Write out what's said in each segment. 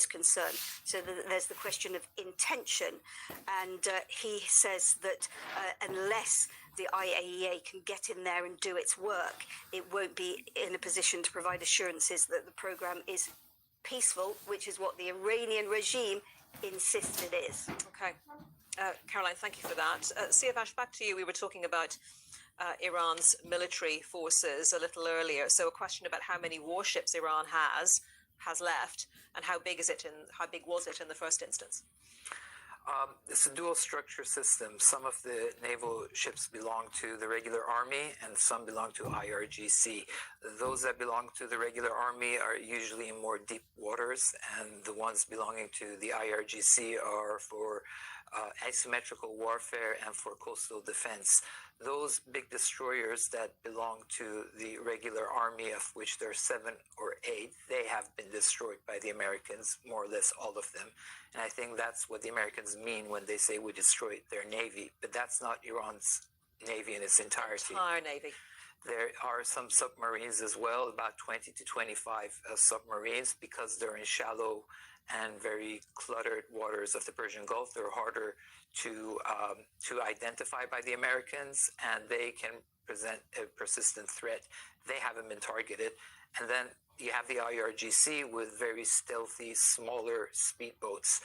is concerned. So there's the question of intention, and he says that unless the IAEA can get in there and do its work, it won't be in a position to provide assurances that the program is peaceful, which is what the Iranian regime insists it is. Okay. Caroline, thank you for that. Siavash, back to you. We were talking about Iran's military forces a little earlier. So a question about how many warships Iran has left, and how big was it in the first instance? It's a dual structure system. Some of the naval ships belong to the regular army and some belong to IRGC. Those that belong to the regular army are usually in more deep waters, and the ones belonging to the IRGC are for asymmetrical warfare and for coastal defense. Those big destroyers that belong to the regular army, of which there are 7 or 8, they have been destroyed by the Americans, more or less all of them. And I think that's what the Americans mean when they say we destroyed their navy. But that's not Iran's navy in its entirety. Entire navy. There are some submarines as well, about 20 to 25 submarines, because they're in shallow and very cluttered waters of the Persian Gulf. They're harder to identify by the Americans, and they can present a persistent threat. They haven't been targeted. And then you have the IRGC with very stealthy, smaller speedboats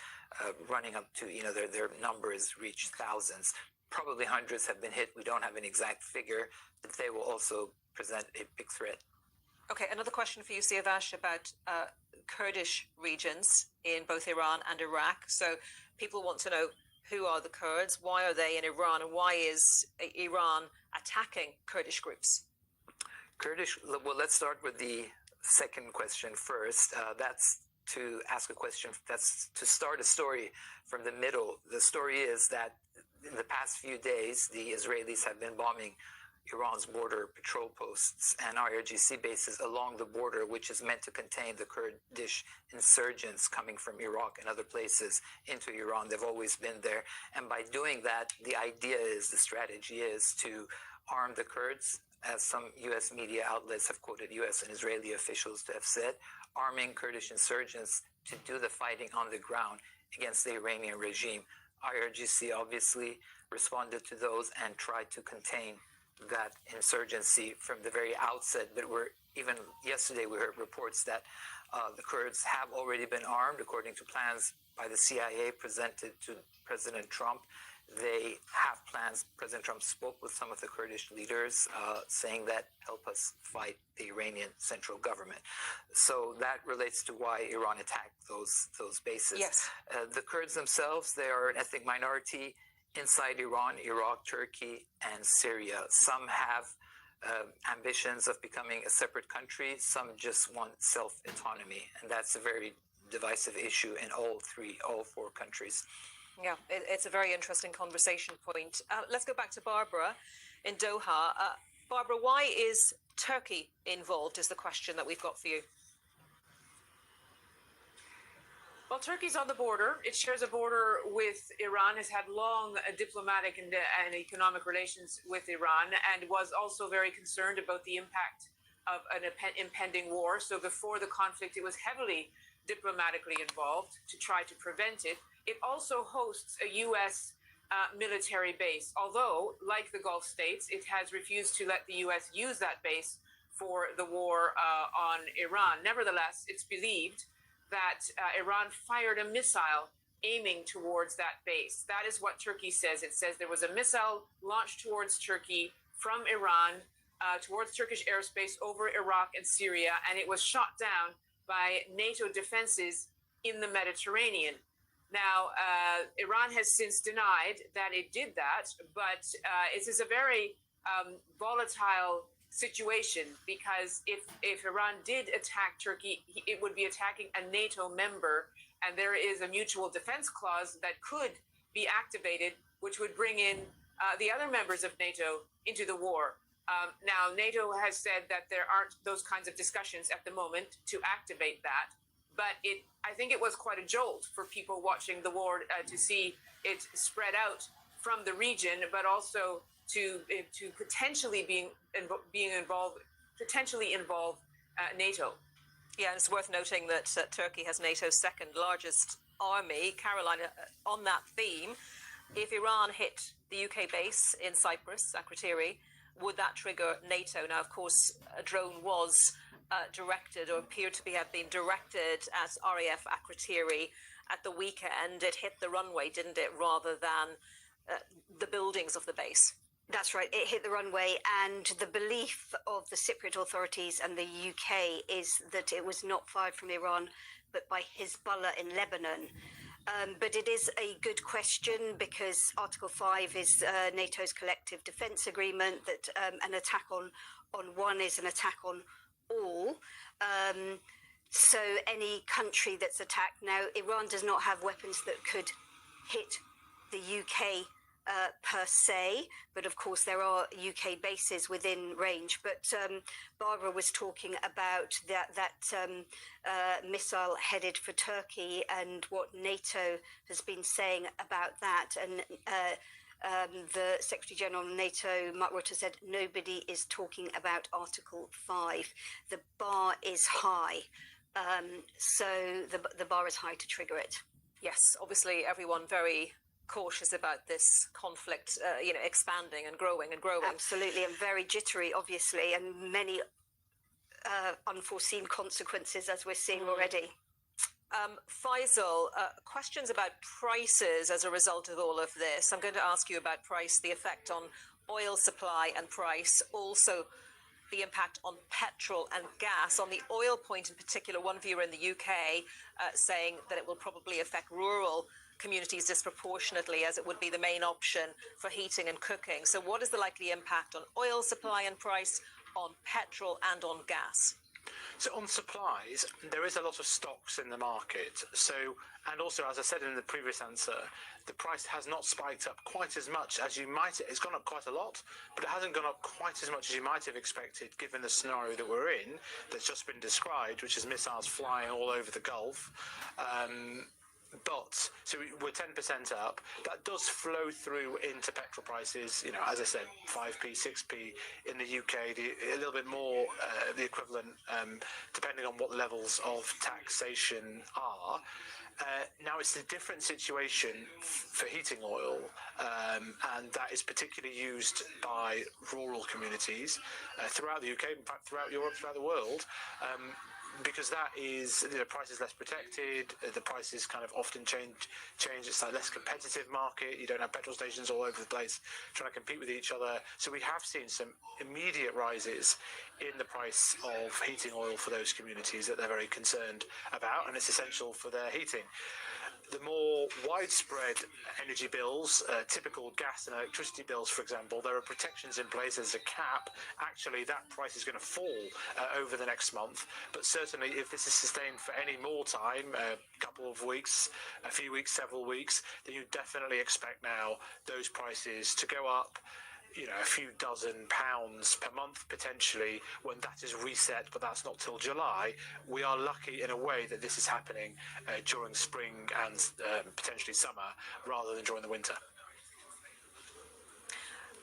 running up to, their numbers reach thousands. Probably hundreds have been hit. We don't have an exact figure, but they will also present a big threat. Okay, another question for you, Siavash, about Kurdish regions in both Iran and Iraq. So people want to know, who are the Kurds? Why are they in Iran? And why is Iran attacking Kurdish groups? Well, let's start with the second question first. That's to ask a question, that's to start a story from the middle. The story is that in the past few days, the Israelis have been bombing Iran's border patrol posts and IRGC bases along the border, which is meant to contain the Kurdish insurgents coming from Iraq and other places into Iran. They've always been there. And by doing that, the strategy is to arm the Kurds, as some U.S. media outlets have quoted U.S. and Israeli officials to have said, arming Kurdish insurgents to do the fighting on the ground against the Iranian regime. IRGC obviously responded to those and tried to contain that insurgency from the very outset. But even yesterday we heard reports that the Kurds have already been armed according to plans by the CIA presented to President Trump. They have plans. President Trump spoke with some of the Kurdish leaders saying that help us fight the Iranian central government. So that relates to why Iran attacked those bases. Yes. The Kurds themselves, they are an ethnic minority inside Iran, Iraq, Turkey, and Syria. Some have ambitions of becoming a separate country. Some just want self-autonomy. And that's a very divisive issue in all 4 countries. Yeah, it's a very interesting conversation point. Let's go back to Barbara in Doha. Barbara, why is Turkey involved is the question that we've got for you. Well, Turkey's on the border. It shares a border with Iran, has had long diplomatic and economic relations with Iran, and was also very concerned about the impact of an impending war. So before the conflict, it was heavily diplomatically involved to try to prevent it. It also hosts a U.S. Military base, although, like the Gulf states, it has refused to let the U.S. use that base for the war on Iran. Nevertheless, it's believed that Iran fired a missile aiming towards that base. That is what Turkey says. It says there was a missile launched towards Turkey from Iran, towards Turkish airspace over Iraq and Syria, and it was shot down by NATO defenses in the Mediterranean. Now, Iran has since denied that it did that, but it is a very volatile situation, because if Iran did attack Turkey, it would be attacking a NATO member, and there is a mutual defense clause that could be activated, which would bring in the other members of NATO into the war. Now, NATO has said that there aren't those kinds of discussions at the moment to activate that, but I think it was quite a jolt for people watching the war to see it spread out from the region, but also to potentially involve NATO. Yeah, and it's worth noting that Turkey has NATO's second largest army. Caroline, on that theme, if Iran hit the UK base in Cyprus, Akrotiri, would that trigger NATO? Now, of course, a drone was directed or appeared to have been directed at RAF Akrotiri at the weekend. It hit the runway, didn't it, rather than the buildings of the base? That's right. It hit the runway, and the belief of the Cypriot authorities and the UK is that it was not fired from Iran, but by Hezbollah in Lebanon. But it is a good question because Article 5 is NATO's collective defence agreement, that an attack on one is an attack on all. So any country that's attacked, now Iran does not have weapons that could hit the UK per se, but of course there are UK bases within range. But Barbara was talking about that missile headed for Turkey and what NATO has been saying about that. And the Secretary General of NATO, Mark Rutte, said nobody is talking about Article 5. The bar is high. So the bar is high to trigger it. Yes, obviously everyone very cautious about this conflict, expanding and growing and growing. Absolutely, and very jittery, obviously, and many unforeseen consequences, as we're seeing already. Faisal, questions about prices as a result of all of this. I'm going to ask you about price, the effect on oil supply and price, also the impact on petrol and gas. On the oil point in particular, one viewer in the UK saying that it will probably affect rural communities disproportionately, as it would be the main option for heating and cooking. So what is the likely impact on oil supply and price, on petrol and on gas? So on supplies, there is a lot of stocks in the market. So, and also, as I said in the previous answer, the price has not spiked up quite as much as you might. It's gone up quite a lot, but it hasn't gone up quite as much as you might have expected, given the scenario that we're in, that's just been described, which is missiles flying all over the Gulf. But so we're 10% up. That does flow through into petrol prices. As I said, 5p, 6p in the UK, a little bit more, the equivalent, depending on what levels of taxation are. Now it's a different situation for heating oil, and that is particularly used by rural communities throughout the UK, in fact throughout Europe, throughout the world. Because that is, the price is less protected, the prices kind of often change, it's a less competitive market, you don't have petrol stations all over the place trying to compete with each other. So we have seen some immediate rises in the price of heating oil for those communities that they're very concerned about, and it's essential for their heating. The more widespread energy bills, typical gas and electricity bills, for example, there are protections in place as a cap. Actually, that price is going to fall over the next month. But certainly, if this is sustained for any more time, a couple of weeks, a few weeks, several weeks, then you definitely expect now those prices to go up, a few dozen pounds per month potentially, when that is reset, but that's not till July. We are lucky in a way that this is happening during spring and potentially summer rather than during the winter.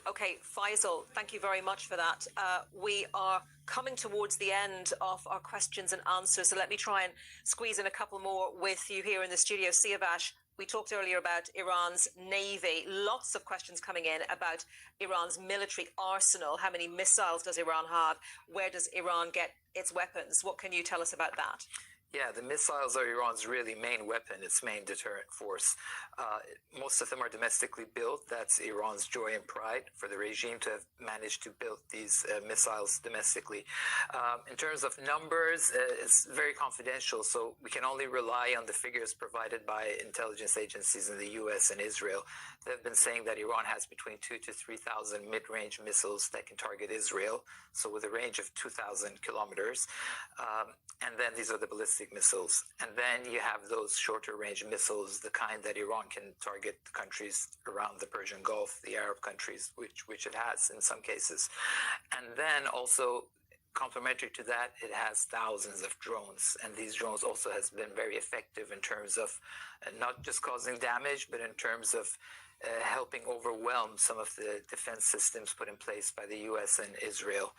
Okay, Faisal, thank you very much for that. We are coming towards the end of our questions and answers, so let me try and squeeze in a couple more with you here in the studio. Siavash, we talked earlier about Iran's navy. Lots of questions coming in about Iran's military arsenal. How many missiles does Iran have? Where does Iran get its weapons? What can you tell us about that? Yeah, the missiles are Iran's really main weapon, its main deterrent force. Most of them are domestically built. That's Iran's joy and pride for the regime to have managed to build these missiles domestically. In terms of numbers, it's very confidential, so we can only rely on the figures provided by intelligence agencies in the US and Israel. They've been saying that Iran has between 2,000 to 3,000 mid-range missiles that can target Israel, so with a range of 2,000 kilometers. And then these are the ballistic missiles. And then you have those shorter range missiles, the kind that Iran can target the countries around the Persian Gulf, the Arab countries, which it has in some cases. And then also, complementary to that, it has thousands of drones. And these drones also has been very effective in terms of not just causing damage, but in terms of helping overwhelm some of the defense systems put in place by the US and Israel.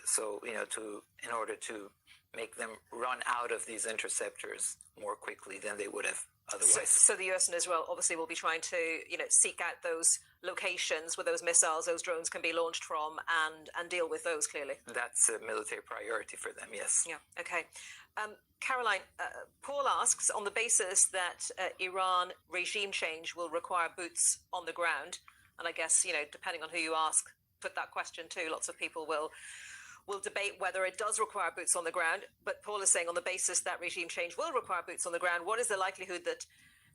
So, in order to make them run out of these interceptors more quickly than they would have otherwise. So the US and Israel obviously will be trying to, seek out those locations where those missiles, those drones can be launched from and deal with those, clearly. That's a military priority for them, yes. Yeah, okay. Caroline, Paul asks, on the basis that Iran regime change will require boots on the ground, and I guess, depending on who you ask, put that question too, lots of people will debate whether it does require boots on the ground, but Paul is saying on the basis that regime change will require boots on the ground, what is the likelihood that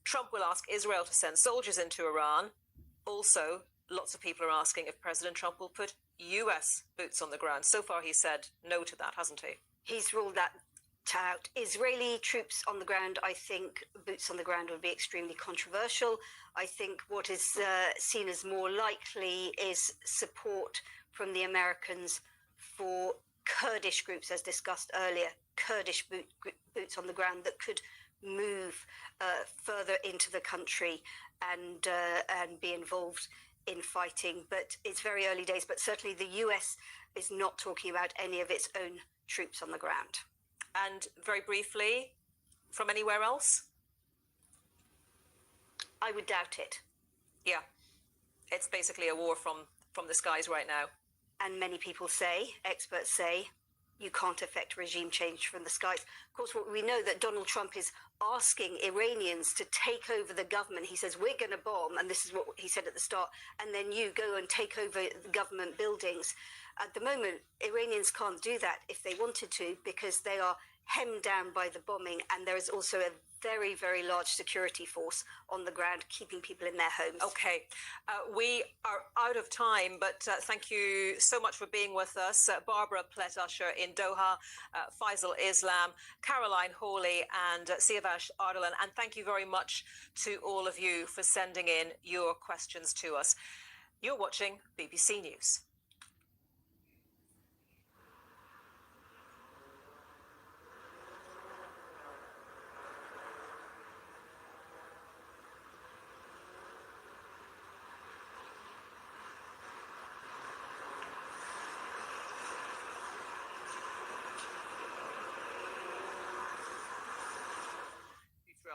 Trump will ask Israel to send soldiers into Iran? Also, lots of people are asking if President Trump will put US boots on the ground. So far, he said no to that, hasn't he? He's ruled that out. Israeli troops on the ground, I think boots on the ground would be extremely controversial. I think what is seen as more likely is support from the Americans for Kurdish groups, as discussed earlier, Kurdish boots on the ground that could move further into the country and be involved in fighting. But it's very early days, but certainly the US is not talking about any of its own troops on the ground. And very briefly, from anywhere else? I would doubt it. Yeah, it's basically a war from the skies right now. And many people say, experts say, you can't affect regime change from the skies. Of course, what we know that Donald Trump is asking Iranians to take over the government. He says, we're going to bomb, and this is what he said at the start, and then you go and take over the government buildings. At the moment, Iranians can't do that if they wanted to, because they are hemmed down by the bombing, and there is also a very, very large security force on the ground keeping people in their homes. Okay, we are out of time, but thank you so much for being with us. Barbara Pletasher in Doha, Faisal Islam, Caroline Hawley, and Siavash Ardalan. And thank you very much to all of you for sending in your questions to us. You're watching BBC News.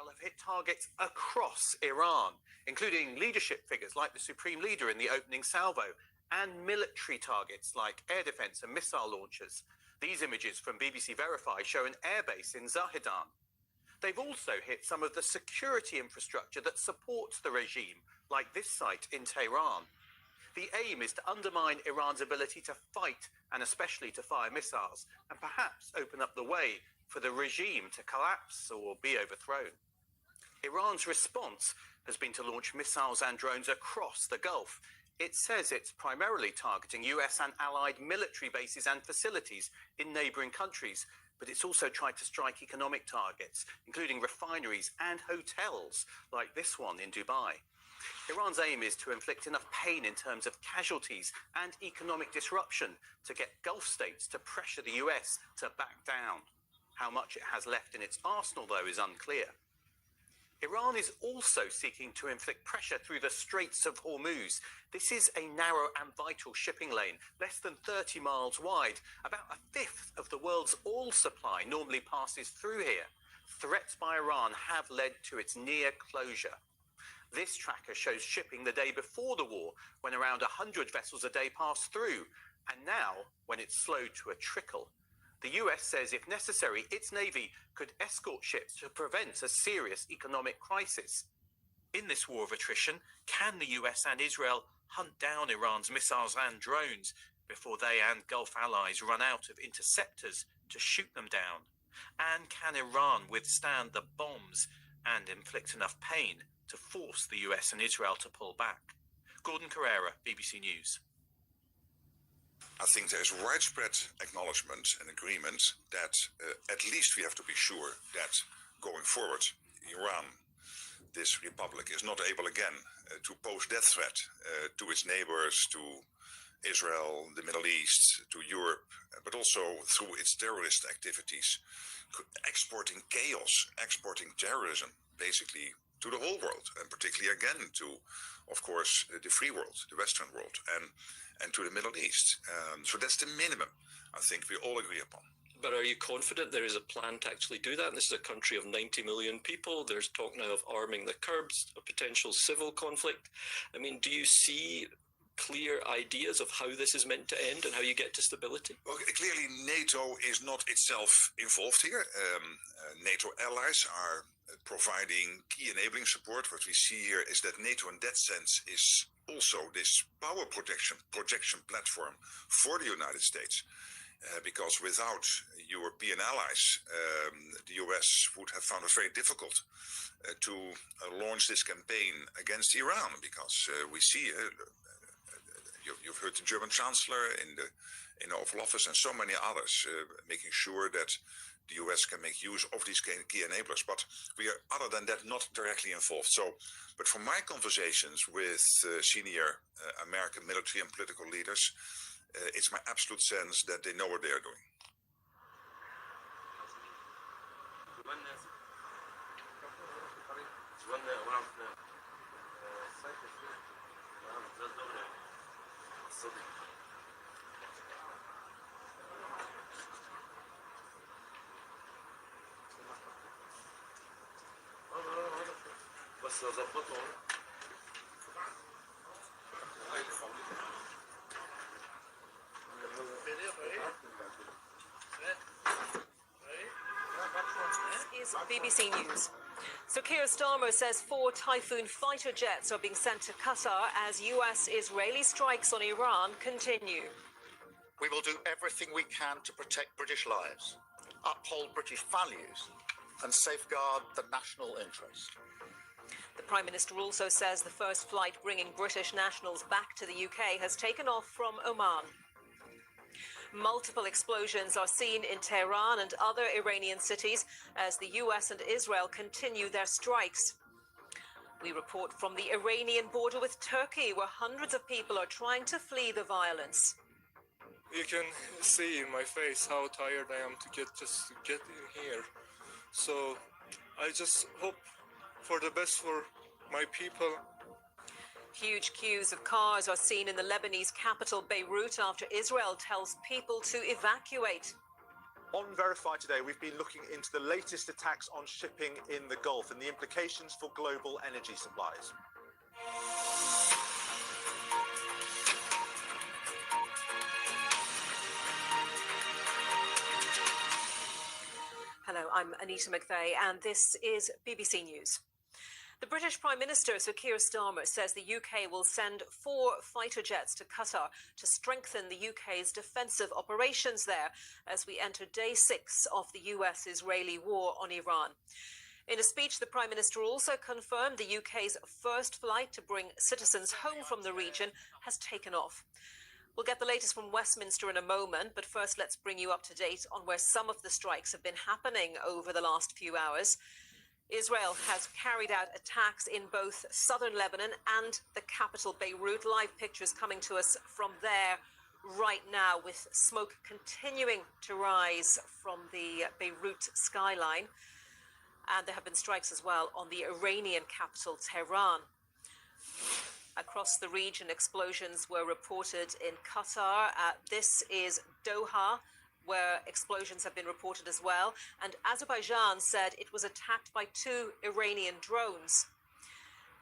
Have hit targets across Iran, including leadership figures like the supreme leader in the opening salvo, and military targets like air defense and missile launchers. These images from BBC Verify show an airbase in Zahedan. They've also hit some of the security infrastructure that supports the regime, like this site in Tehran. The aim is to undermine Iran's ability to fight and especially to fire missiles, and perhaps open up the way for the regime to collapse or be overthrown. Iran's response has been to launch missiles and drones across the Gulf. It says it's primarily targeting US and allied military bases and facilities in neighboring countries, but it's also tried to strike economic targets, including refineries and hotels like this one in Dubai. Iran's aim is to inflict enough pain in terms of casualties and economic disruption to get Gulf states to pressure the US to back down. How much it has left in its arsenal, though, is unclear. Iran is also seeking to inflict pressure through the Straits of Hormuz. This is a narrow and vital shipping lane, less than 30 miles wide. About a fifth of the world's oil supply normally passes through here. Threats by Iran have led to its near closure. This tracker shows shipping the day before the war, when around 100 vessels a day passed through, and now when it's slowed to a trickle. The US says if necessary, its navy could escort ships to prevent a serious economic crisis. In this war of attrition, can the US and Israel hunt down Iran's missiles and drones before they and Gulf allies run out of interceptors to shoot them down? And can Iran withstand the bombs and inflict enough pain to force the US and Israel to pull back? Gordon Carrera, BBC News. I think there's widespread acknowledgement and agreement that at least we have to be sure that going forward, Iran, this republic, is not able again to pose death threat to its neighbors, to Israel, the Middle East, to Europe, but also through its terrorist activities, exporting chaos, exporting terrorism, basically to the whole world, and particularly again to, of course, the free world, the Western world, and to the Middle East. So that's the minimum I think we all agree upon. But are you confident there is a plan to actually do that? And this is a country of 90 million people. There's talk now of arming the Kurds, a potential civil conflict. I mean, do you see clear ideas of how this is meant to end and how you get to stability? Well, clearly NATO is not itself involved here. NATO allies are providing key enabling support. What we see here is that NATO in that sense is also this power projection platform for the United States. Because without European allies, the US would have found it very difficult to launch this campaign against Iran, because we see you've heard the German Chancellor in the Oval Office and so many others making sure that the US can make use of these key enablers. But we are, other than that, not directly involved. So, but from my conversations with senior American military and political leaders, it's my absolute sense that they know what they are doing. This is BBC News. So Keir Starmer says 4 Typhoon fighter jets are being sent to Qatar as US-Israeli strikes on Iran continue. We will do everything we can to protect British lives, uphold British values, and safeguard the national interest. The Prime Minister also says the first flight bringing British nationals back to the UK has taken off from Oman. Multiple explosions are seen in Tehran and other Iranian cities as the US and Israel continue their strikes. We report from the Iranian border with Turkey, where hundreds of people are trying to flee the violence. You can see in my face how tired I am to get in here. So I just hope for the best for my people. Huge queues of cars are seen in the Lebanese capital, Beirut, after Israel tells people to evacuate. On Verify today, we've been looking into the latest attacks on shipping in the Gulf and the implications for global energy supplies. Hello, I'm Anita McVeigh, and this is BBC News. The British Prime Minister, Sir Keir Starmer, says the UK will send 4 fighter jets to Qatar to strengthen the UK's defensive operations there as we enter day 6 of the US-Israeli war on Iran. In a speech, the Prime Minister also confirmed the UK's first flight to bring citizens home from the region has taken off. We'll get the latest from Westminster in a moment, but first let's bring you up to date on where some of the strikes have been happening over the last few hours. Israel has carried out attacks in both southern Lebanon and the capital, Beirut. Live pictures coming to us from there right now, with smoke continuing to rise from the Beirut skyline. And there have been strikes as well on the Iranian capital, Tehran. Across the region, explosions were reported in Qatar. This is Doha, where explosions have been reported as well. And Azerbaijan said it was attacked by 2 Iranian drones.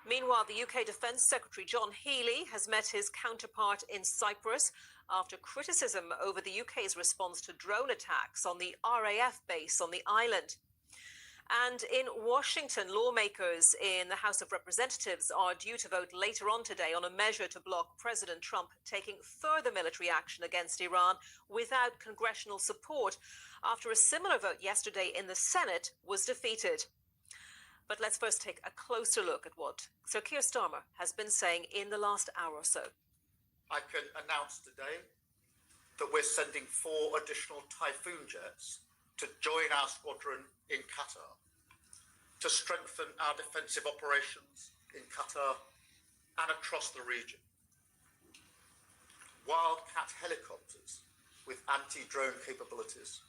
Meanwhile, the UK Defence Secretary John Healey has met his counterpart in Cyprus after criticism over the UK's response to drone attacks on the RAF base on the island. And in Washington, lawmakers in the House of Representatives are due to vote later on today on a measure to block President Trump taking further military action against Iran without congressional support, after a similar vote yesterday in the Senate was defeated. But let's first take a closer look at what Sir Keir Starmer has been saying in the last hour or so. I can announce today that we're sending 4 additional Typhoon jets to join our squadron in Qatar, to strengthen our defensive operations in Qatar and across the region. Wildcat helicopters with anti-drone capabilities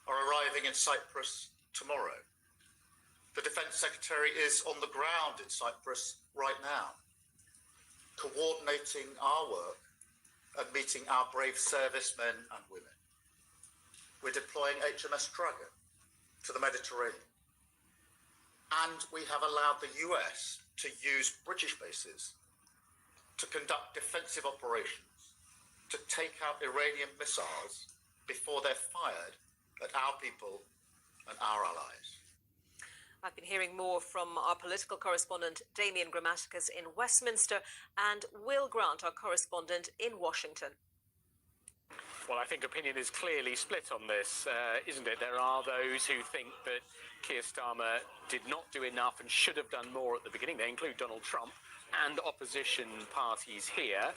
are arriving in Cyprus tomorrow. The Defence Secretary is on the ground in Cyprus right now, coordinating our work and meeting our brave servicemen and women. we're deploying HMS Dragon to the Mediterranean. And we have allowed the US to use British bases to conduct defensive operations, to take out Iranian missiles before they're fired at our people and our allies. I've been hearing more from our political correspondent, Damien Grammaticus in Westminster, and Will Grant, our correspondent in Washington. Well, I think opinion is clearly split on this, isn't it? There are those who think that Keir Starmer did not do enough and should have done more at the beginning. They include Donald Trump and opposition parties here.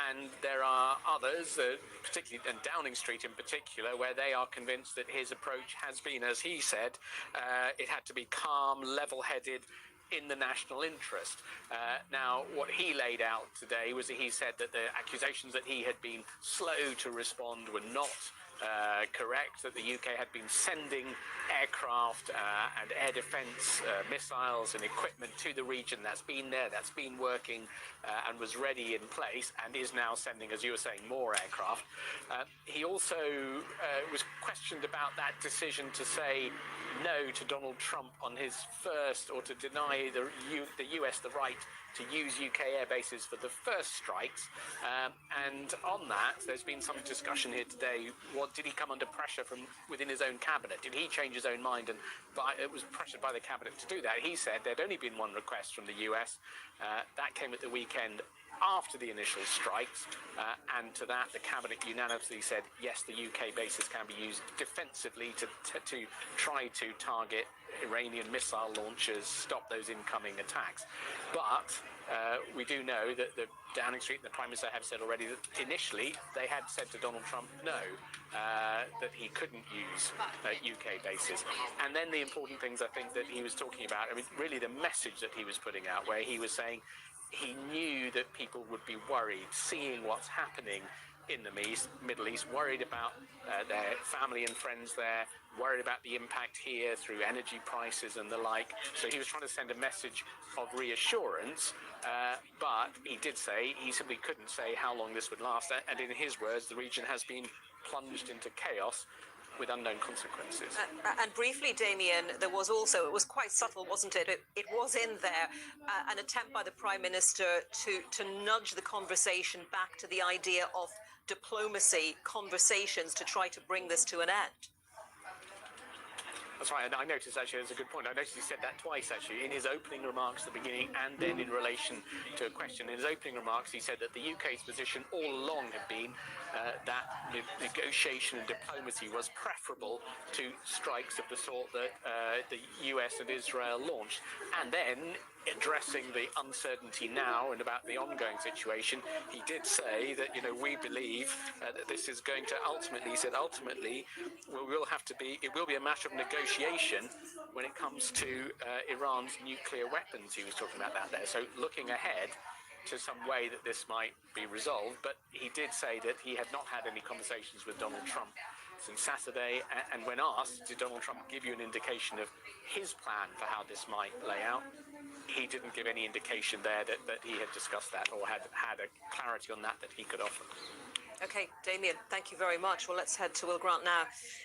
And there are others, particularly, and Downing Street in particular, where they are convinced that his approach has been, as he said, it had to be calm, level-headed, in the national interest. Now, what he laid out today was that he said that the accusations that he had been slow to respond were not correct, that the UK had been sending aircraft and air defence missiles and equipment to the region. That's been there, that's been working and was ready in place, and is now sending, as you were saying, more aircraft. He also was questioned about that decision to say no to Donald Trump on his first, or to deny the US the right to use UK air bases for the first strikes. And on that, there's been some discussion here today. What did he come under pressure from within his own cabinet? Did he change his own mind, and it was pressured by the cabinet to do that? He said there'd only been one request from the US. That came at the weekend after the initial strikes, and to that the cabinet unanimously said yes, the UK bases can be used defensively to try to target Iranian missile launchers, stop those incoming attacks. But we do know that the Downing Street and the Prime Minister have said already that initially they had said to Donald Trump no, that he couldn't use UK bases. And then the important things I think that he was talking about, I mean, really the message that he was putting out, where he was saying he knew that people would be worried, seeing what's happening in the Middle East, worried about their family and friends there, worried about the impact here through energy prices and the like. So he was trying to send a message of reassurance, but he did say he simply couldn't say how long this would last. And in his words, the region has been plunged into chaos with unknown consequences. And briefly, Damien, there was also, it was quite subtle, wasn't it? It was in there, an attempt by the Prime Minister to nudge the conversation back to the idea of diplomacy, conversations to try to bring this to an end. That's right, and I noticed actually, it's a good point, I noticed he said that twice actually, in his opening remarks at the beginning and then in relation to a question. In his opening remarks he said that the UK's position all along had been that negotiation and diplomacy was preferable to strikes of the sort that the US and Israel launched. And then, addressing the uncertainty now and about the ongoing situation, he did say that, you know, we believe that this is going to ultimately, he said, ultimately, it will be a matter of negotiation when it comes to Iran's nuclear weapons. He was talking about that there. So looking ahead to some way that this might be resolved, but he did say that he had not had any conversations with Donald Trump since Saturday, and when asked, did Donald Trump give you an indication of his plan for how this might play out? He didn't give any indication there that he had discussed that or had a clarity on that he could offer. Okay, Damien, thank you very much. Well, let's head to Will Grant now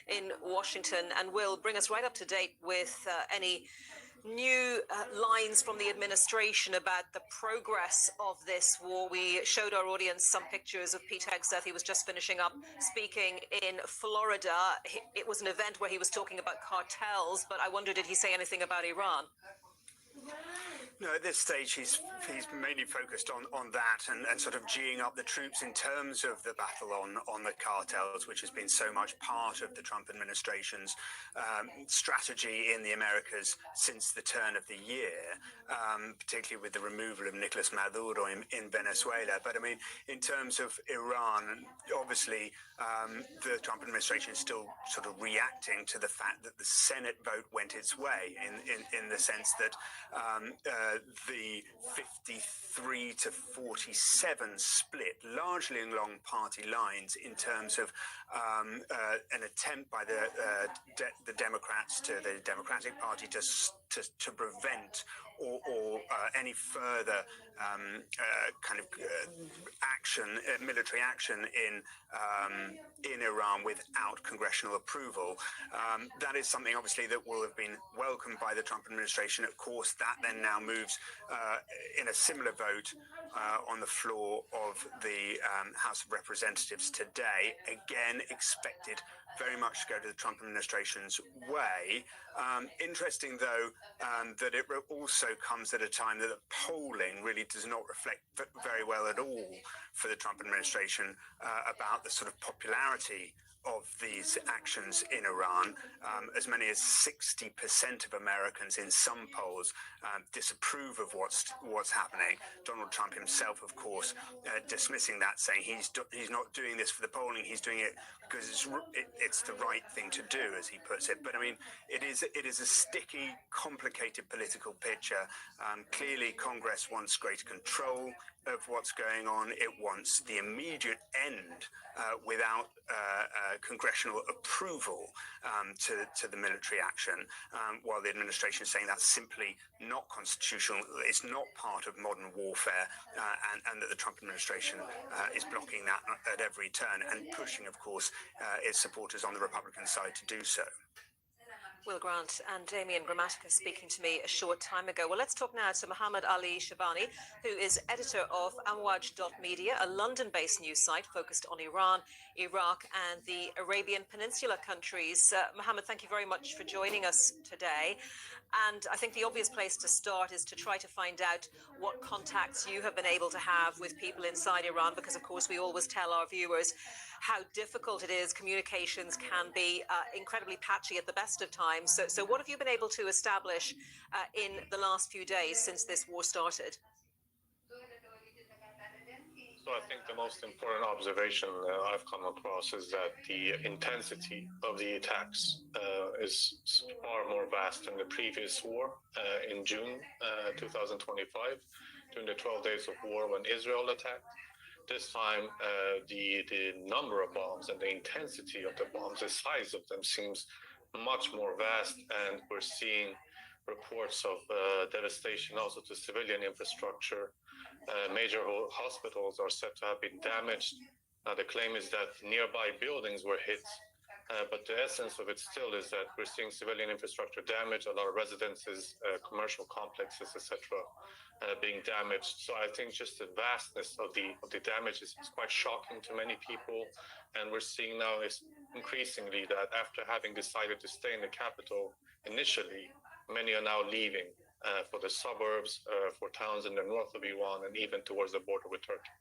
in Washington, and Will, bring us right up to date with any new lines from the administration about the progress of this war. We showed our audience some pictures of Pete Hegseth. He was just finishing up speaking in Florida. It was an event where he was talking about cartels, but I wonder, did he say anything about Iran? No, at this stage he's mainly focused on that and sort of geeing up the troops in terms of the battle on the cartels, which has been so much part of the Trump administration's strategy in the Americas since the turn of the year, particularly with the removal of Nicolas Maduro in Venezuela. But I mean, in terms of Iran, obviously the Trump administration is still sort of reacting to the fact that the Senate vote went its way in the sense that the 53 to 47 split, largely along party lines, in terms of an attempt by the Democrats, to the Democratic Party, to prevent any further action, military action in Iran without congressional approval. That is something obviously that will have been welcomed by the Trump administration. Of course, that then now moves in a similar vote on the floor of the House of Representatives today, again expected very much to go to the Trump administration's way. Interesting, though, that it also comes at a time that the polling really does not reflect very well at all for the Trump administration about the sort of popularity of these actions in Iran. As many as 60% of Americans in some polls disapprove of what's happening. Donald Trump himself, of course, dismissing that, saying he's not doing this for the polling, he's doing it because it's the right thing to do, as he puts it. But I mean, it is a sticky, complicated political picture. Clearly, Congress wants greater control of what's going on. It wants the immediate end without congressional approval to the military action, while the administration is saying that's simply not constitutional, it's not part of modern warfare, and that the Trump administration is blocking that at every turn and pushing, of course, its supporters on the Republican side to do so. Will Grant and Damien Grammatica speaking to me a short time ago. Well, let's talk now to Muhammad Ali Shabani, who is editor of Amwaj.media, a London-based news site focused on Iran, Iraq, and the Arabian Peninsula countries. Muhammad, thank you very much for joining us today. And I think the obvious place to start is to try to find out what contacts you have been able to have with people inside Iran, because, of course, we always tell our viewers how difficult it is. Communications can be incredibly patchy at the best of times. So what have you been able to establish in the last few days since this war started? So I think the most important observation I've come across is that the intensity of the attacks is far more vast than the previous war in June 2025, during the 12 days of war when Israel attacked. This time, the number of bombs and the intensity of the bombs, the size of them seems much more vast, and we're seeing reports of devastation also to civilian infrastructure. Major hospitals are said to have been damaged. The claim is that nearby buildings were hit, but the essence of it still is that we're seeing civilian infrastructure damaged, a lot of residences, commercial complexes, etc., being damaged. So I think just the vastness of the damage is quite shocking to many people, and we're seeing now is increasingly that after having decided to stay in the capital initially, many are now leaving for the suburbs, for towns in the north of Iran, and even towards the border with Turkey.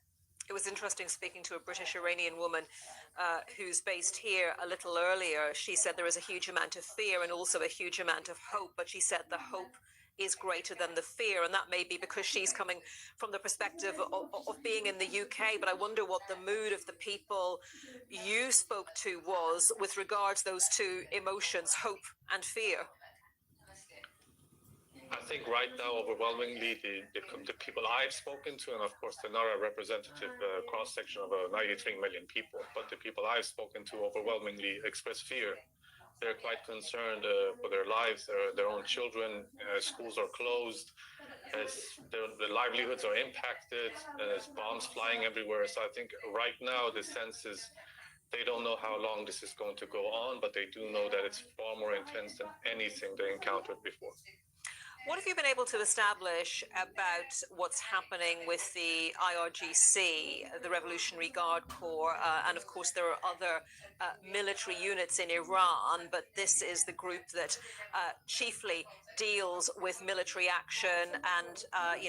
It was interesting speaking to a British Iranian woman who's based here a little earlier. She said there is a huge amount of fear and also a huge amount of hope, but she said the hope is greater than the fear, and that may be because she's coming from the perspective of being in the UK. But I wonder what the mood of the people you spoke to was with regards to those two emotions, hope and fear. I think right now, overwhelmingly, the people I've spoken to, and of course, they're not a representative cross-section of 93 million people, but the people I've spoken to overwhelmingly express fear. They're quite concerned for their lives, their own children. Schools are closed. Their livelihoods are impacted. There's bombs flying everywhere. So I think right now the sense is they don't know how long this is going to go on, but they do know that it's far more intense than anything they encountered before. What have you been able to establish about what's happening with the IRGC, the Revolutionary Guard Corps, and of course there are other military units in Iran, but this is the group that chiefly deals with military action and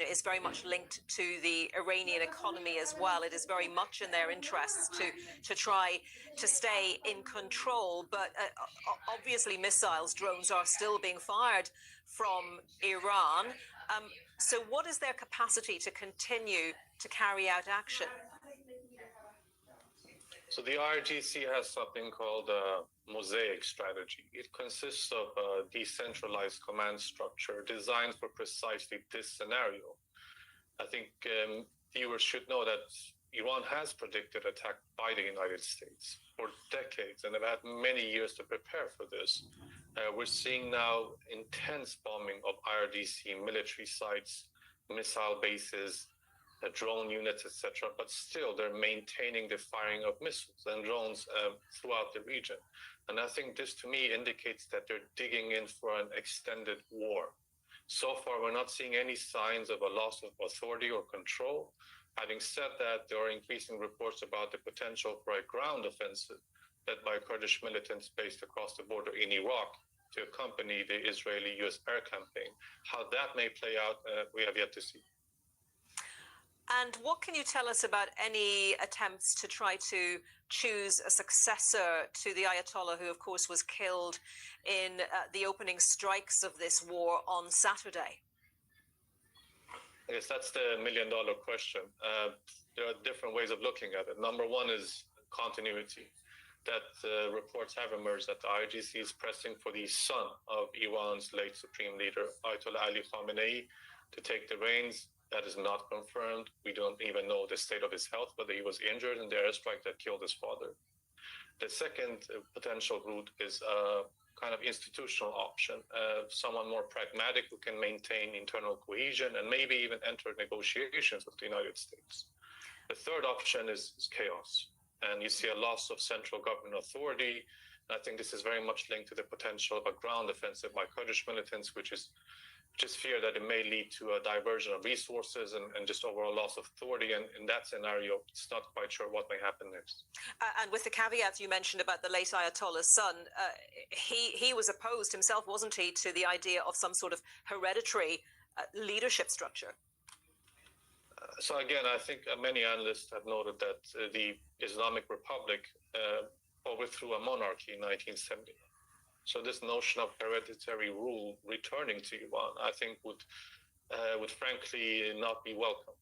is very much linked to the Iranian economy as well. It is very much in their interests to try to stay in control, but obviously missiles, drones are still being fired from Iran. So what is their capacity to continue to carry out action? So the IRGC has something called a mosaic strategy. It consists of a decentralized command structure designed for precisely this scenario. I think viewers should know that Iran has predicted attack by the United States for decades, and they've had many years to prepare for this. We're seeing now intense bombing of IRGC military sites, missile bases, drone units, etc. But still, they're maintaining the firing of missiles and drones throughout the region. And I think this, to me, indicates that they're digging in for an extended war. So far, we're not seeing any signs of a loss of authority or control. Having said that, there are increasing reports about the potential for a ground offensive led by Kurdish militants based across the border in Iraq to accompany the Israeli-US air campaign. How that may play out, we have yet to see. And what can you tell us about any attempts to try to choose a successor to the Ayatollah, who, of course, was killed in the opening strikes of this war on Saturday? Yes, that's the million-dollar question. There are different ways of looking at it. Number one is continuity. That reports have emerged that the IRGC is pressing for the son of Iran's late supreme leader, Ayatollah Ali Khamenei, to take the reins. That is not confirmed. We don't even know the state of his health, whether he was injured in the airstrike that killed his father. The second potential route is a kind of institutional option, someone more pragmatic who can maintain internal cohesion and maybe even enter negotiations with the United States. The third option is chaos. And you see a loss of central government authority. And I think this is very much linked to the potential of a ground offensive by Kurdish militants, which is just fear that it may lead to a diversion of resources and just overall loss of authority. And in that scenario, it's not quite sure what may happen next. And with the caveats you mentioned about the late Ayatollah's son, he was opposed himself, wasn't he, to the idea of some sort of hereditary leadership structure? So again, I think many analysts have noted that the Islamic Republic overthrew a monarchy in 1970. So this notion of hereditary rule returning to Iran, I think would frankly not be welcome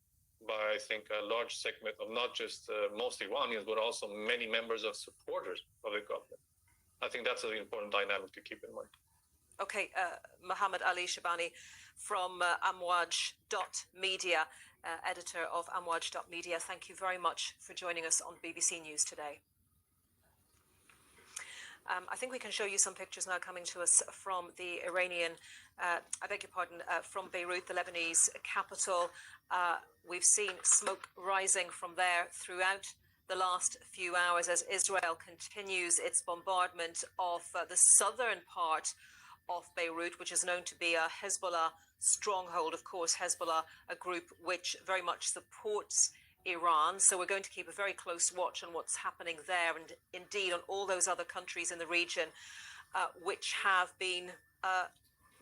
by, I think, a large segment of not just most Iranians, but also many members of supporters of the government. I think that's an important dynamic to keep in mind. Okay, Mohammed Ali Shabani from Amwaj.media, editor of Amwaj.media. Thank you very much for joining us on BBC News today. I think we can show you some pictures now coming to us from the Iranian, from Beirut, the Lebanese capital. We've seen smoke rising from there throughout the last few hours as Israel continues its bombardment of the southern part of Beirut, which is known to be a Hezbollah stronghold. Of course, Hezbollah, a group which very much supports Iran. So we're going to keep a very close watch on what's happening there, and indeed on all those other countries in the region which have been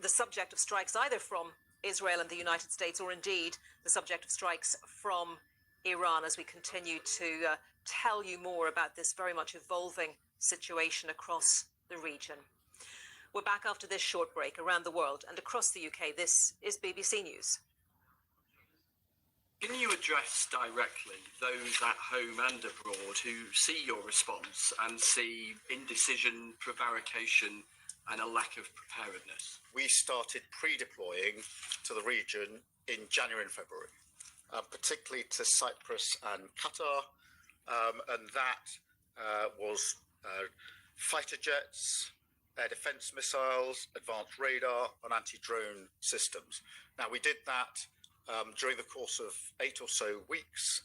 the subject of strikes either from Israel and the United States, or indeed the subject of strikes from Iran, as we continue to tell you more about this very much evolving situation across the region. We're back after this short break. Around the world and across the UK, this is BBC News. Can you address directly those at home and abroad who see your response and see indecision, prevarication, and a lack of preparedness? We started pre-deploying to the region in January and February, particularly to Cyprus and Qatar, and that was fighter jets, air defense missiles, advanced radar, and anti-drone systems. Now, we did that during the course of 8 or so weeks.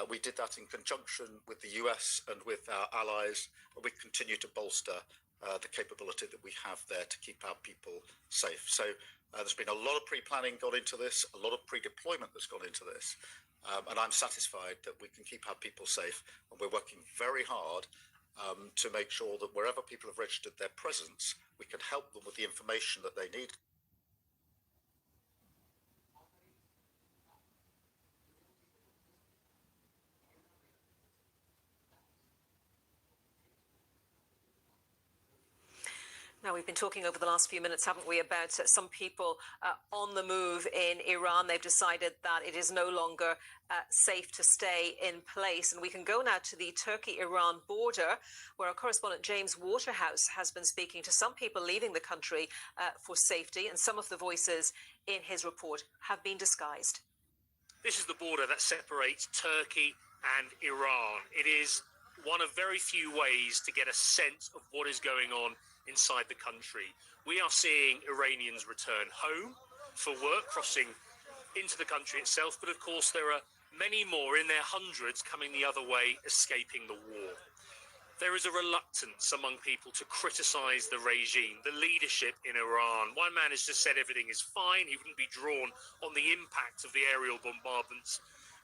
We did that in conjunction with the US and with our allies, and we continue to bolster the capability that we have there to keep our people safe. So there's been a lot of pre-planning gone into this, a lot of pre-deployment that's gone into this, and I'm satisfied that we can keep our people safe, and we're working very hard to make sure that wherever people have registered their presence, we can help them with the information that they need. Now, we've been talking over the last few minutes, haven't we, about some people on the move in Iran. They've decided that it is no longer safe to stay in place. And we can go now to the Turkey-Iran border, where our correspondent James Waterhouse has been speaking to some people leaving the country for safety. And some of the voices in his report have been disguised. This is the border that separates Turkey and Iran. It is one of very few ways to get a sense of what is going on inside the country. We are seeing Iranians return home for work, crossing into the country itself, but of course there are many more in their hundreds coming the other way, escaping the war. There is a reluctance among people to criticize the regime, the leadership in Iran. One man has just said everything is fine. He wouldn't be drawn on the impact of the aerial bombardments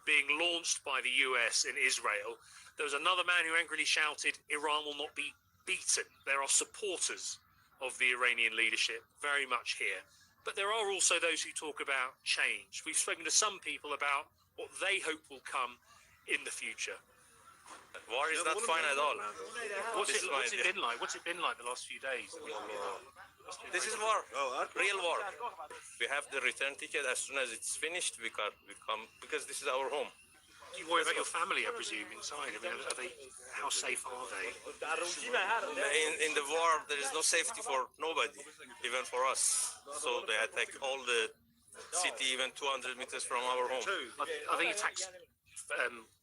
being launched by the US in Israel. There was another man who angrily shouted, Iran will not be beaten. There are supporters of the Iranian leadership very much here. But there are also those who talk about change. We've spoken to some people about what they hope will come in the future. War is not fine at all. What's it been like? What's it been like the last few days? This is war, real war. We have the return ticket. As soon as it's finished, we come because this is our home. You worry about your family, I presume, inside. I mean, how safe are they? In the war, there is no safety for nobody, even for us. So they attack all the city, even 200 meters from our home. Are the attacks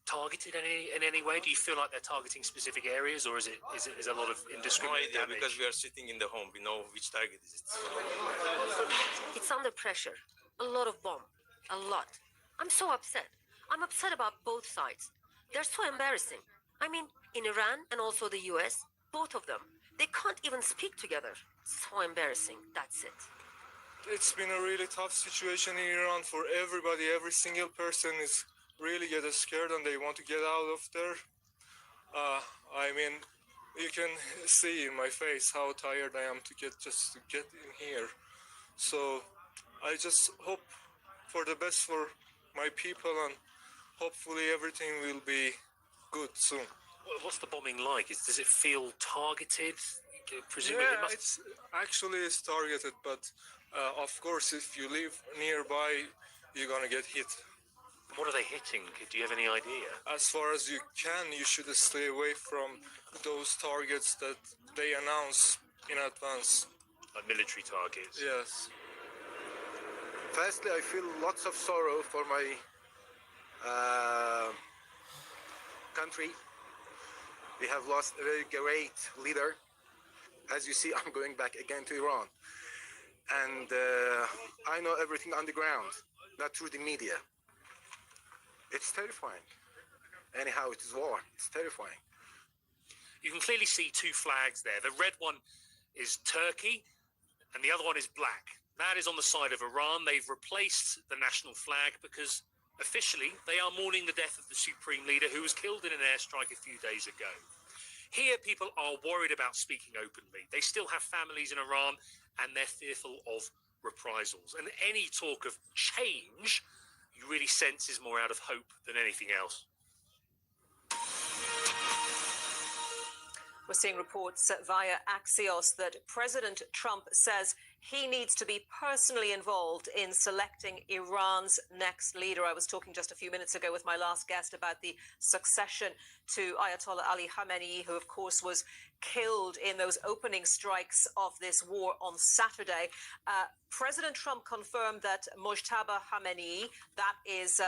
targeted in any way? Do you feel like they're targeting specific areas, or is it a lot of indiscriminate No idea, damage? because we are sitting in the home. We know which target is it. It's under pressure. A lot of bomb. A lot. I'm so upset. I'm upset about both sides. They're so embarrassing. I mean, in Iran and also the US, both of them, they can't even speak together. So embarrassing. That's it. It's been a really tough situation in Iran for everybody. Every single person is really getting scared and they want to get out of there. I mean, you can see in my face how tired I am to get in here. So I just hope for the best for my people, and hopefully everything will be good soon. What's the bombing like? Does it feel targeted? Presumably Yeah, it's targeted, but of course, if you live nearby, you're gonna get hit. What are they hitting? Do you have any idea? As far as you can, you should stay away from those targets that they announce in advance. Like military targets? Yes. Firstly, I feel lots of sorrow for my country. We have lost a very great leader. As you see, I'm going back again to Iran. And I know everything on the ground, not through the media. It's terrifying. Anyhow, it is war. It's terrifying. You can clearly see two flags there. The red one is Turkey, and the other one is black. That is on the side of Iran. They've replaced the national flag because officially they are mourning the death of the supreme leader who was killed in an airstrike a few days ago. Here, people are worried about speaking openly. They still have families in Iran, and they're fearful of reprisals. And any talk of change, you really sense, is more out of hope than anything else. We're seeing reports via Axios that President Trump says he needs to be personally involved in selecting Iran's next leader. I was talking just a few minutes ago with my last guest about the succession to Ayatollah Ali Khamenei, who, of course, was killed in those opening strikes of this war on Saturday. President Trump confirmed that Mojtaba Khamenei, that is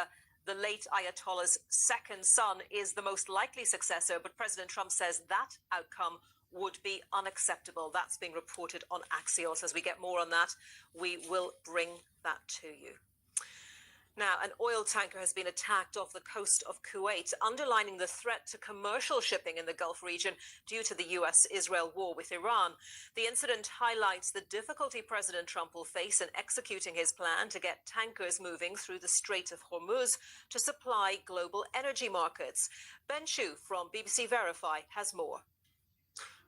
the late Ayatollah's second son, is the most likely successor, but President Trump says that outcome would be unacceptable. That's being reported on Axios. As we get more on that, we will bring that to you. Now, an oil tanker has been attacked off the coast of Kuwait, underlining the threat to commercial shipping in the Gulf region due to the US-Israel war with Iran. The incident highlights the difficulty President Trump will face in executing his plan to get tankers moving through the Strait of Hormuz to supply global energy markets. Ben Chu from BBC Verify has more.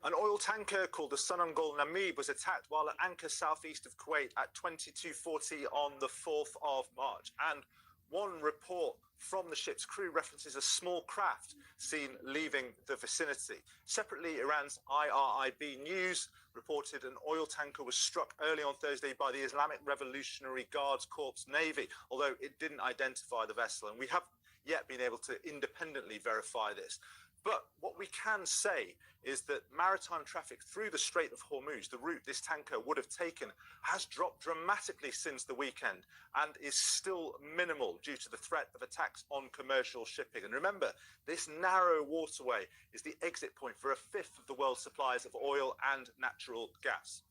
An oil tanker called the Sunangol Namib was attacked while at anchor southeast of Kuwait at 22:40 on the 4th of March. And one report from the ship's crew references a small craft seen leaving the vicinity. Separately, Iran's IRIB News reported an oil tanker was struck early on Thursday by the Islamic Revolutionary Guards Corps Navy, although it didn't identify the vessel. And we have yet been able to independently verify this. But what we can say is that maritime traffic through the Strait of Hormuz, the route this tanker would have taken, has dropped dramatically since the weekend and is still minimal due to the threat of attacks on commercial shipping. And remember, this narrow waterway is the exit point for a fifth of the world's supplies of oil and natural gas.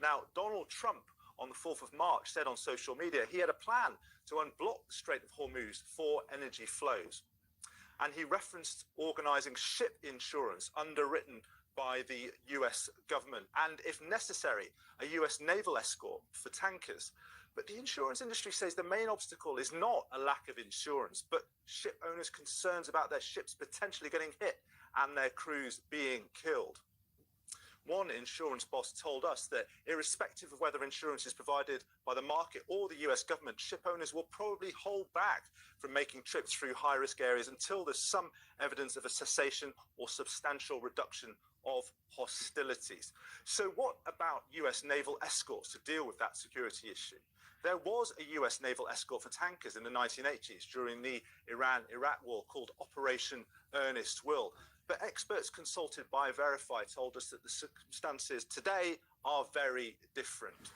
Now, Donald Trump on the 4th of March said on social media he had a plan to unblock the Strait of Hormuz for energy flows. And he referenced organising ship insurance underwritten by the US government and, if necessary, a US naval escort for tankers. But the insurance industry says the main obstacle is not a lack of insurance, but ship owners' concerns about their ships potentially getting hit and their crews being killed. One insurance boss told us that irrespective of whether insurance is provided by the market or the US government, ship owners will probably hold back from making trips through high-risk areas until there's some evidence of a cessation or substantial reduction of hostilities. So what about US naval escorts to deal with that security issue? There was a US naval escort for tankers in the 1980s during the Iran-Iraq war called Operation Earnest Will. But experts consulted by Verify told us that the circumstances today are very different.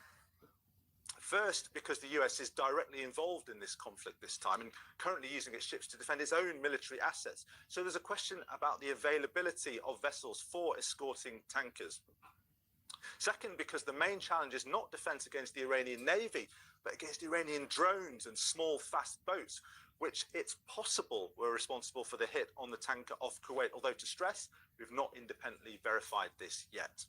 First, because the US is directly involved in this conflict this time and currently using its ships to defend its own military assets. So there's a question about the availability of vessels for escorting tankers. Second, because the main challenge is not defense against the Iranian Navy, but against Iranian drones and small, fast boats, which it's possible were responsible for the hit on the tanker off Kuwait, although to stress, we've not independently verified this yet.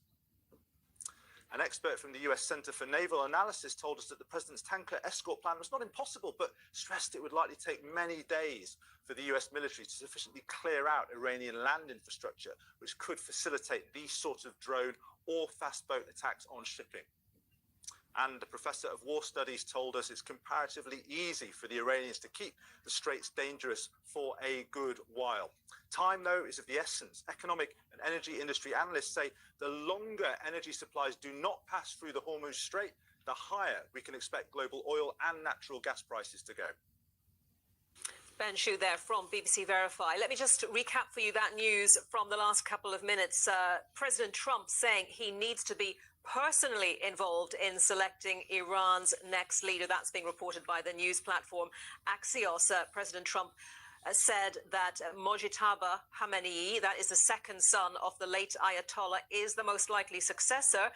An expert from the US Center for Naval Analysis told us that the president's tanker escort plan was not impossible, but stressed it would likely take many days for the US military to sufficiently clear out Iranian land infrastructure, which could facilitate these sorts of drone or fast boat attacks on shipping. And a professor of war studies told us it's comparatively easy for the Iranians to keep the straits dangerous for a good while. Time, though, is of the essence. Economic and energy industry analysts say the longer energy supplies do not pass through the Hormuz Strait, the higher we can expect global oil and natural gas prices to go. Ben Shu there from BBC Verify. Let me just recap for you that news from the last couple of minutes. President Trump saying he needs to be personally involved in selecting Iran's next leader. That's being reported by the news platform Axios. President Trump said that Mojtaba Khamenei, that is the second son of the late Ayatollah, is the most likely successor.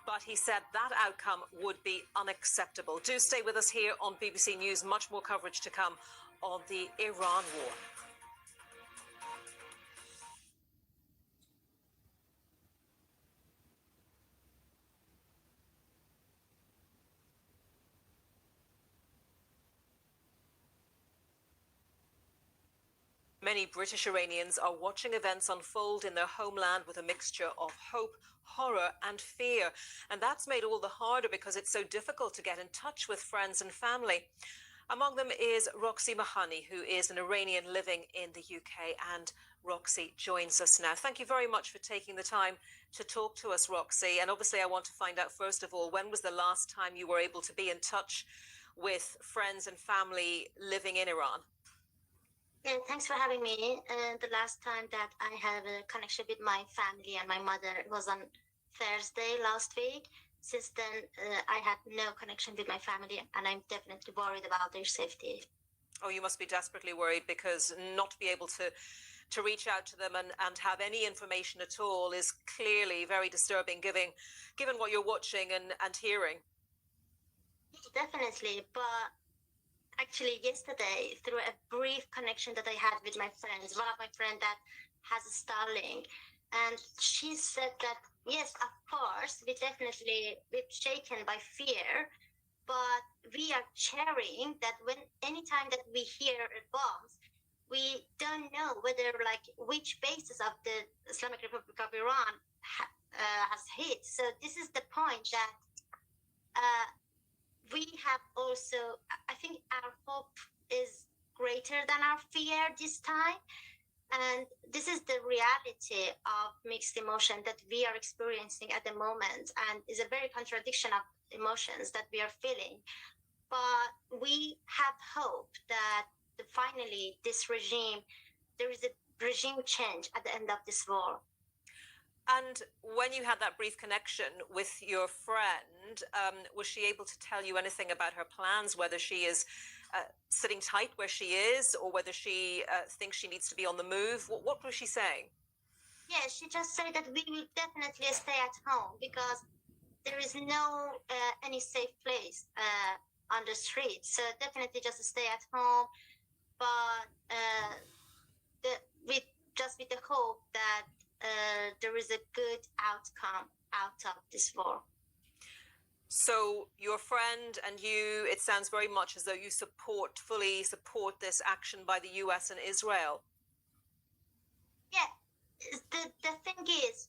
But he said that outcome would be unacceptable. Do stay with us here on BBC News. Much more coverage to come on the Iran war. Many British Iranians are watching events unfold in their homeland with a mixture of hope, horror and fear. And that's made all the harder because it's so difficult to get in touch with friends and family. Among them is Roxy Mahani, who is an Iranian living in the UK. And Roxy joins us now. Thank you very much for taking the time to talk to us, Roxy. And obviously I want to find out, first of all, when was the last time you were able to be in touch with friends and family living in Iran? Yeah, thanks for having me. The last time that I had a connection with my family and my mother was on Thursday last week. Since then, I had no connection with my family, and I'm definitely worried about their safety. Oh, you must be desperately worried, because not to be able to reach out to them and have any information at all is clearly very disturbing, given what you're watching and hearing. Definitely, but actually yesterday, through a brief connection that I had with my friends, one of my friends that has a Starlink, and she said that, yes, of course, we're shaken by fear, but we are cheering that anytime that we hear bombs, we don't know whether, which bases of the Islamic Republic of Iran has hit. So this is the point that we have also, I think our hope is greater than our fear this time. And this is the reality of mixed emotion that we are experiencing at the moment, and is a very contradiction of emotions that we are feeling. But we have hope that finally this regime, there is a regime change at the end of this war. And when you had that brief connection with your friend, was she able to tell you anything about her plans, whether she is sitting tight where she is or whether she thinks she needs to be on the move? What was she saying? Yeah, she just said that we will definitely stay at home because there is no any safe place on the street. So definitely just stay at home, but with the hope that there is a good outcome out of this war. So your friend and you, it sounds very much as though you fully support this action by the US and Israel. Yeah, the thing is,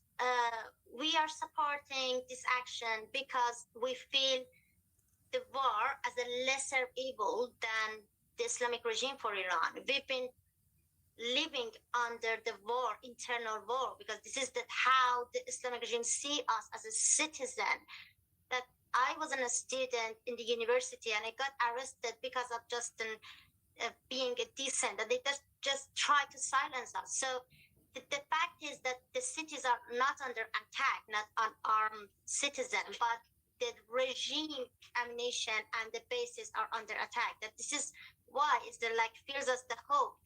we are supporting this action because we feel the war as a lesser evil than the Islamic regime for Iran. We've been living under the war, internal war, because this is how the Islamic regime see us as a citizen. That I wasn't a student in the university and I got arrested because of just being a decent, and they just tried to silence us. So the fact is that the cities are not under attack, not unarmed citizens, but the regime ammunition and the bases are under attack. That this is why it's fills us the hope.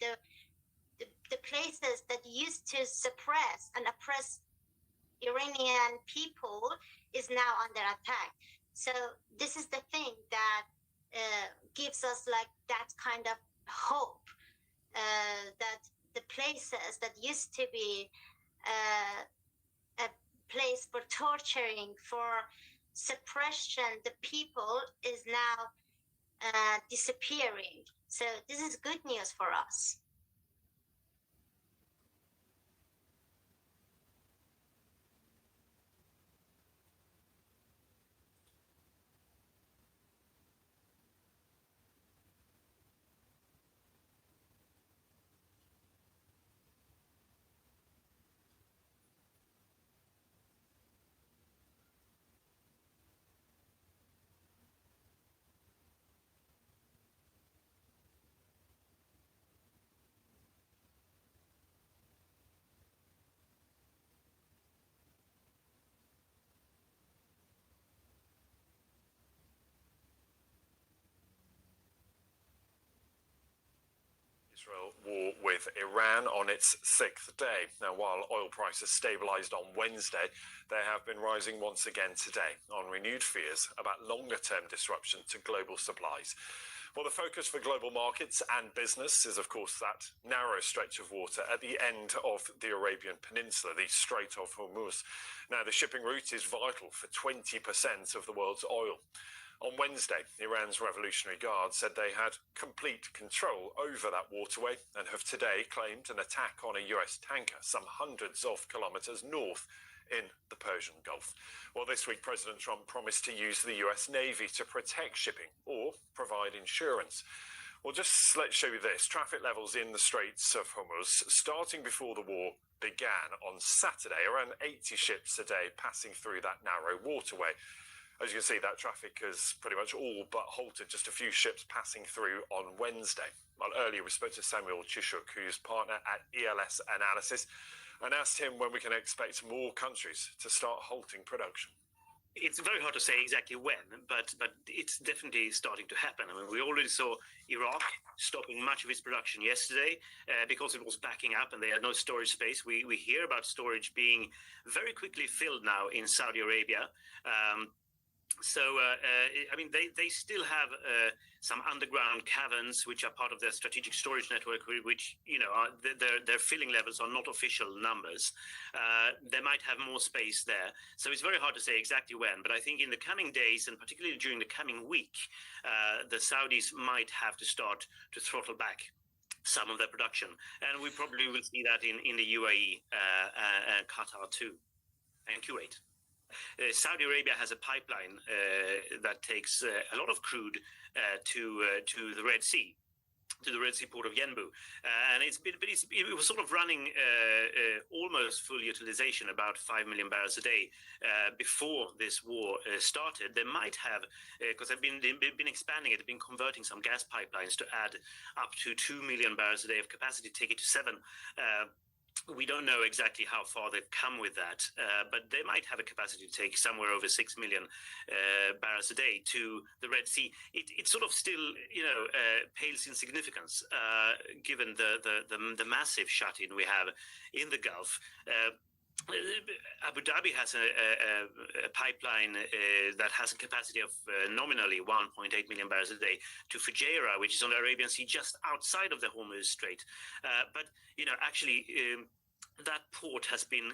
The places that used to suppress and oppress Iranian people is now under attack. So this is the thing that gives us that kind of hope, that the places that used to be a place for torturing, for suppression, the people is now disappearing. So this is good news for us. Israel war with Iran on its sixth day. Now, while oil prices stabilised on Wednesday, they have been rising once again today on renewed fears about longer-term disruption to global supplies. Well, the focus for global markets and business is, of course, that narrow stretch of water at the end of the Arabian Peninsula, the Strait of Hormuz. Now, the shipping route is vital for 20% of the world's oil. On Wednesday, Iran's Revolutionary Guard said they had complete control over that waterway and have today claimed an attack on a US tanker some hundreds of kilometres north in the Persian Gulf. Well, this week, President Trump promised to use the US Navy to protect shipping or provide insurance. Well, just let's show you this. Traffic levels in the Straits of Hormuz, starting before the war began on Saturday, around 80 ships a day passing through that narrow waterway. As you can see, that traffic has pretty much all but halted, just a few ships passing through on Wednesday. Well, earlier we spoke to Samuel Chishuk, who's partner at ELS Analysis, and asked him when we can expect more countries to start halting production. It's very hard to say exactly when, but it's definitely starting to happen. I mean, we already saw Iraq stopping much of its production yesterday because it was backing up and they had no storage space. We hear about storage being very quickly filled now in Saudi Arabia. I mean, they still have some underground caverns which are part of their strategic storage network, which, you know, their filling levels are not official numbers. They might have more space there. So it's very hard to say exactly when, but I think in the coming days, and particularly during the coming week, the Saudis might have to start to throttle back some of their production. And we probably will see that in the UAE and Qatar too, and Kuwait. Saudi Arabia has a pipeline that takes a lot of crude to the Red Sea. to the Red Sea port of Yanbu, and it was sort of running almost full utilization, about 5 million barrels a day before this war started. They might have, because they've been expanding it, they've been converting some gas pipelines to add up to 2 million barrels a day of capacity, take it to 7. We don't know exactly how far they've come with that, but they might have a capacity to take somewhere over 6 million barrels a day to the Red Sea. It sort of still, pales in significance given the massive shut-in we have in the Gulf. Abu Dhabi has a pipeline that has a capacity of nominally 1.8 million barrels a day to Fujairah, which is on the Arabian Sea, just outside of the Hormuz Strait. But actually, that port has been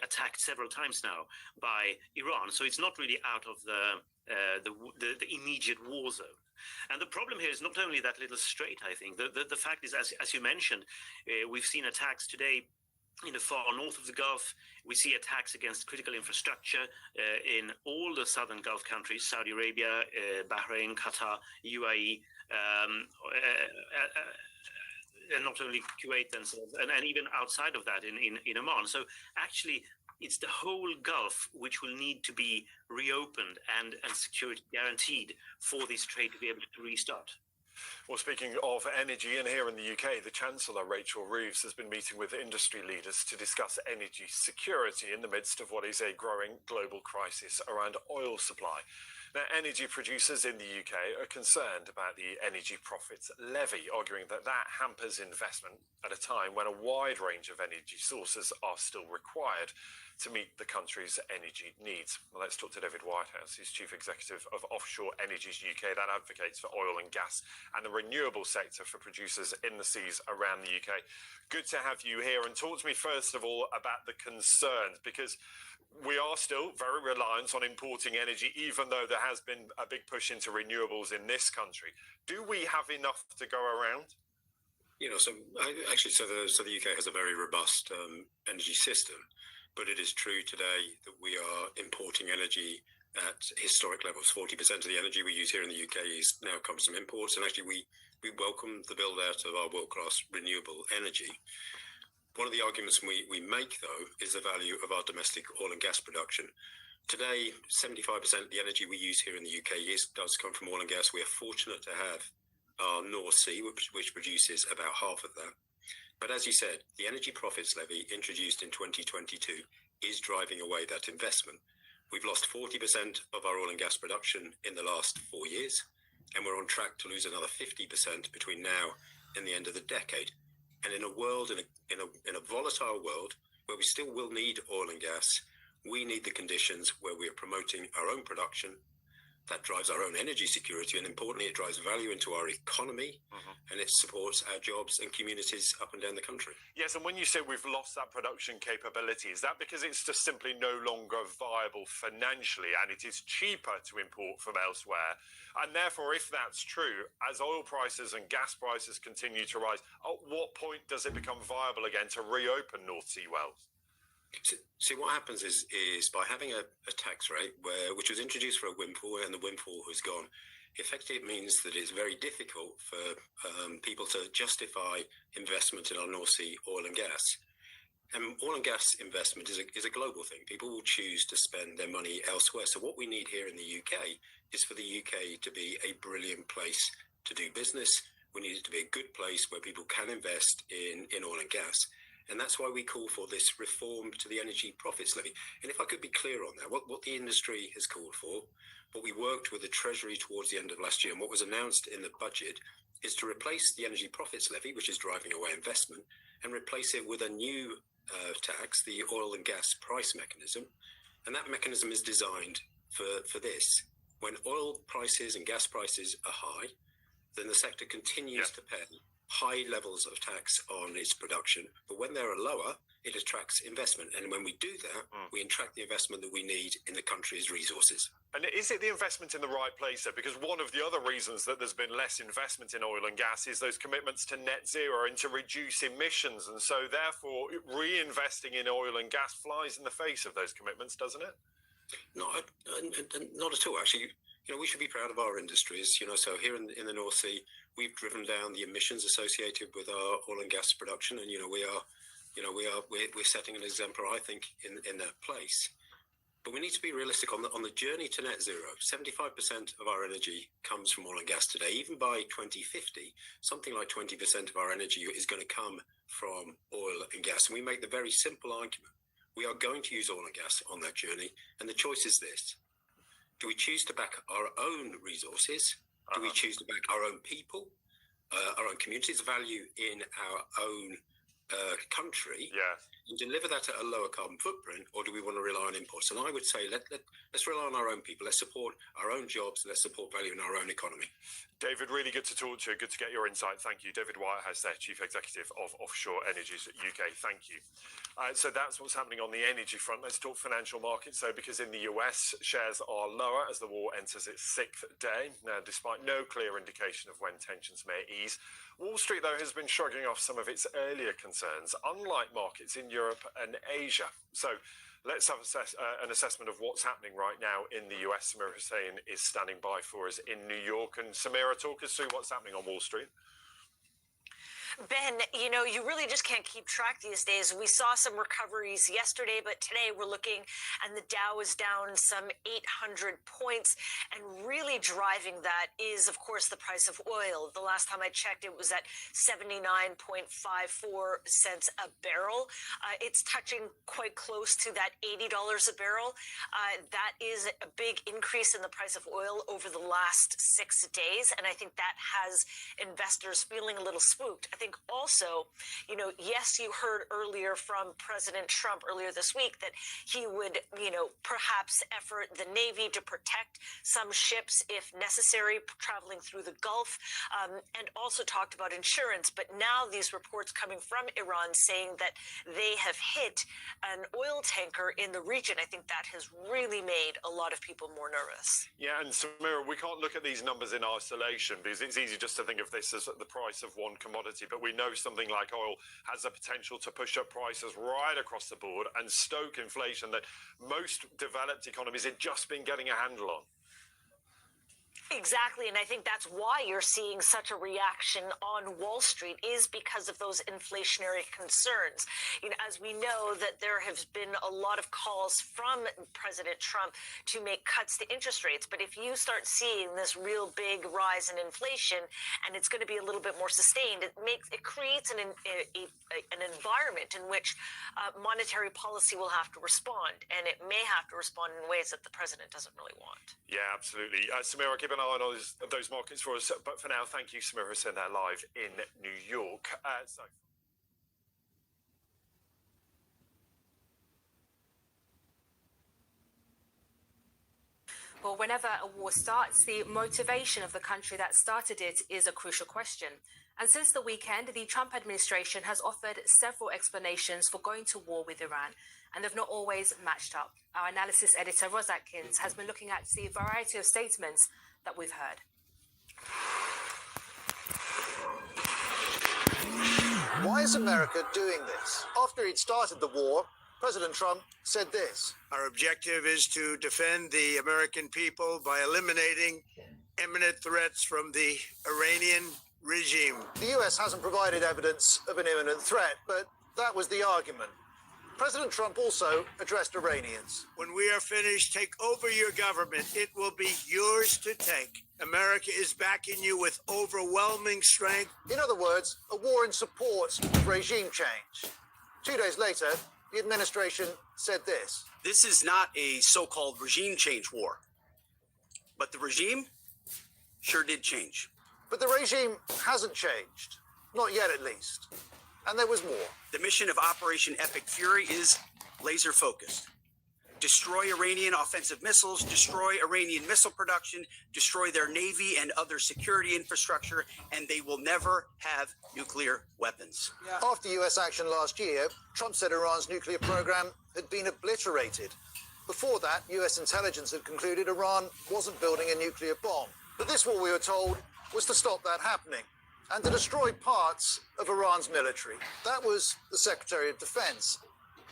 attacked several times now by Iran, so it's not really out of the immediate war zone. And the problem here is not only that little strait. I think the fact is, as you mentioned, we've seen attacks today in the far north of the Gulf. We see attacks against critical infrastructure in all the southern Gulf countries: Saudi Arabia, Bahrain, Qatar, UAE, and not only Kuwait and even outside of that in Oman. So actually, it's the whole Gulf which will need to be reopened and security guaranteed for this trade to be able to restart. Well, speaking of energy, and here in the UK, the Chancellor, Rachel Reeves, has been meeting with industry leaders to discuss energy security in the midst of what is a growing global crisis around oil supply. Now, energy producers in the UK are concerned about the energy profits levy, arguing that that hampers investment at a time when a wide range of energy sources are still required to meet the country's energy needs. Well, let's talk to David Whitehouse. He's Chief Executive of Offshore Energies UK, that advocates for oil and gas and the renewable sector for producers in the seas around the UK. Good to have you here, and talk to me first of all about the concerns, because we are still very reliant on importing energy, even though there has been a big push into renewables in this country. Do we have enough to go around? So the UK has a very robust energy system, but it is true today that we are importing energy at historic levels. 40% of the energy we use here in the UK now comes from imports, and actually we welcome the build out of our world-class renewable energy. One of the arguments we make, though, is the value of our domestic oil and gas production. Today, 75% of the energy we use here in the UK does come from oil and gas. We are fortunate to have our North Sea, which produces about half of that. But as you said, the energy profits levy introduced in 2022 is driving away that investment. We've lost 40% of our oil and gas production in the last 4 years, and we're on track to lose another 50% between now and the end of the decade. And in a world, in a volatile world, where we still will need oil and gas, we need the conditions where we are promoting our own production. That drives our own energy security, and importantly, it drives value into our economy, and it supports our jobs and communities up and down the country. Yes, and when you say we've lost that production capability, is that because it's just simply no longer viable financially and it is cheaper to import from elsewhere? And therefore, if that's true, as oil prices and gas prices continue to rise, at what point does it become viable again to reopen North Sea wells? See, what happens is by having a tax rate which was introduced for a windfall, and the windfall has gone, effectively it means that it's very difficult for people to justify investment in our North Sea oil and gas. And oil and gas investment is a global thing. People will choose to spend their money elsewhere. So what we need here in the UK is for the UK to be a brilliant place to do business. We need it to be a good place where people can invest in oil and gas. And that's why we call for this reform to the energy profits levy. And if I could be clear on that, what the industry has called for, what we worked with the Treasury towards the end of last year, and what was announced in the budget, is to replace the energy profits levy, which is driving away investment, and replace it with a new tax, the oil and gas price mechanism. And that mechanism is designed for this. When oil prices and gas prices are high, then the sector continues to pay high levels of tax on its production. But when they're lower, it attracts investment. And when we do that, we attract the investment that we need in the country's resources. And is it the investment in the right place, though? Because one of the other reasons that there's been less investment in oil and gas is those commitments to net zero and to reduce emissions. And so therefore, reinvesting in oil and gas flies in the face of those commitments, doesn't it? Not at all, actually. We should be proud of our industries. So here in the North Sea, We've driven down the emissions associated with our oil and gas production, and we're setting an exemplar, I think, in that place. But we need to be realistic on the journey to net zero. 75% of our energy comes from oil and gas today. Even by 2050, something like 20% of our energy is going to come from oil and gas. And we make the very simple argument: we are going to use oil and gas on that journey. And the choice is this: do we choose to back our own resources? Do we choose to back our own people, our own communities, value in our own country, and deliver that at a lower carbon footprint, or do we want to rely on imports? And I would say let's rely on our own people. Let's support our own jobs. Let's support value in our own economy. David, really good to talk to you. Good to get your insight. Thank you. David Whitehouse there, Chief Executive of Offshore Energies UK. Thank you. So that's what's happening on the energy front. Let's talk financial markets, though, because in the US, shares are lower as the war enters its 6th day. Now, despite no clear indication of when tensions may ease, Wall Street, though, has been shrugging off some of its earlier concerns, unlike markets in Europe and Asia. So let's have an assessment of what's happening right now in the US. Samira Hussain is standing by for us in New York. And Samira, talk us through what's happening on Wall Street. Ben, you really just can't keep track these days. We saw some recoveries yesterday, but today we're looking and the Dow is down some 800 points. And really driving that is, of course, the price of oil. The last time I checked, it was at 79.54 cents a barrel. It's touching quite close to that $80 a barrel. That is a big increase in the price of oil over the last 6 days. And I think that has investors feeling a little spooked. I think also, yes, you heard earlier from President Trump earlier this week that he would, perhaps effort the Navy to protect some ships if necessary traveling through the Gulf, and also talked about insurance. But now these reports coming from Iran saying that they have hit an oil tanker in the region, I think that has really made a lot of people more nervous. Yeah, and Samira, we can't look at these numbers in isolation because it's easy just to think of this as the price of one commodity. But we know something like oil has the potential to push up prices right across the board and stoke inflation that most developed economies have just been getting a handle on. Exactly, and I think that's why you're seeing such a reaction on Wall Street is because of those inflationary concerns. As we know that there have been a lot of calls from President Trump to make cuts to interest rates, but if you start seeing this real big rise in inflation and it's going to be a little bit more sustained, it creates an environment in which monetary policy will have to respond, and it may have to respond in ways that the president doesn't really want. Yeah, absolutely. Samira, keep an eye on those markets for us. But for now, thank you, Samira Hussain, there live in New York. Well, whenever a war starts, the motivation of the country that started it is a crucial question. And since the weekend, the Trump administration has offered several explanations for going to war with Iran, and they've not always matched up. Our analysis editor, Ros Atkins, has been looking at the variety of statements that we've heard. Why is America doing this? After he'd started the war, President Trump said this: "Our objective is to defend the American people by eliminating imminent threats from the Iranian regime." The US hasn't provided evidence of an imminent threat, but that was the argument. President Trump also addressed Iranians. "When we are finished, take over your government. It will be yours to take. America is backing you with overwhelming strength." In other words, a war in support of regime change. 2 days later, the administration said this: "This is not a so-called regime change war, but the regime sure did change." But the regime hasn't changed. Not yet, at least. And there was more. The mission of Operation Epic Fury is laser focused. Destroy Iranian offensive missiles, destroy Iranian missile production, destroy their navy and other security infrastructure, and they will never have nuclear weapons. After US action last year, Trump said Iran's nuclear program had been obliterated. Before that, US intelligence had concluded Iran wasn't building a nuclear bomb. But this war, we were told, was to stop that happening and to destroy parts of Iran's military. That was the Secretary of Defense.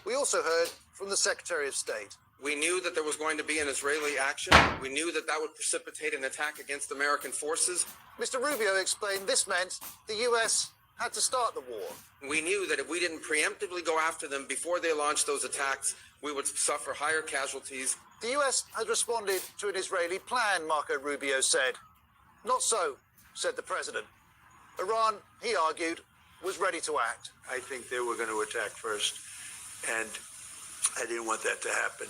We also heard from the Secretary of State. We knew that there was going to be an Israeli action. We knew that that would precipitate an attack against American forces. Mr. Rubio explained this meant the US had to start the war. We knew that if we didn't preemptively go after them before they launched those attacks, we would suffer higher casualties. The US has responded to an Israeli plan, Marco Rubio said. Not so, said the president. Iran, he argued, was ready to act. I think they were going to attack first, and I didn't want that to happen.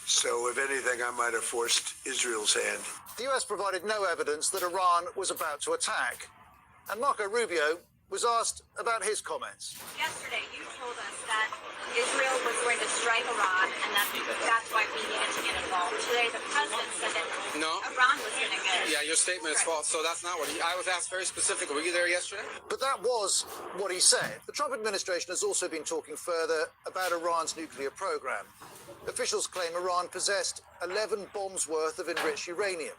So, if anything, I might have forced Israel's hand. The US provided no evidence that Iran was about to attack. And Marco Rubio was asked about his comments. Yesterday, you told us that Israel was going to strike Iran, and that's why we needed to get involved. Today, the president said that Iran was going to get. Yeah, your statement is false. So that's not what I was asked very specifically. Were you there yesterday? But that was what he said. The Trump administration has also been talking further about Iran's nuclear program. Officials claim Iran possessed 11 bombs worth of enriched uranium,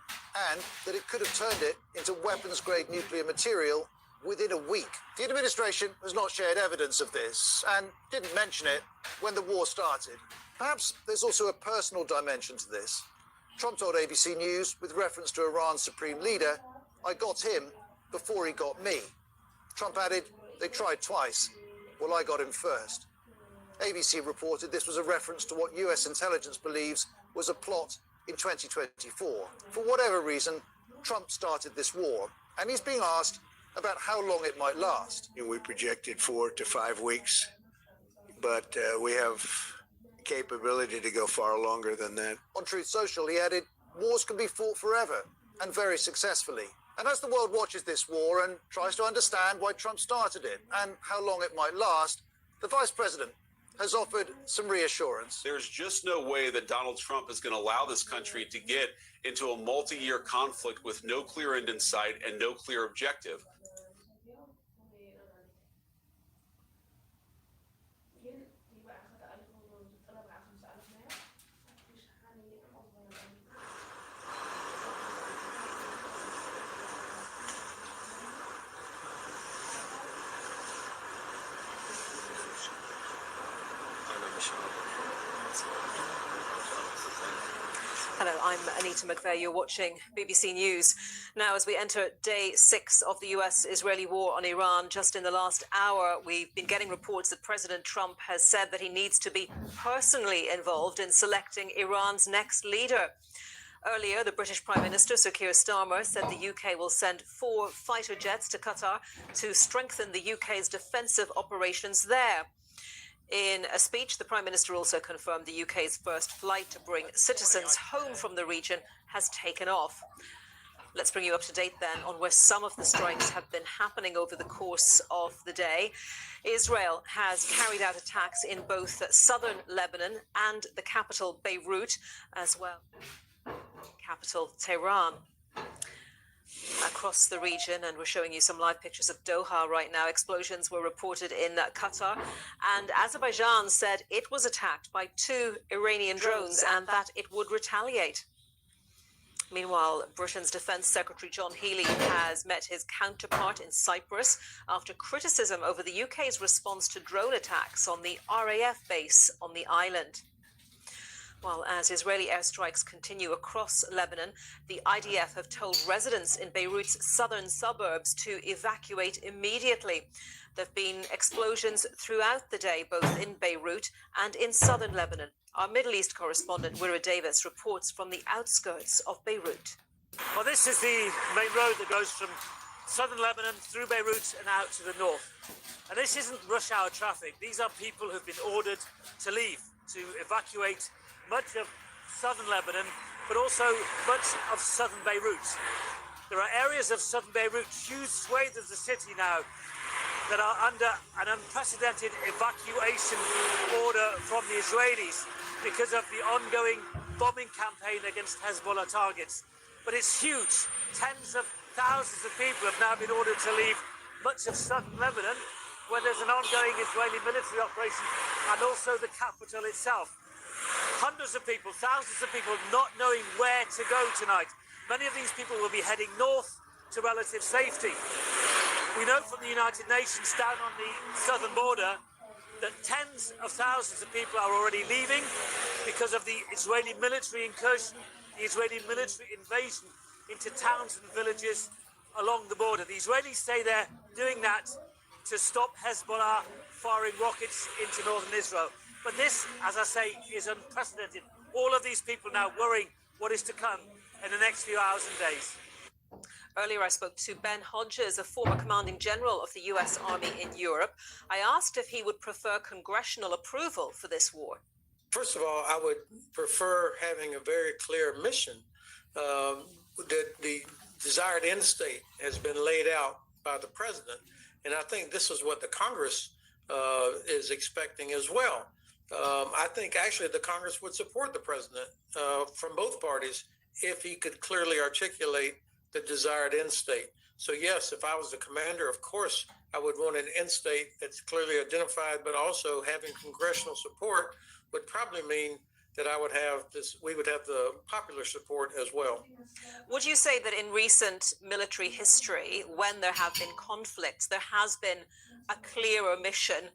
and that it could have turned it into weapons-grade nuclear material within a week. The administration has not shared evidence of this and didn't mention it when the war started. Perhaps there's also a personal dimension to this. Trump told ABC News, with reference to Iran's supreme leader, "I got him before he got me." Trump added, "They tried twice. Well, I got him first." ABC reported this was a reference to what US intelligence believes was a plot in 2024. For whatever reason, Trump started this war, and he's being asked about how long it might last. We projected 4 to 5 weeks, but we have capability to go far longer than that. On Truth Social, he added, wars can be fought forever and very successfully. And as the world watches this war and tries to understand why Trump started it and how long it might last, the vice president has offered some reassurance. There's just no way that Donald Trump is going to allow this country to get into a multi-year conflict with no clear end in sight and no clear objective. Hello, I'm Anita McVeigh. You're watching BBC News. Now, as we enter day 6 of the US-Israeli war on Iran, just in the last hour, we've been getting reports that President Trump has said that he needs to be personally involved in selecting Iran's next leader. Earlier, the British Prime Minister, Sir Keir Starmer, said the UK will send 4 fighter jets to Qatar to strengthen the UK's defensive operations there. In a speech, the Prime Minister also confirmed the UK's first flight to bring citizens home from the region has taken off. Let's bring you up to date then on where some of the strikes have been happening over the course of the day. Israel has carried out attacks in both southern Lebanon and the capital Beirut, as well capital Tehran. Across the region, and we're showing you some live pictures of Doha right now. Explosions were reported in Qatar, and Azerbaijan said it was attacked by 2 Iranian drones and that it would retaliate. Meanwhile, Britain's Defence Secretary John Healey has met his counterpart in Cyprus after criticism over the UK's response to drone attacks on the RAF base on the island. While as Israeli airstrikes continue across Lebanon, the IDF have told residents in Beirut's southern suburbs to evacuate immediately. There have been explosions throughout the day, both in Beirut and in southern Lebanon. Our Middle East correspondent, Wira Davis, reports from the outskirts of Beirut. Well, this is the main road that goes from southern Lebanon through Beirut and out to the north. And this isn't rush hour traffic. These are people who've been ordered to leave, to evacuate much of southern Lebanon, but also much of southern Beirut. There are areas of southern Beirut, huge swathes of the city now, that are under an unprecedented evacuation order from the Israelis because of the ongoing bombing campaign against Hezbollah targets. But it's huge. Tens of thousands of people have now been ordered to leave much of southern Lebanon, where there's an ongoing Israeli military operation, and also the capital itself. Hundreds of people, thousands of people not knowing where to go tonight. Many of these people will be heading north to relative safety. We know from the United Nations down on the southern border that tens of thousands of people are already leaving. because of the Israeli military incursion, the Israeli military invasion into towns and villages along the border. The Israelis say they're doing that to stop Hezbollah firing rockets into northern Israel. But this, as I say, is unprecedented. All of these people now worrying what is to come in the next few hours and days. Earlier, I spoke to Ben Hodges, a former commanding general of the US Army in Europe. I asked if he would prefer congressional approval for this war. First of all, I would prefer having a very clear mission. That the desired end state has been laid out by the president. And I think this is what the Congress is expecting as well. I think actually the Congress would support the president from both parties if he could clearly articulate the desired end state. So yes, if I was the commander, of course, I would want an end state that's clearly identified, but also having congressional support would probably mean that I would have this, we would have the popular support as well. Would you say that in recent military history, when there have been conflicts, there has been a clearer mission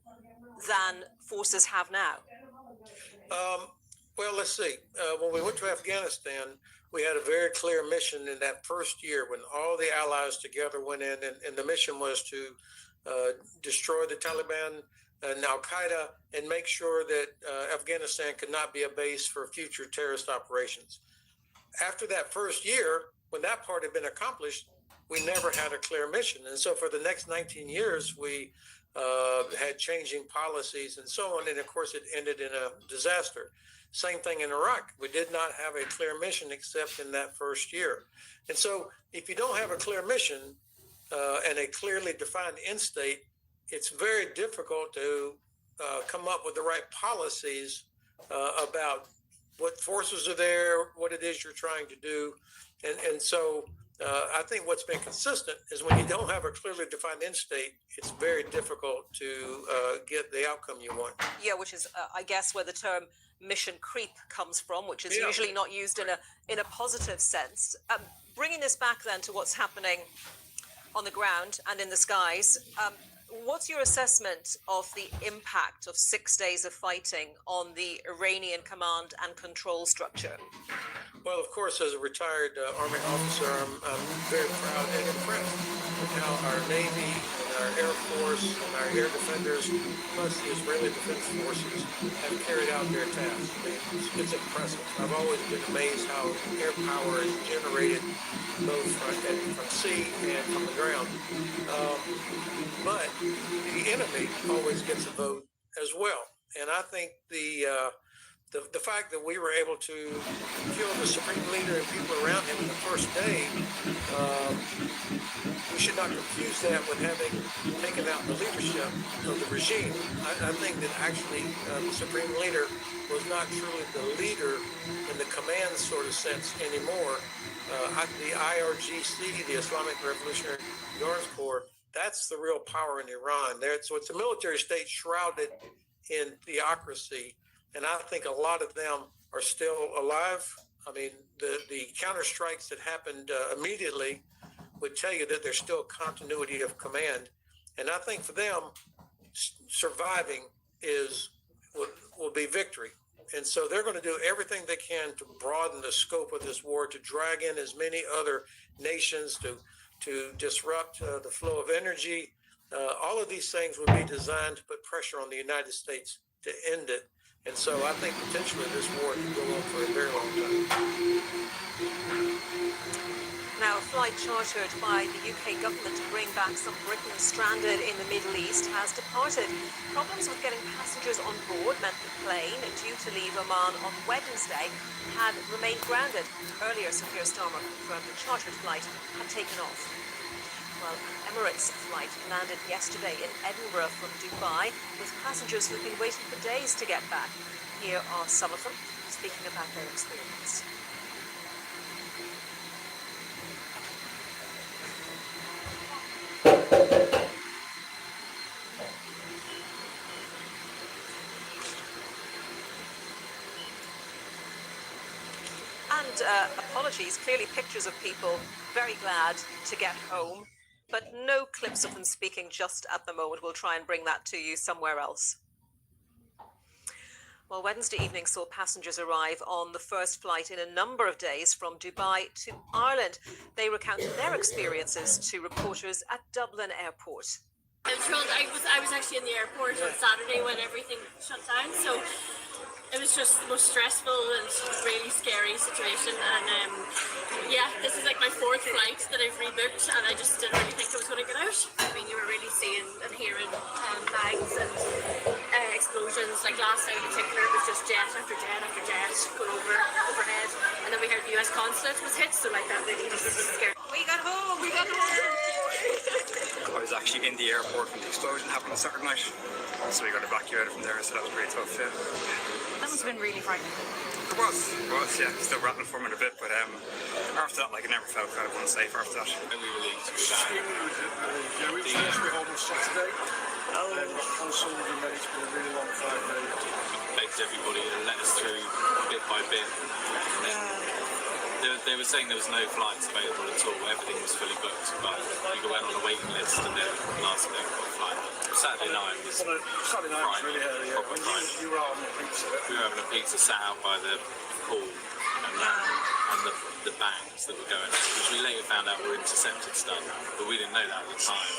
than forces have now? Well, let's see. When we went to Afghanistan, we had a very clear mission in that first year when all the allies together went in, and the mission was to destroy the Taliban and Al-Qaeda and make sure that Afghanistan could not be a base for future terrorist operations. After that first year, when that part had been accomplished, we never had a clear mission. And so for the next 19 years, we had changing policies and so on. And of course, it ended in a disaster. Same thing in Iraq. We did not have a clear mission except in that first year. And so if you don't have a clear mission and a clearly defined end state, it's very difficult to come up with the right policies about what forces are there, what it is you're trying to do. And so I think what's been consistent is when you don't have a clearly defined end state, it's very difficult to get the outcome you want. Yeah, which is, I guess, where the term mission creep comes from, which is usually not used in a positive sense. Bringing this back then to what's happening on the ground and in the skies, what's your assessment of the impact of 6 days of fighting on the Iranian command and control structure? Well, of course, as a retired Army officer, I'm very proud and impressed with how our Navy and our Air Force and our air defenders, plus the Israeli Defense Forces, have carried out their tasks. I mean, it's impressive. I've always been amazed how air power is generated both from sea and from the ground. But the enemy always gets a vote as well. And I think the fact that we were able to kill the supreme leader and people around him in the first day, we should not confuse that with having taken out the leadership of the regime. I think that actually the supreme leader was not truly the leader in the command sort of sense anymore. The IRGC, the Islamic Revolutionary Guards Corps, that's the real power in Iran. So it's a military state shrouded in theocracy. And I think a lot of them are still alive. I mean, the counterstrikes that happened immediately would tell you that there's still continuity of command. And I think for them, surviving will be victory. And so they're going to do everything they can to broaden the scope of this war, to drag in as many other nations, to disrupt the flow of energy. All of these things would be designed to put pressure on the United States to end it. And so I think potentially this war can go on for a very long time. Now, a flight chartered by the UK government to bring back some Britons stranded in the Middle East has departed. Problems with getting passengers on board meant the plane, due to leave Oman on Wednesday, had remained grounded. Earlier, Sophia Starmer confirmed the chartered flight had taken off. Well, an Emirates flight landed yesterday in Edinburgh from Dubai, with passengers who've been waiting for days to get back. Here are some of them speaking about their experience. And apologies, clearly pictures of people very glad to get home, but no clips of them speaking just at the moment. We'll try and bring that to you somewhere else. Well, Wednesday evening saw passengers arrive on the first flight in a number of days from Dubai to Ireland. They recounted their experiences to reporters at Dublin Airport. I was thrilled. I was actually in the airport on Saturday when everything shut down, so it was just the most stressful and really scary situation. And yeah, this is like my 4th flight that I've rebooked, and I just didn't really think I was going to get out. I mean, you were really seeing and hearing bangs and explosions. Like last night in particular, it was just jet after jet after jet going overhead, and then we heard the US consulate was hit, so like that really just scared. We got home. We got home. I was actually in the airport when the explosion happened on Saturday night, so we got evacuated from there, so that was pretty tough, yeah. That must have been really frightening. It was, yeah. Still rattling for me a bit, but after that, like, I never felt kind of unsafe after that. And we were relieved to be back. Yeah, we finished with home on Saturday, and on Sunday, it's been a really long 5 days. Begged everybody to let us through bit by bit. They were saying there was no flights available at all. Everything was fully booked, but you went on a waiting list and then last minute got a flight. Saturday night was Saturday night was really early. Yeah. When you were having a pizza. We were having a pizza sat out by the pool and the bangs that were going, which we later found out were intercepted stuff, but we didn't know that at the time.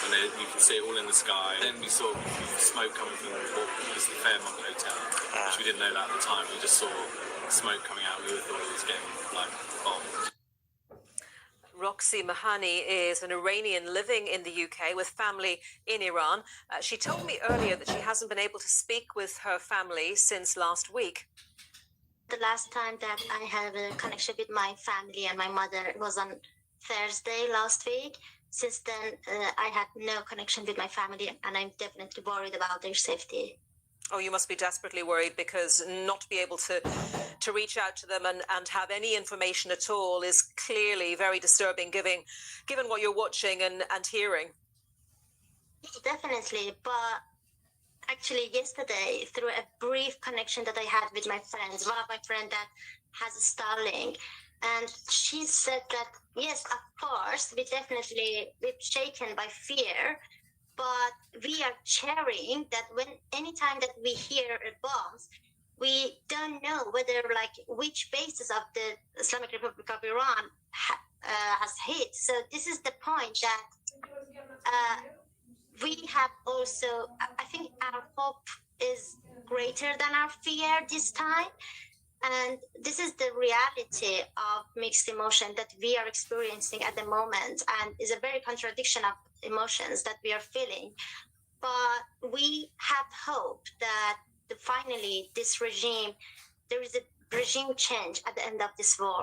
And you can see it all in the sky. Then we saw smoke coming from what was the Fairmont Hotel, which we didn't know that at the time. We just saw smoke coming out. We thought it was getting like bombed. Roxy Mahani is an Iranian living in the UK with family in Iran. She told me earlier that she hasn't been able to speak with her family since last week. The last time that I had a connection with my family and my mother was on Thursday last week. Since then, I had no connection with my family, and I'm definitely worried about their safety. Oh, you must be desperately worried, because not to be able to reach out to them and have any information at all is clearly very disturbing, given what you're watching and hearing. Definitely, but actually yesterday, through a brief connection that I had with my friends, one of my friends that has a Starlink, and she said that, yes, of course, we're shaken by fear, but we are cheering that anytime that we hear bombs, we don't know whether, like, which bases of the Islamic Republic of Iran has hit. So this is the point that we have also, I think our hope is greater than our fear this time. And this is the reality of mixed emotion that we are experiencing at the moment, and is a very contradiction of emotions that we are feeling. But we have hope that finally there is a regime change at the end of this war.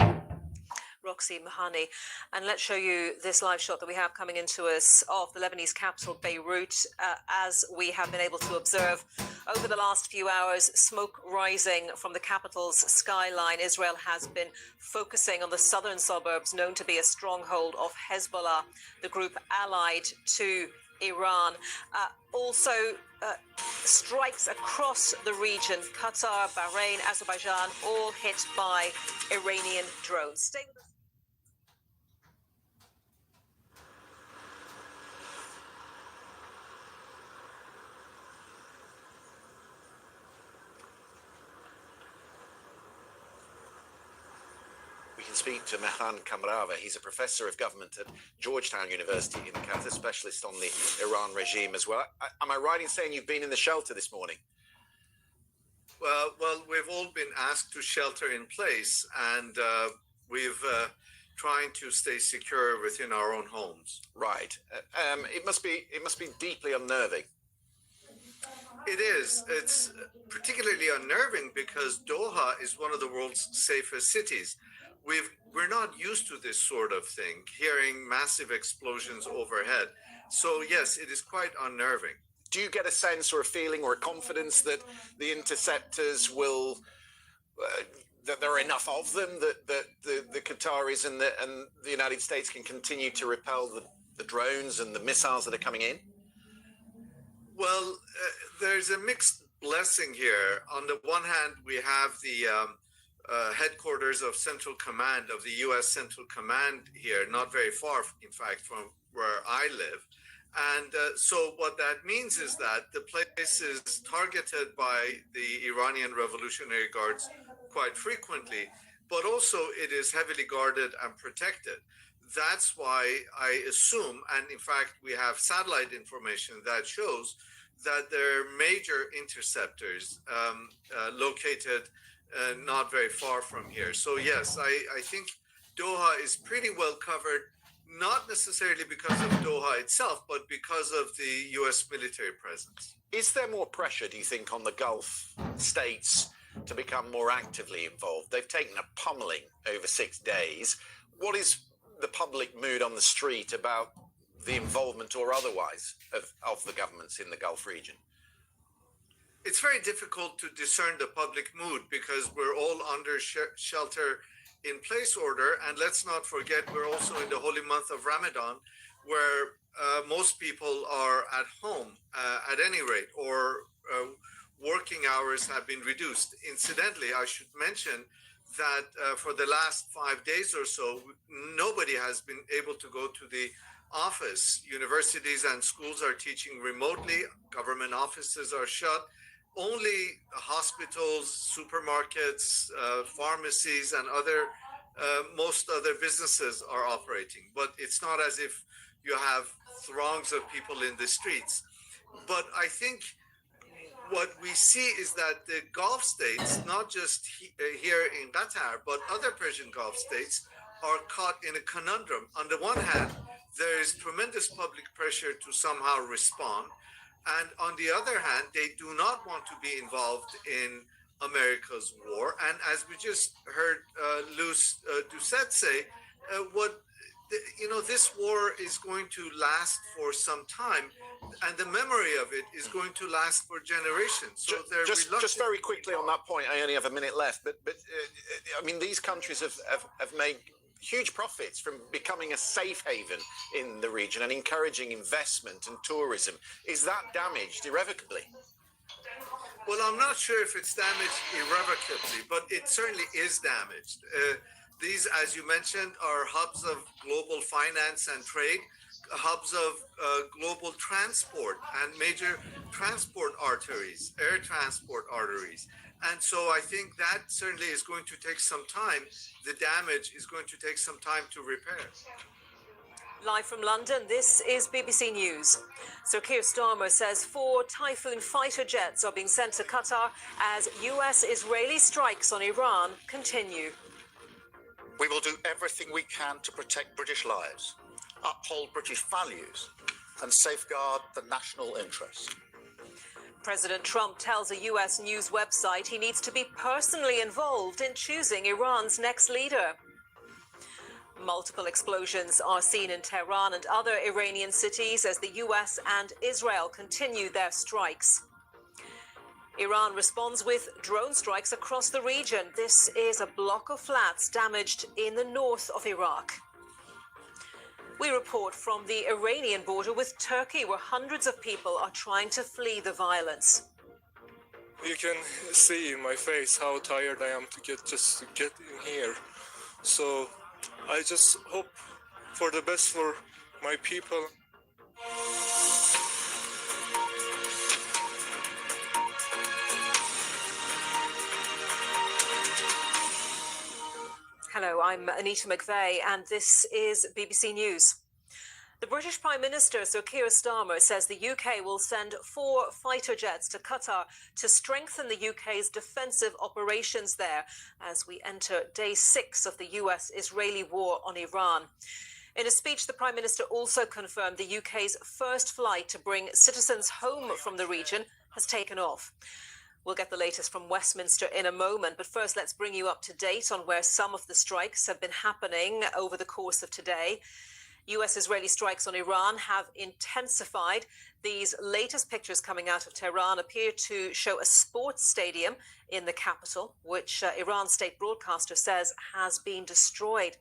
Roxy Mahani. And let's show you this live shot that we have coming into us of the Lebanese capital, Beirut. As we have been able to observe over the last few hours, smoke rising from the capital's skyline. Israel has been focusing on the southern suburbs, known to be a stronghold of Hezbollah, the group allied to Iran. Also, strikes across the region, Qatar, Bahrain, Azerbaijan, all hit by Iranian drones. Stay with us. We can speak to Mehran Kamarava. He's a professor of government at Georgetown University in Qatar, specialist on the Iran regime as well. Am I right in saying you've been in the shelter this morning? Well, we've all been asked to shelter in place, and we've trying to stay secure within our own homes. Right. It must be deeply unnerving. It is. It's particularly unnerving because Doha is one of the world's safest cities. We're not used to this sort of thing, hearing massive explosions overhead. So yes, it is quite unnerving. Do you get a sense or a feeling or a confidence that the interceptors will, that there are enough of them, that the Qataris and the United States can continue to repel the drones and the missiles that are coming in? Well, there's a mixed blessing here. On the one hand, we have the headquarters of Central Command, of the U.S. Central Command here, not very far, in fact, from where I live. And so what that means is that the place is targeted by the Iranian Revolutionary Guards quite frequently, but also it is heavily guarded and protected. That's why I assume, and in fact, we have satellite information that shows that there are major interceptors located not very far from here. So yes, I think Doha is pretty well covered, not necessarily because of Doha itself, but because of the U.S. military presence. Is there more pressure, do you think, on the Gulf states to become more actively involved? They've taken a pummeling over 6 days. What is the public mood on the street about the involvement or otherwise of the governments in the Gulf region? It's very difficult to discern the public mood because we're all under shelter in place order. And let's not forget, we're also in the holy month of Ramadan, where most people are at home at any rate, or working hours have been reduced. Incidentally, I should mention that for the last 5 days or so, nobody has been able to go to the office. Universities and schools are teaching remotely. Government offices are shut. Only hospitals, supermarkets, pharmacies, and most other businesses are operating. But it's not as if you have throngs of people in the streets. But I think what we see is that the Gulf states, not just here in Qatar, but other Persian Gulf states, are caught in a conundrum. On the one hand, there is tremendous public pressure to somehow respond. And on the other hand, they do not want to be involved in America's war. And as we just heard Luce Doucette say, this war is going to last for some time, and the memory of it is going to last for generations. So just very quickly on that point, I only have a minute left, but I mean, these countries have made huge profits from becoming a safe haven in the region and encouraging investment and tourism. Is that damaged irrevocably? Well, I'm not sure if it's damaged irrevocably, but it certainly is damaged. These, as you mentioned, are hubs of global finance and trade, hubs of global transport and major transport arteries, air transport arteries. And so I think that certainly is going to take some time. The damage is going to take some time to repair. Live from London, this is BBC News. Sir Keir Starmer says 4 Typhoon fighter jets are being sent to Qatar as US-Israeli strikes on Iran continue. We will do everything we can to protect British lives, uphold British values, and safeguard the national interest. President Trump tells a US news website he needs to be personally involved in choosing Iran's next leader. Multiple explosions are seen in Tehran and other Iranian cities as the US and Israel continue their strikes. Iran responds with drone strikes across the region. This is a block of flats damaged in the north of Iraq. We report from the Iranian border with Turkey, where hundreds of people are trying to flee the violence. You can see in my face how tired I am to get in here. So I just hope for the best for my people. Hello, I'm Anita McVeigh, and this is BBC News. The British Prime Minister, Sir Keir Starmer, says the UK will send 4 fighter jets to Qatar to strengthen the UK's defensive operations there as we enter day 6 of the US-Israeli war on Iran. In a speech, the Prime Minister also confirmed the UK's first flight to bring citizens home from the region has taken off. We'll get the latest from Westminster in a moment, but first let's bring you up to date on where some of the strikes have been happening over the course of today. US-Israeli strikes on Iran have intensified. These latest pictures coming out of Tehran appear to show a sports stadium in the capital, which Iran's state broadcaster says has been destroyed.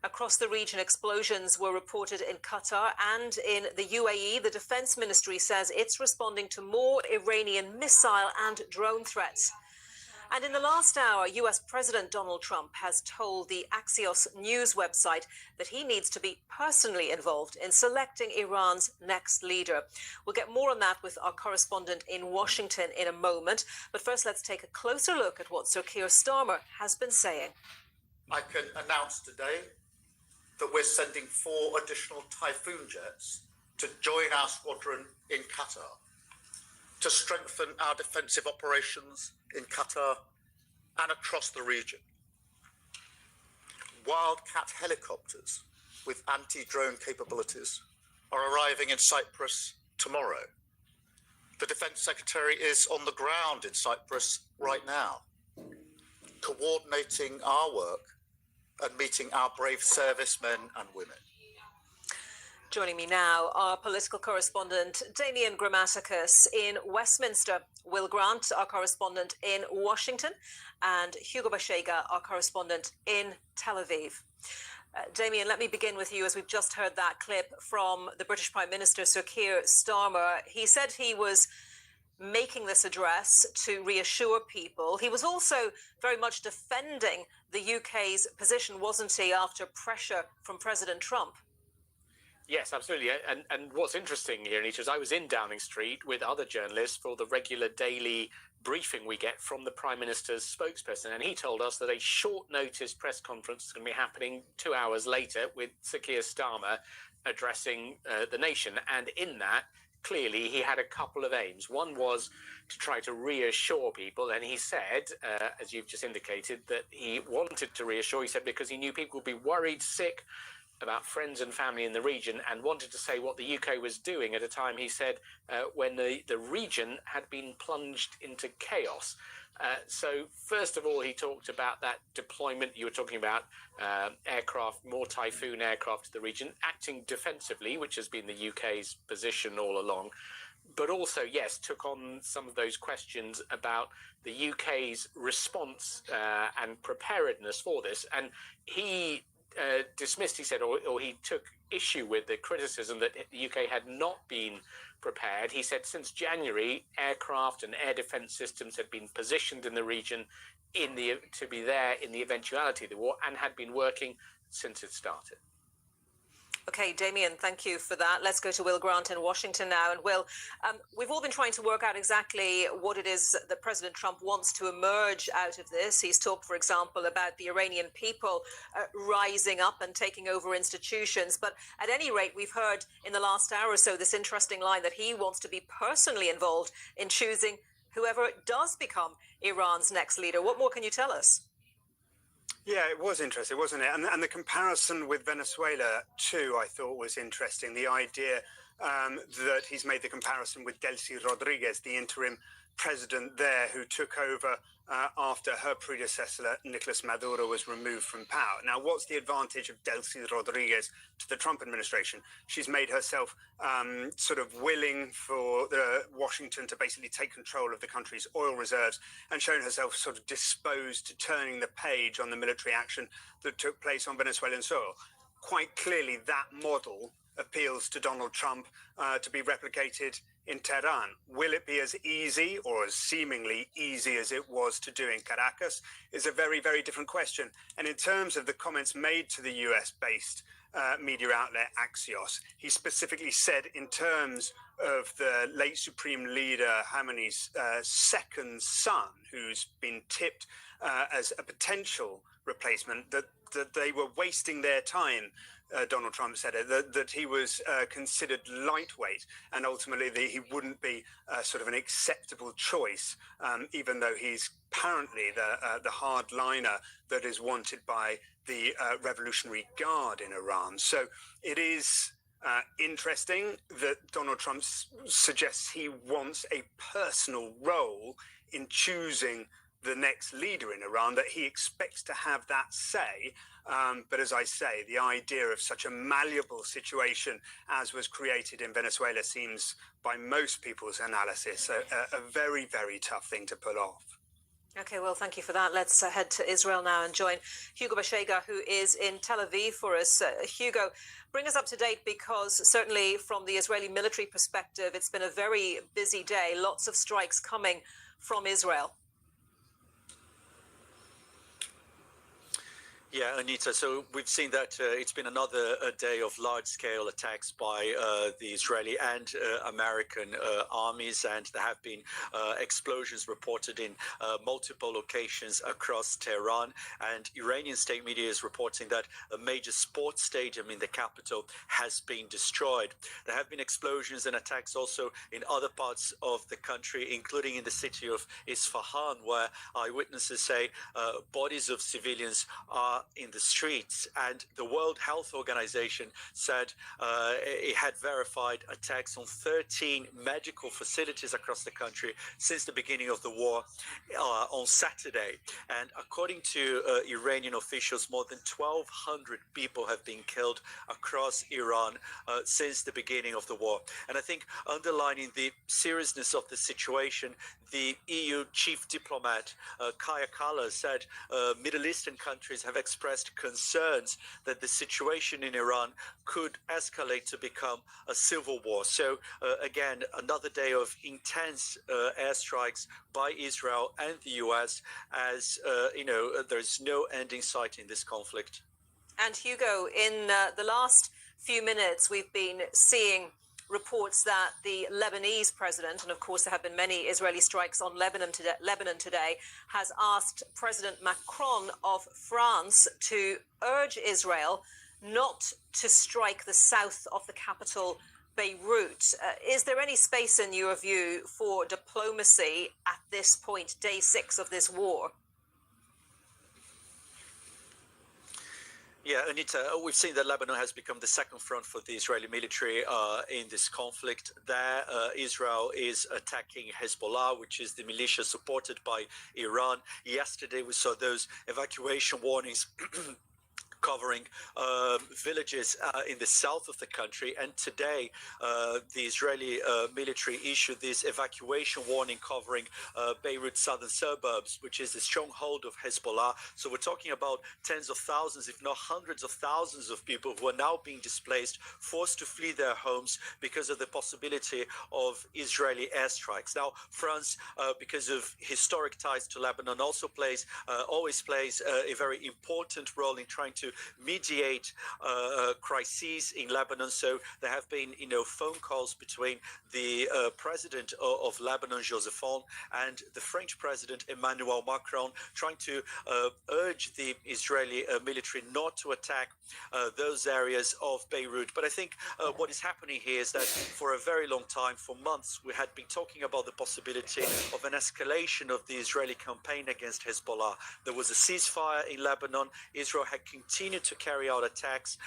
Across the region, explosions were reported in Qatar and in the UAE. The Defense Ministry says it's responding to more Iranian missile and drone threats. And in the last hour, US President Donald Trump has told the Axios news website that he needs to be personally involved in selecting Iran's next leader. We'll get more on that with our correspondent in Washington in a moment. But first, let's take a closer look at what Sir Keir Starmer has been saying. I can announce today that we're sending 4 additional Typhoon jets to join our squadron in Qatar to strengthen our defensive operations in Qatar and across the region. Wildcat helicopters with anti-drone capabilities are arriving in Cyprus tomorrow. The Defence Secretary is on the ground in Cyprus right now, coordinating our work and meeting our brave servicemen and women. Joining me now, our political correspondent Damian Grammaticus in Westminster, Will Grant, our correspondent in Washington, and Hugo Bashega, our correspondent in Tel Aviv. Damian, let me begin with you, as we've just heard that clip from the British Prime Minister, Sir Keir Starmer. He said he was making this address to reassure people. He was also very much defending the UK's position, wasn't he, after pressure from President Trump? Yes, absolutely. And what's interesting here, Anita, is I was in Downing Street with other journalists for the regular daily briefing we get from the Prime Minister's spokesperson, and he told us that a short notice press conference is going to be happening 2 hours later with Sir Keir Starmer addressing the nation. And in that, clearly, he had a couple of aims. One was to try to reassure people, and he said, as you've just indicated, that he wanted to reassure, he said, because he knew people would be worried, sick, about friends and family in the region, and wanted to say what the UK was doing at a time, he said, when the region had been plunged into chaos. So first of all, he talked about that deployment you were talking about, aircraft, more Typhoon aircraft to the region, acting defensively, which has been the UK's position all along. But also, yes, took on some of those questions about the UK's response and preparedness for this. And he dismissed, he said, or he took issue with the criticism that the UK had not been prepared. He said since January, aircraft and air defence systems had been positioned in the region to be there in the eventuality of the war, and had been working since it started. Okay, Damian, thank you for that. Let's go to Will Grant in Washington now. And Will, we've all been trying to work out exactly what it is that President Trump wants to emerge out of this. He's talked, for example, about the Iranian people rising up and taking over institutions. But at any rate, we've heard in the last hour or so this interesting line that he wants to be personally involved in choosing whoever does become Iran's next leader. What more can you tell us? Yeah, it was interesting, wasn't it? And the comparison with Venezuela, too, I thought was interesting. The idea that he's made the comparison with Delcy Rodriguez, the interim president there, who took over after her predecessor, Nicolas Maduro, was removed from power. Now, what's the advantage of Delcy Rodriguez to the Trump administration? She's made herself sort of willing for Washington to basically take control of the country's oil reserves, and shown herself sort of disposed to turning the page on the military action that took place on Venezuelan soil. Quite clearly, that model appeals to Donald Trump to be replicated in Tehran. Will it be as easy, or as seemingly easy, as it was to do in Caracas, is a very, very different question. And in terms of the comments made to the US-based media outlet Axios, he specifically said, in terms of the late Supreme Leader Khamenei's second son, who's been tipped as a potential replacement, that they were wasting their time. Donald Trump said it, that he was considered lightweight, and ultimately he wouldn't be sort of an acceptable choice, even though he's apparently the hardliner that is wanted by the Revolutionary Guard in Iran. So it is interesting that Donald Trump suggests he wants a personal role in choosing the next leader in Iran, that he expects to have that say. But as I say, the idea of such a malleable situation as was created in Venezuela seems, by most people's analysis, a very, very tough thing to pull off. Okay, well, thank you for that. Let's head to Israel now and join Hugo Bashega, who is in Tel Aviv for us. Hugo, bring us up to date, because certainly from the Israeli military perspective, it's been a very busy day. Lots of strikes coming from Israel. Yeah, Anita, so we've seen that it's been another day of large-scale attacks by the Israeli and American armies, and there have been explosions reported in multiple locations across Tehran, and Iranian state media is reporting that a major sports stadium in the capital has been destroyed. There have been explosions and attacks also in other parts of the country, including in the city of Isfahan, where eyewitnesses say bodies of civilians are in the streets, and the World Health Organization said it had verified attacks on 13 medical facilities across the country since the beginning of the war on Saturday. And according to Iranian officials, more than 1,200 people have been killed across Iran since the beginning of the war. And I think underlining the seriousness of the situation, the EU chief diplomat Kaya Kallas said Middle Eastern countries have expressed concerns that the situation in Iran could escalate to become a civil war. So again, another day of intense airstrikes by Israel and the US, as there's no end in sight in this conflict. And Hugo, in the last few minutes, we've been seeing reports that the Lebanese president, and of course there have been many Israeli strikes on Lebanon today, has asked President Macron of France to urge Israel not to strike the south of the capital, Beirut. Is there any space in your view for diplomacy at this point, day 6 of this war? Yeah, Anita, we've seen that Lebanon has become the second front for the Israeli military in this conflict. There, Israel is attacking Hezbollah, which is the militia supported by Iran. Yesterday, we saw those evacuation warnings covering villages in the south of the country, and today the Israeli military issued this evacuation warning covering Beirut southern suburbs, which is the stronghold of Hezbollah. So we're talking about tens of thousands, if not hundreds of thousands of people who are now being displaced, forced to flee their homes because of the possibility of Israeli airstrikes. Now, France, because of historic ties to Lebanon, also always plays a very important role in trying to mediate crises in Lebanon. So there have been, phone calls between the president of Lebanon, Joseph Aoun, and the French president, Emmanuel Macron, trying to urge the Israeli military not to attack those areas of Beirut. But I think what is happening here is that for a very long time, for months, we had been talking about the possibility of an escalation of the Israeli campaign against Hezbollah. There was a ceasefire in Lebanon. Israel had continued to carry out attacks,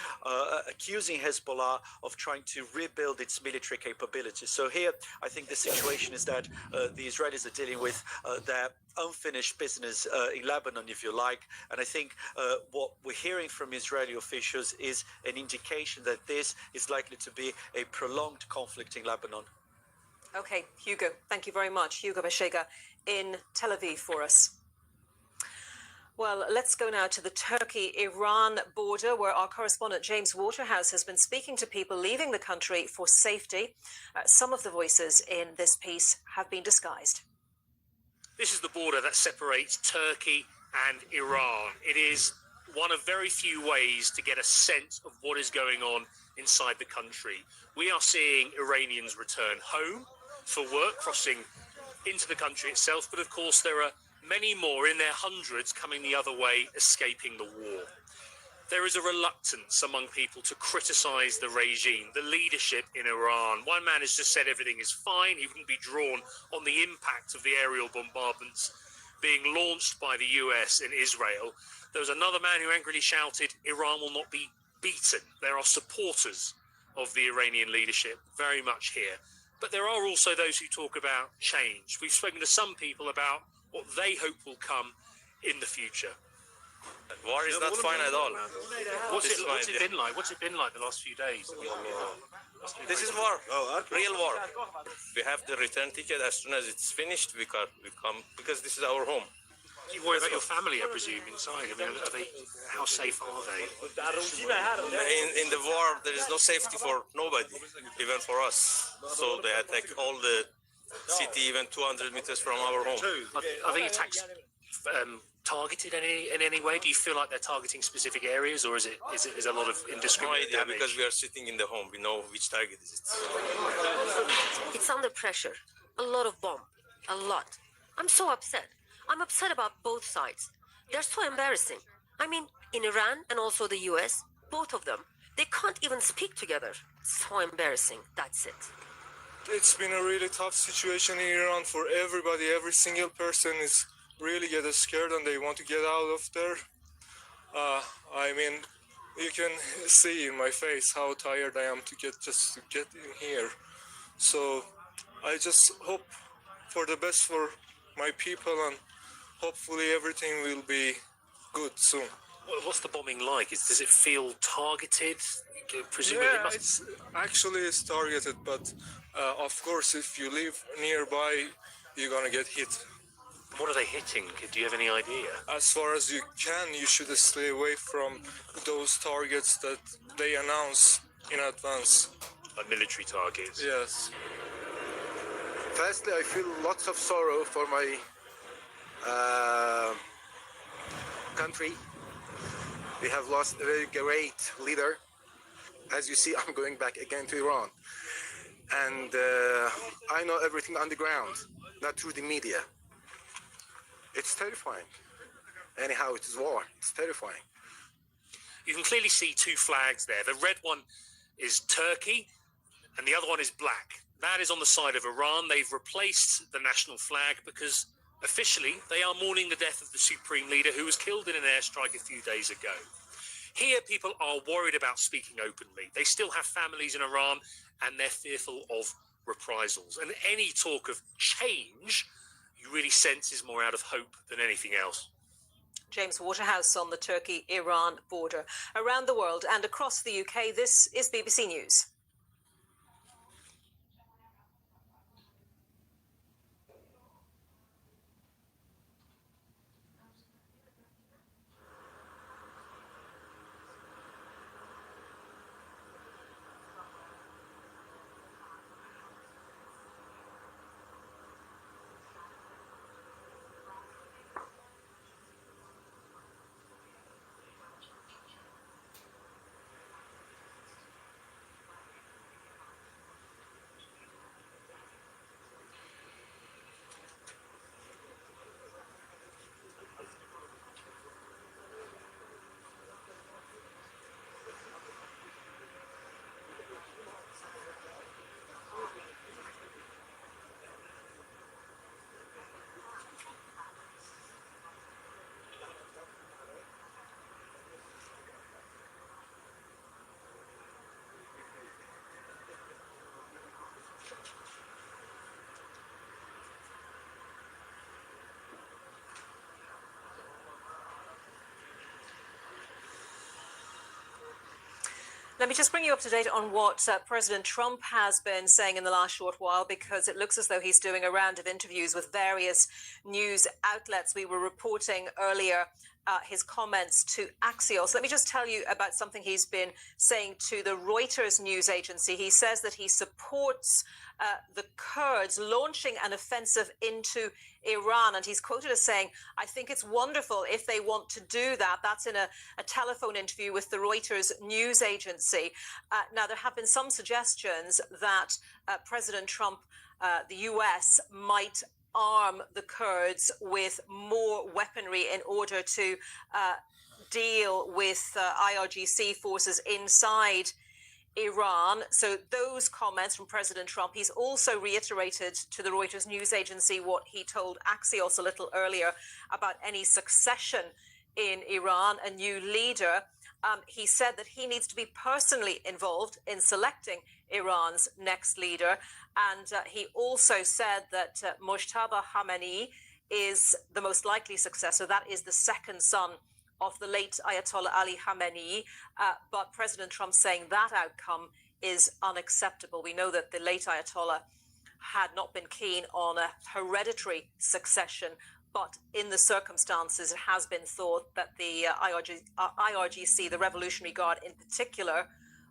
accusing Hezbollah of trying to rebuild its military capabilities. So here, I think the situation is that the Israelis are dealing with their unfinished business in Lebanon, if you like. And I think what we're hearing from Israeli officials is an indication that this is likely to be a prolonged conflict in Lebanon. Okay, Hugo, thank you very much. Hugo Bashega in Tel Aviv for us. Well, let's go now to the Turkey-Iran border, where our correspondent James Waterhouse has been speaking to people leaving the country for safety. Some of the voices in this piece have been disguised. This is the border that separates Turkey and Iran. It is one of very few ways to get a sense of what is going on inside the country. We are seeing Iranians return home for work, crossing into the country itself, but of course there are many more in their hundreds coming the other way, escaping the war. There is a reluctance among people to criticize the regime, the leadership in Iran. One man has just said everything is fine. He wouldn't be drawn on the impact of the aerial bombardments being launched by the US in Israel. There was another man who angrily shouted, Iran will not be beaten. There are supporters of the Iranian leadership very much here. But there are also those who talk about change. We've spoken to some people about what they hope will come in the future. War is not fine at all. What's it been like? What's it been like the last few days? This is war, real war. We have the return ticket. As soon as it's finished, we come because this is our home. You worry about your family, I presume, inside. I mean, how safe are they? In the war, there is no safety for nobody, even for us. So they attack all the city, even 200 meters from our home. Are the attacks targeted in any way? Do you feel like they're targeting specific areas, or is it a lot of indiscriminate No idea, damage? because we are sitting in the home. We know which target is it. It's under pressure. A lot of bomb. A lot. I'm so upset. I'm upset about both sides. They're so embarrassing. I mean, in Iran and also the US, both of them, they can't even speak together. So embarrassing. That's it. It's been a really tough situation in Iran for everybody. Every single person is really getting scared and they want to get out of there. I mean, you can see in my face how tired I am to get in here. So I just hope for the best for my people, and hopefully everything will be good soon. What's the bombing like? Does it feel targeted? Presumably, Yeah, it's targeted, but of course, if you live nearby, you're gonna get hit. What are they hitting? Do you have any idea? As far as you can, you should stay away from those targets that they announce in advance. Like military targets? Yes. Firstly, I feel lots of sorrow for my country. We have lost a very great leader. As you see, I'm going back again to Iran. And I know everything on the ground, not through the media. It's terrifying. Anyhow, it is war. It's terrifying. You can clearly see two flags there. The red one is Turkey, and the other one is black. That is on the side of Iran. They've replaced the national flag because officially they are mourning the death of the supreme leader who was killed in an airstrike a few days ago. Here, people are worried about speaking openly. They still have families in Iran, and they're fearful of reprisals. And any talk of change, you really sense, is more out of hope than anything else. James Waterhouse on the Turkey-Iran border. Around the world and across the UK, this is BBC News. Let me just bring you up to date on what President Trump has been saying in the last short while, because it looks as though he's doing a round of interviews with various news outlets. We were reporting earlier his comments to Axios. Let me just tell you about something he's been saying to the Reuters news agency. He says that he supports the Kurds launching an offensive into Iran, and he's quoted as saying, "I think it's wonderful if they want to do that." That's in a telephone interview with the Reuters news agency. Now, there have been some suggestions that President Trump, the US, might arm the Kurds with more weaponry in order to deal with IRGC forces inside Iran. So those comments from President Trump. He's also reiterated to the Reuters news agency what he told Axios a little earlier about any succession in Iran, a new leader. He said that he needs to be personally involved in selecting Iran's next leader. And he also said that Mojtaba Khamenei is the most likely successor. That is the second son of the late Ayatollah Ali Khamenei, but President Trump saying that outcome is unacceptable. We know that the late Ayatollah had not been keen on a hereditary succession, but in the circumstances, it has been thought that the IRGC, the Revolutionary Guard in particular,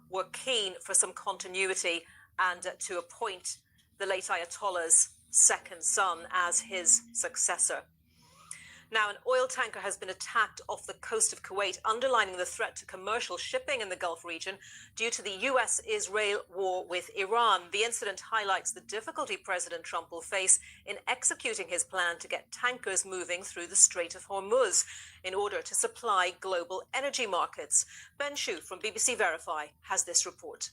were keen for some continuity and to appoint the late Ayatollah's second son as his successor. Now, an oil tanker has been attacked off the coast of Kuwait, underlining the threat to commercial shipping in the Gulf region due to the US-Israel war with Iran. The incident highlights the difficulty President Trump will face in executing his plan to get tankers moving through the Strait of Hormuz in order to supply global energy markets. Ben Shu from BBC Verify has this report.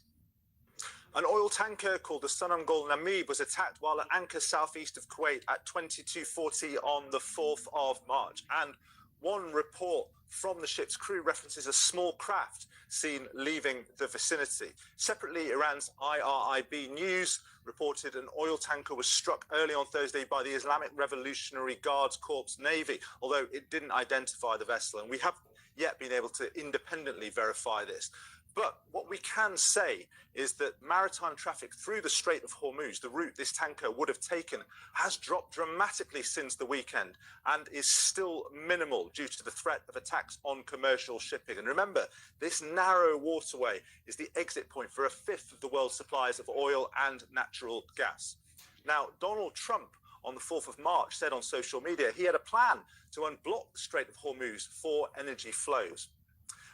An oil tanker called the Sunamgol Namib was attacked while at anchor southeast of Kuwait at 22:40 on the 4th of March. And one report from the ship's crew references a small craft seen leaving the vicinity. Separately, Iran's IRIB News reported an oil tanker was struck early on Thursday by the Islamic Revolutionary Guards Corps Navy, although it didn't identify the vessel. And we haven't yet been able to independently verify this. But what we can say is that maritime traffic through the Strait of Hormuz, the route this tanker would have taken, has dropped dramatically since the weekend and is still minimal due to the threat of attacks on commercial shipping. And remember, this narrow waterway is the exit point for a fifth of the world's supplies of oil and natural gas. Now, Donald Trump on the 4th of March said on social media he had a plan to unblock the Strait of Hormuz for energy flows.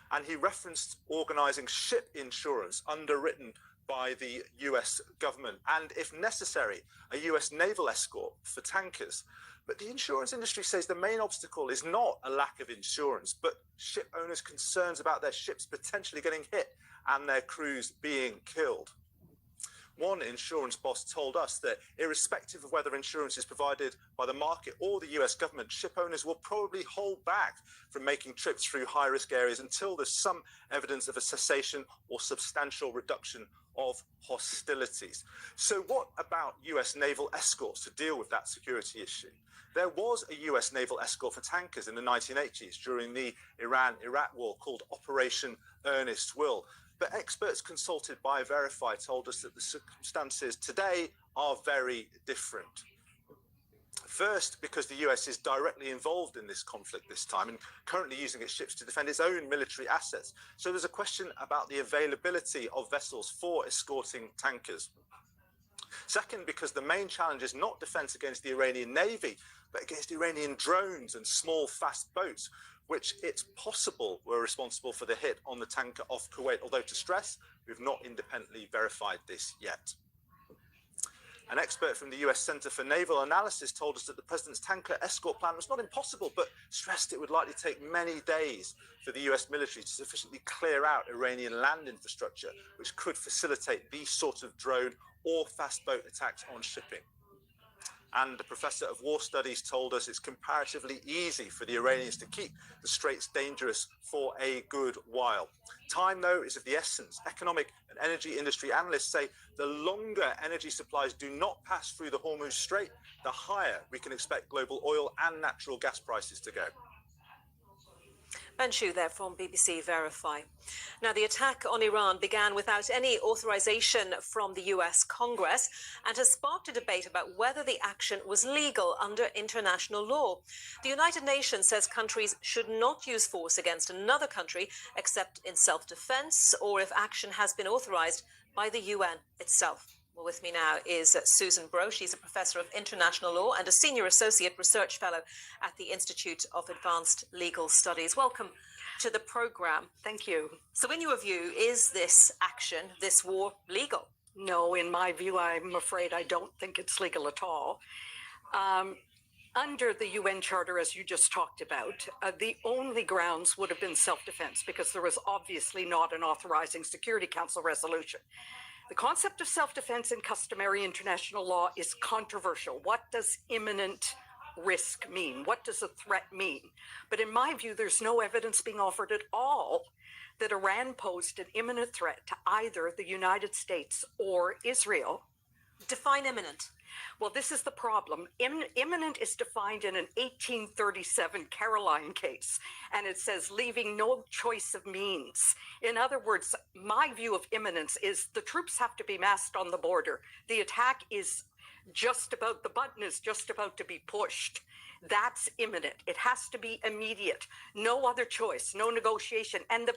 And he referenced organising ship insurance underwritten by the US government and, if necessary, a US naval escort for tankers. But the insurance industry says the main obstacle is not a lack of insurance, but ship owners' concerns about their ships potentially getting hit and their crews being killed. One insurance boss told us that irrespective of whether insurance is provided by the market or the US government, ship owners will probably hold back from making trips through high-risk areas until there's some evidence of a cessation or substantial reduction of hostilities. So what about US naval escorts to deal with that security issue? There was a US naval escort for tankers in the 1980s during the Iran-Iraq war called Operation Earnest Will. But experts consulted by Verify told us that the circumstances today are very different. First, because the US is directly involved in this conflict this time and currently using its ships to defend its own military assets. So there's a question about the availability of vessels for escorting tankers. Second, because the main challenge is not defense against the Iranian Navy, but against Iranian drones and small, fast boats, which it's possible were responsible for the hit on the tanker off Kuwait, although to stress, we've not independently verified this yet. An expert from the US Center for Naval Analysis told us that the president's tanker escort plan was not impossible, but stressed it would likely take many days for the US military to sufficiently clear out Iranian land infrastructure, which could facilitate these sort of drone or fast boat attacks on shipping. And the professor of war studies told us it's comparatively easy for the Iranians to keep the straits dangerous for a good while. Time, though, is of the essence. Economic and energy industry analysts say the longer energy supplies do not pass through the Hormuz Strait, the higher we can expect global oil and natural gas prices to go. Ben Shu there from BBC Verify. Now, the attack on Iran began without any authorization from the US Congress and has sparked a debate about whether the action was legal under international law. The United Nations says countries should not use force against another country except in self-defense or if action has been authorized by the UN itself. Well, with me now is Susan Bro. She's a professor of international law and a senior associate research fellow at the Institute of Advanced Legal Studies. Welcome to the program. Thank you. So in your view, is this action, this war, legal? No, in my view, I'm afraid I don't think it's legal at all. Under the UN Charter, as you just talked about, the only grounds would have been self-defense because there was obviously not an authorizing Security Council resolution. The concept of self-defense in customary international law is controversial. What does imminent risk mean? What does a threat mean? But in my view, there's no evidence being offered at all that Iran posed an imminent threat to either the United States or Israel. Define imminent. Well, this is the problem. Imminent is defined in an 1837 Caroline case, and it says leaving no choice of means. In other words, my view of imminence is the troops have to be massed on the border. The attack is just about, the button is just about to be pushed. That's imminent. It has to be immediate. No other choice, no negotiation. And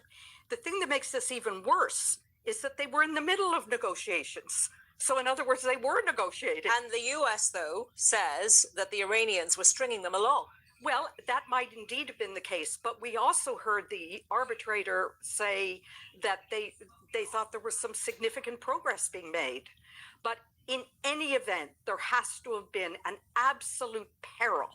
the thing that makes this even worse is that they were in the middle of negotiations. So in other words, they were negotiating. And the US, though, says that the Iranians were stringing them along. Well, that might indeed have been the case, but we also heard the arbitrator say that they thought there was some significant progress being made. But in any event, there has to have been an absolute peril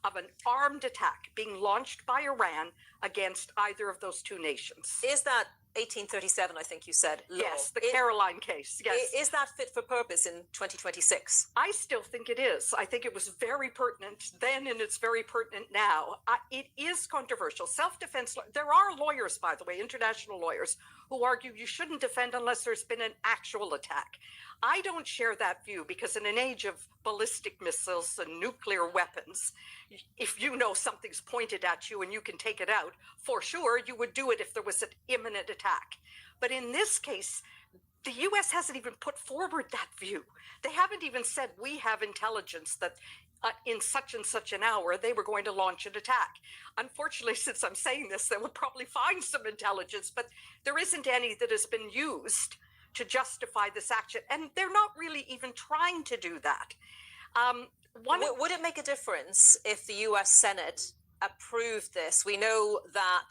of an armed attack being launched by Iran against either of those two nations. Is that 1837, I think you said, law? Yes, the Caroline case, yes. Is that fit for purpose in 2026? I still think it is. I think it was very pertinent then, and it's very pertinent now. It is controversial. Self-defense, there are lawyers, by the way, international lawyers, who argue you shouldn't defend unless there's been an actual attack. I don't share that view because in an age of ballistic missiles and nuclear weapons, if you know something's pointed at you and you can take it out, for sure you would do it if there was an imminent attack. But in this case, the U.S. hasn't even put forward that view. They haven't even said we have intelligence that in such and such an hour they were going to launch an attack. Unfortunately, since I'm saying this, they will probably find some intelligence, but there isn't any that has been used to justify this action. And they're not really even trying to do that. Would it make a difference if the U.S. Senate approved this? We know that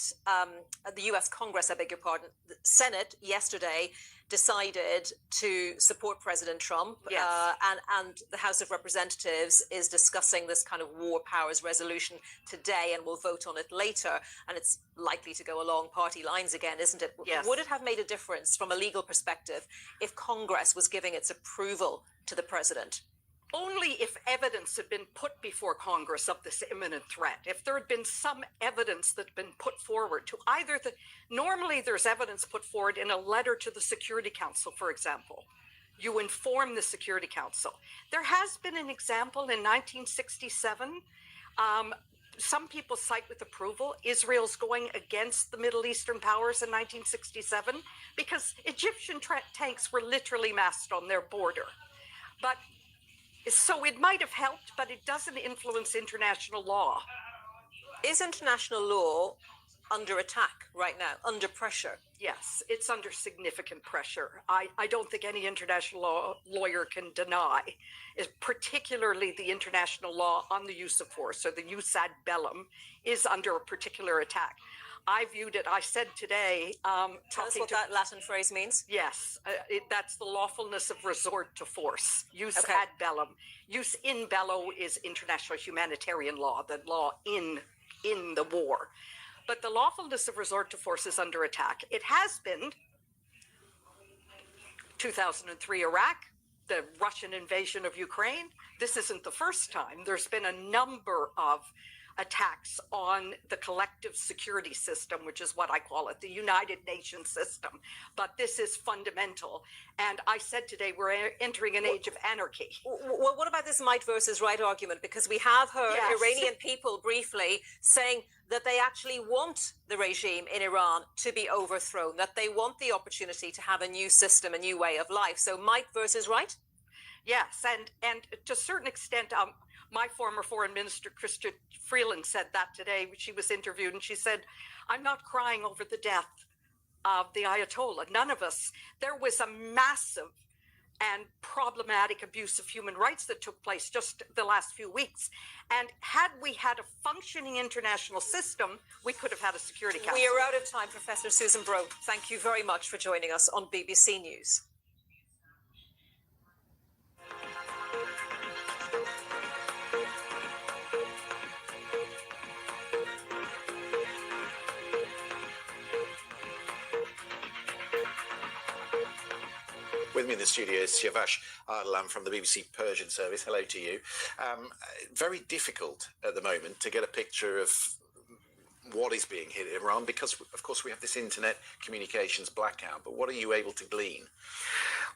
the U.S. Congress, I beg your pardon, the Senate yesterday decided to support President Trump. Yes. And the House of Representatives is discussing this kind of war powers resolution today and will vote on it later. And it's likely to go along party lines again, isn't it? Yes. Would it have made a difference from a legal perspective if Congress was giving its approval to the president? Only if evidence had been put before Congress of this imminent threat. If there had been some evidence that had been put forward to either normally there's evidence put forward in a letter to the Security Council, for example. You inform the Security Council. There has been an example in 1967. Some people cite with approval Israel's going against the Middle Eastern powers in 1967 because Egyptian tanks were literally massed on their border. But so it might have helped, but it doesn't influence international law. Is international law under attack right now, under pressure? Yes, it's under significant pressure. I don't think any international lawyer can deny, particularly the international law on the use of force, or the jus ad bellum, is under a particular attack. I viewed it, I said today... Tell us what that Latin phrase means. Yes, that's the lawfulness of resort to force. Jus ad bellum. Jus in bello is international humanitarian law, the law in the war. But the lawfulness of resort to force is under attack. It has been 2003 Iraq, the Russian invasion of Ukraine. This isn't the first time. There's been a number of attacks on the collective security system, which is what I call it, the United Nations system. But this is fundamental. And I said today we're entering an age of anarchy. Well, what about this might versus right argument? Because we have heard Iranian people briefly saying that they actually want the regime in Iran to be overthrown, that they want the opportunity to have a new system, a new way of life. So might versus right? Yes, and to a certain extent, my former foreign minister, Chrystia Freeland, said that today. She was interviewed and she said, I'm not crying over the death of the Ayatollah. None of us. There was a massive and problematic abuse of human rights that took place just the last few weeks. And had we had a functioning international system, we could have had a Security Council. We are out of time, Professor Susan Broe. Thank you very much for joining us on BBC News. With me in the studio is Siavash Ardalan from the BBC Persian service. Hello to you. Very difficult at the moment to get a picture of what is being hit in Iran because, of course, we have this internet communications blackout. But what are you able to glean?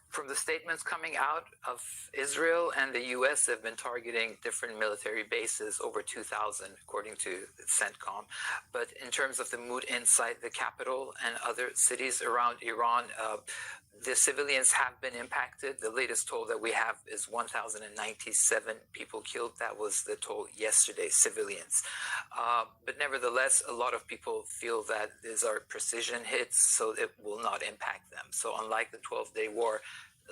From the statements coming out of Israel and the U.S., they've been targeting different military bases, over 2,000, according to CENTCOM. But in terms of the mood inside the capital and other cities around Iran, the civilians have been impacted. The latest toll that we have is 1,097 people killed. That was the toll yesterday, civilians. But nevertheless, a lot of people feel that these are precision hits, so it will not impact them. So unlike the 12-day war,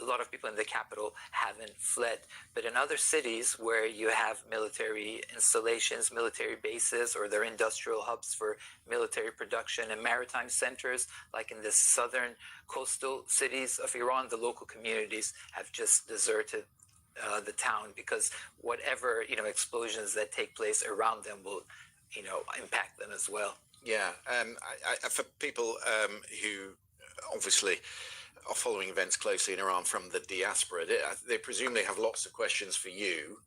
a lot of people in the capital haven't fled. But in other cities where you have military installations, military bases, or they're industrial hubs for military production and maritime centers, like in the southern coastal cities of Iran, the local communities have just deserted the town, because whatever, explosions that take place around them will, impact them as well. Yeah, for people who obviously are following events closely in Iran from the diaspora, they presumably have lots of questions for you.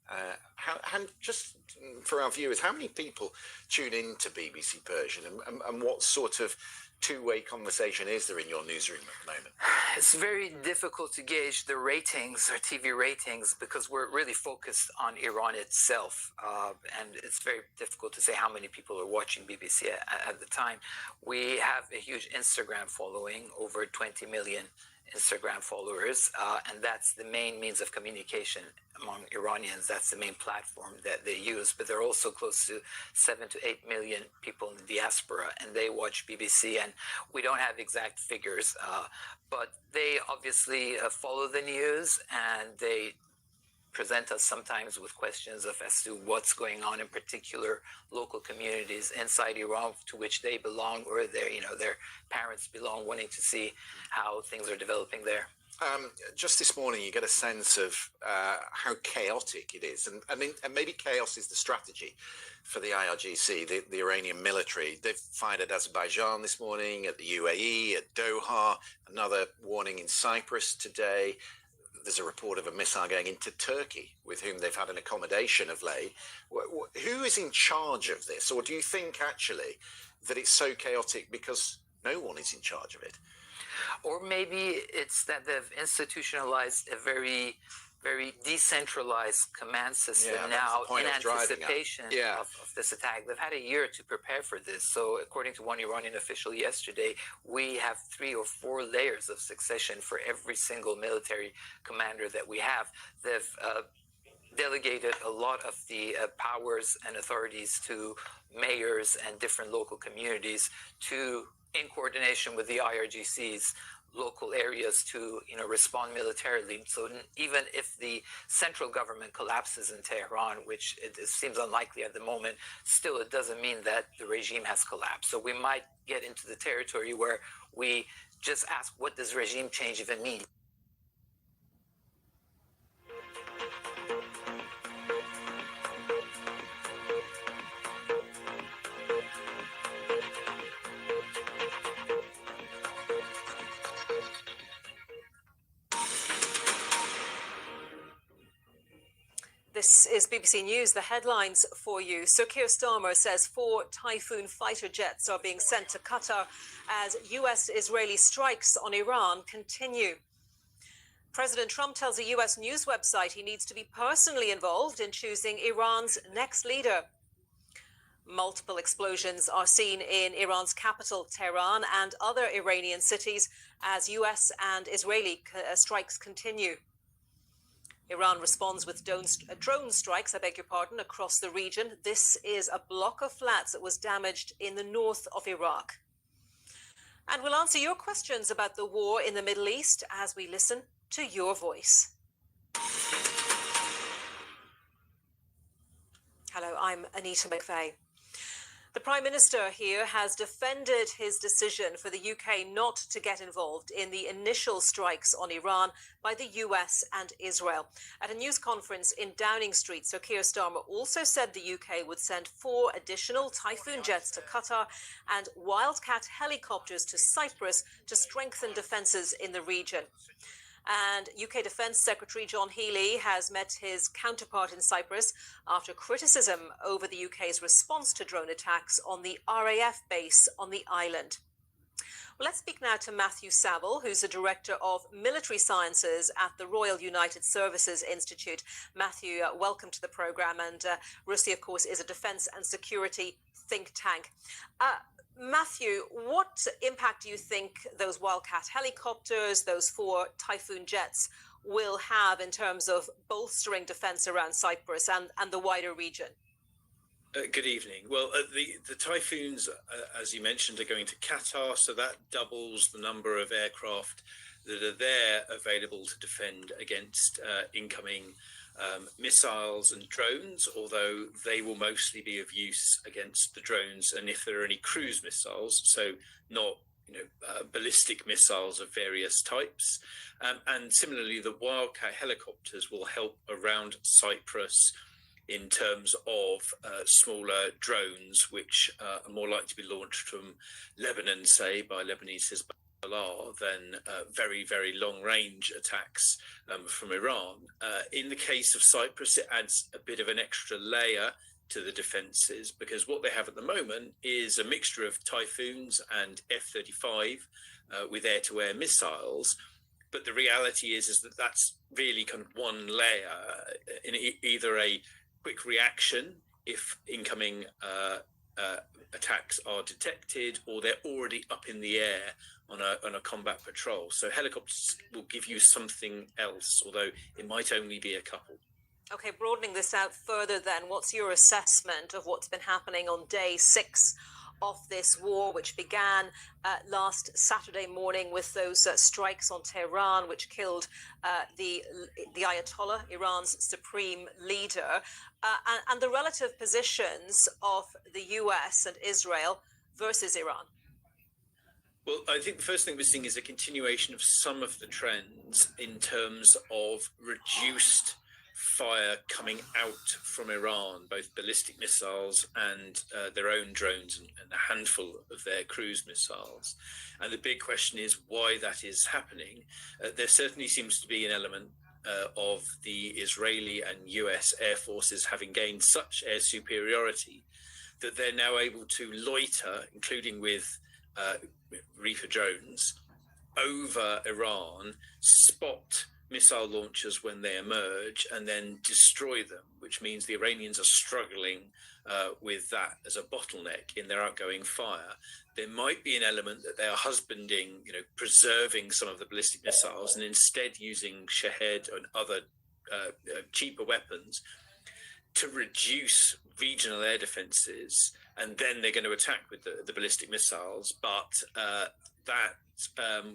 And just for our viewers, how many people tune in to BBC Persian, and what sort of two-way conversation is there in your newsroom at the moment? It's very difficult to gauge the ratings or TV ratings, because we're really focused on Iran itself, and it's very difficult to say how many people are watching BBC at the time. We have a huge Instagram following, over 20 million Instagram followers, and that's the main means of communication among Iranians. That's the main platform that they use. But there are also close to 7 to 8 million people in the diaspora, and they watch BBC. And we don't have exact figures, but they obviously follow the news, and they present us sometimes with questions as to what's going on in particular local communities inside Iran to which they belong, or their parents belong, wanting to see how things are developing there. Just this morning, you get a sense of how chaotic it is, and maybe chaos is the strategy for the IRGC, the Iranian military. They've fired at Azerbaijan this morning, at the UAE, at Doha, another warning in Cyprus today. There's a report of a missile going into Turkey, with whom they've had an accommodation of late. Who is in charge of this? Or do you think actually that it's so chaotic because no one is in charge of it? Or maybe it's that they've institutionalized a very, very decentralized command system now in anticipation of this attack. They've had a year to prepare for this. So according to one Iranian official yesterday, we have 3 or 4 layers of succession for every single military commander that we have. They've delegated a lot of the powers and authorities to mayors and different local communities to, in coordination with the IRGC's local areas, to respond militarily. So even if the central government collapses in Tehran, which it seems unlikely at the moment, still it doesn't mean that the regime has collapsed. So we might get into the territory where we just ask, what does regime change even mean? This is BBC News, the headlines for you. Sir Keir Starmer says 4 Typhoon fighter jets are being sent to Qatar as US-Israeli strikes on Iran continue. President Trump tells a US news website he needs to be personally involved in choosing Iran's next leader. Multiple explosions are seen in Iran's capital, Tehran, and other Iranian cities as US and Israeli strikes continue. Iran responds with drone strikes, across the region. This is a block of flats that was damaged in the north of Iraq. And we'll answer your questions about the war in the Middle East as we listen to your voice. Hello, I'm Anita McVeigh. The Prime Minister here has defended his decision for the UK not to get involved in the initial strikes on Iran by the US and Israel. At a news conference in Downing Street, Sir Keir Starmer also said the UK would send 4 additional Typhoon jets to Qatar and Wildcat helicopters to Cyprus to strengthen defences in the region. And UK Defence Secretary John Healey has met his counterpart in Cyprus after criticism over the UK's response to drone attacks on the RAF base on the island. Well, let's speak now to Matthew Saville, who's the Director of Military Sciences at the Royal United Services Institute. Matthew, welcome to the programme. And RUSI, of course, is a defence and security think tank. Matthew, what impact do you think those Wildcat helicopters, those 4 Typhoon jets, will have in terms of bolstering defence around Cyprus and the wider region? Good evening. Well, the Typhoons, as you mentioned, are going to Qatar, so that doubles the number of aircraft that are there available to defend against incoming missiles and drones, although they will mostly be of use against the drones. And if there are any cruise missiles, so not ballistic missiles of various types. And similarly, the Wildcat helicopters will help around Cyprus in terms of smaller drones, which are more likely to be launched from Lebanon, say, by Lebanese Hezbollah, than very, very long-range attacks from Iran. In the case of Cyprus, it adds a bit of an extra layer to the defences, because what they have at the moment is a mixture of Typhoons and F-35 with air-to-air missiles. But the reality is that that's really kind of one layer in either a quick reaction if incoming attacks are detected, or they're already up in the air on a combat patrol. So helicopters will give you something else, although it might only be a couple. Okay, broadening this out further then, what's your assessment of what's been happening on day 6 of this war, which began last Saturday morning with those strikes on Tehran, which killed the Ayatollah, Iran's supreme leader, and the relative positions of the US and Israel versus Iran? Well, I think the first thing we're seeing is a continuation of some of the trends in terms of reduced fire coming out from Iran, both ballistic missiles and their own drones, and a handful of their cruise missiles. And the big question is why that is happening. There certainly seems to be an element of the Israeli and US air forces having gained such air superiority that they're now able to loiter, including with Reaper drones, over Iran, spot missile launchers when they emerge, and then destroy them, which means the Iranians are struggling with that as a bottleneck in their outgoing fire. There might be an element that they are husbanding, preserving some of the ballistic missiles and instead using Shahed and other cheaper weapons to reduce regional air defenses, and then they're going to attack with the ballistic missiles. But that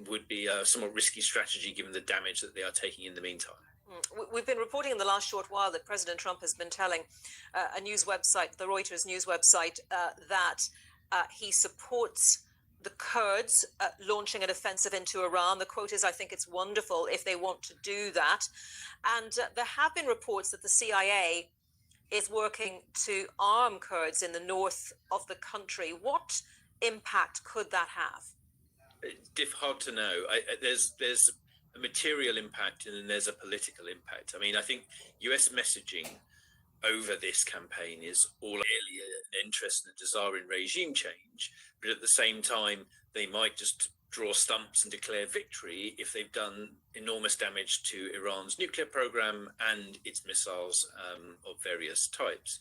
would be a somewhat risky strategy given the damage that they are taking in the meantime. We've been reporting in the last short while that President Trump has been telling a news website, the Reuters news website, that he supports the Kurds launching an offensive into Iran. The quote is, "I think it's wonderful if they want to do that." And there have been reports that the CIA is working to arm Kurds in the north of the country. What impact could that have? Hard to know. There's a material impact and then there's a political impact. I mean, I think US messaging over this campaign is all really an interest and a desire in regime change, but at the same time, they might just draw stumps and declare victory if they've done enormous damage to Iran's nuclear program and its missiles of various types.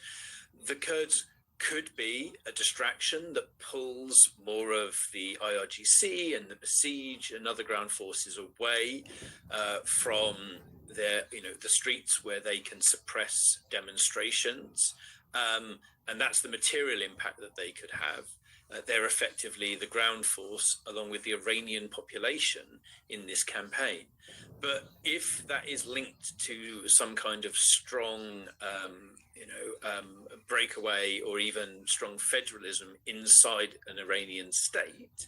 The Kurds could be a distraction that pulls more of the IRGC and the Besiege and other ground forces away from their, the streets where they can suppress demonstrations. And that's the material impact that they could have. They're effectively the ground force along with the Iranian population in this campaign. But if that is linked to some kind of strong breakaway or even strong federalism inside an Iranian state,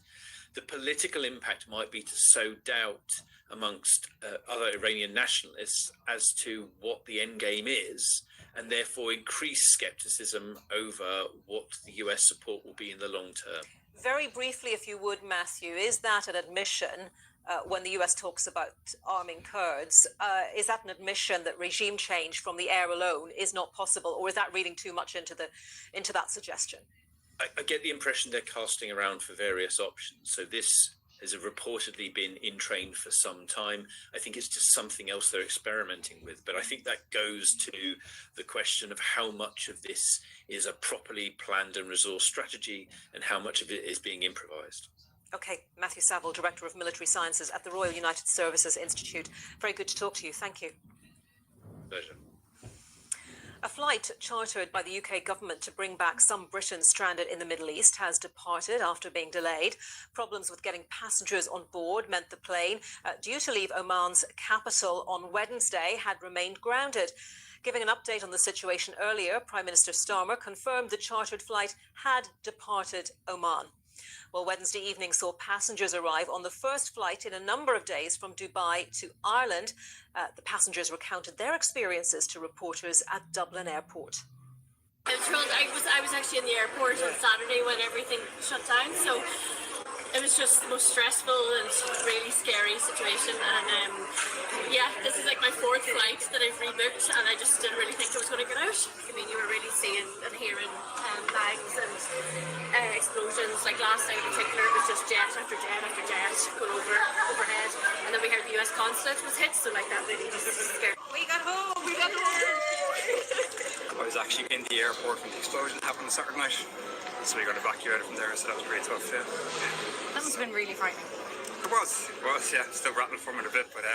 the political impact might be to sow doubt amongst other Iranian nationalists as to what the end game is, and therefore increase skepticism over what the US support will be in the long term. Very briefly, if you would, Matthew, is that an admission when the US talks about arming Kurds? Is that an admission that regime change from the air alone is not possible, or is that reading too much into that suggestion? I get the impression they're casting around for various options. So this has reportedly been in train for some time. I think it's just something else they're experimenting with. But I think that goes to the question of how much of this is a properly planned and resourced strategy and how much of it is being improvised. Okay, Matthew Saville, Director of Military Sciences at the Royal United Services Institute. Very good to talk to you. Thank you. Pleasure. A flight chartered by the UK government to bring back some Britons stranded in the Middle East has departed after being delayed. Problems with getting passengers on board meant the plane, due to leave Oman's capital on Wednesday, had remained grounded. Giving an update on the situation earlier, Prime Minister Starmer confirmed the chartered flight had departed Oman. Well, Wednesday evening saw passengers arrive on the first flight in a number of days from Dubai to Ireland. The passengers recounted their experiences to reporters at Dublin Airport. I was thrilled. I was actually in the airport on Saturday when everything shut down, so it was just the most stressful and really scary situation. And yeah, this is like my fourth flight that I've rebooked, and I just didn't really think I was going to get out. I mean, you were really seeing and hearing bangs and explosions. Like last night in particular, it was just jet after jet after jet going overhead, and then we heard the US consulate was hit, so like that really just scared. We got home. We got home. I was actually in the airport when the explosion happened Saturday night, so we got evacuated from there, so that was pretty tough, yeah. That must have been really frightening. It was, yeah. Still rattling from it a bit, but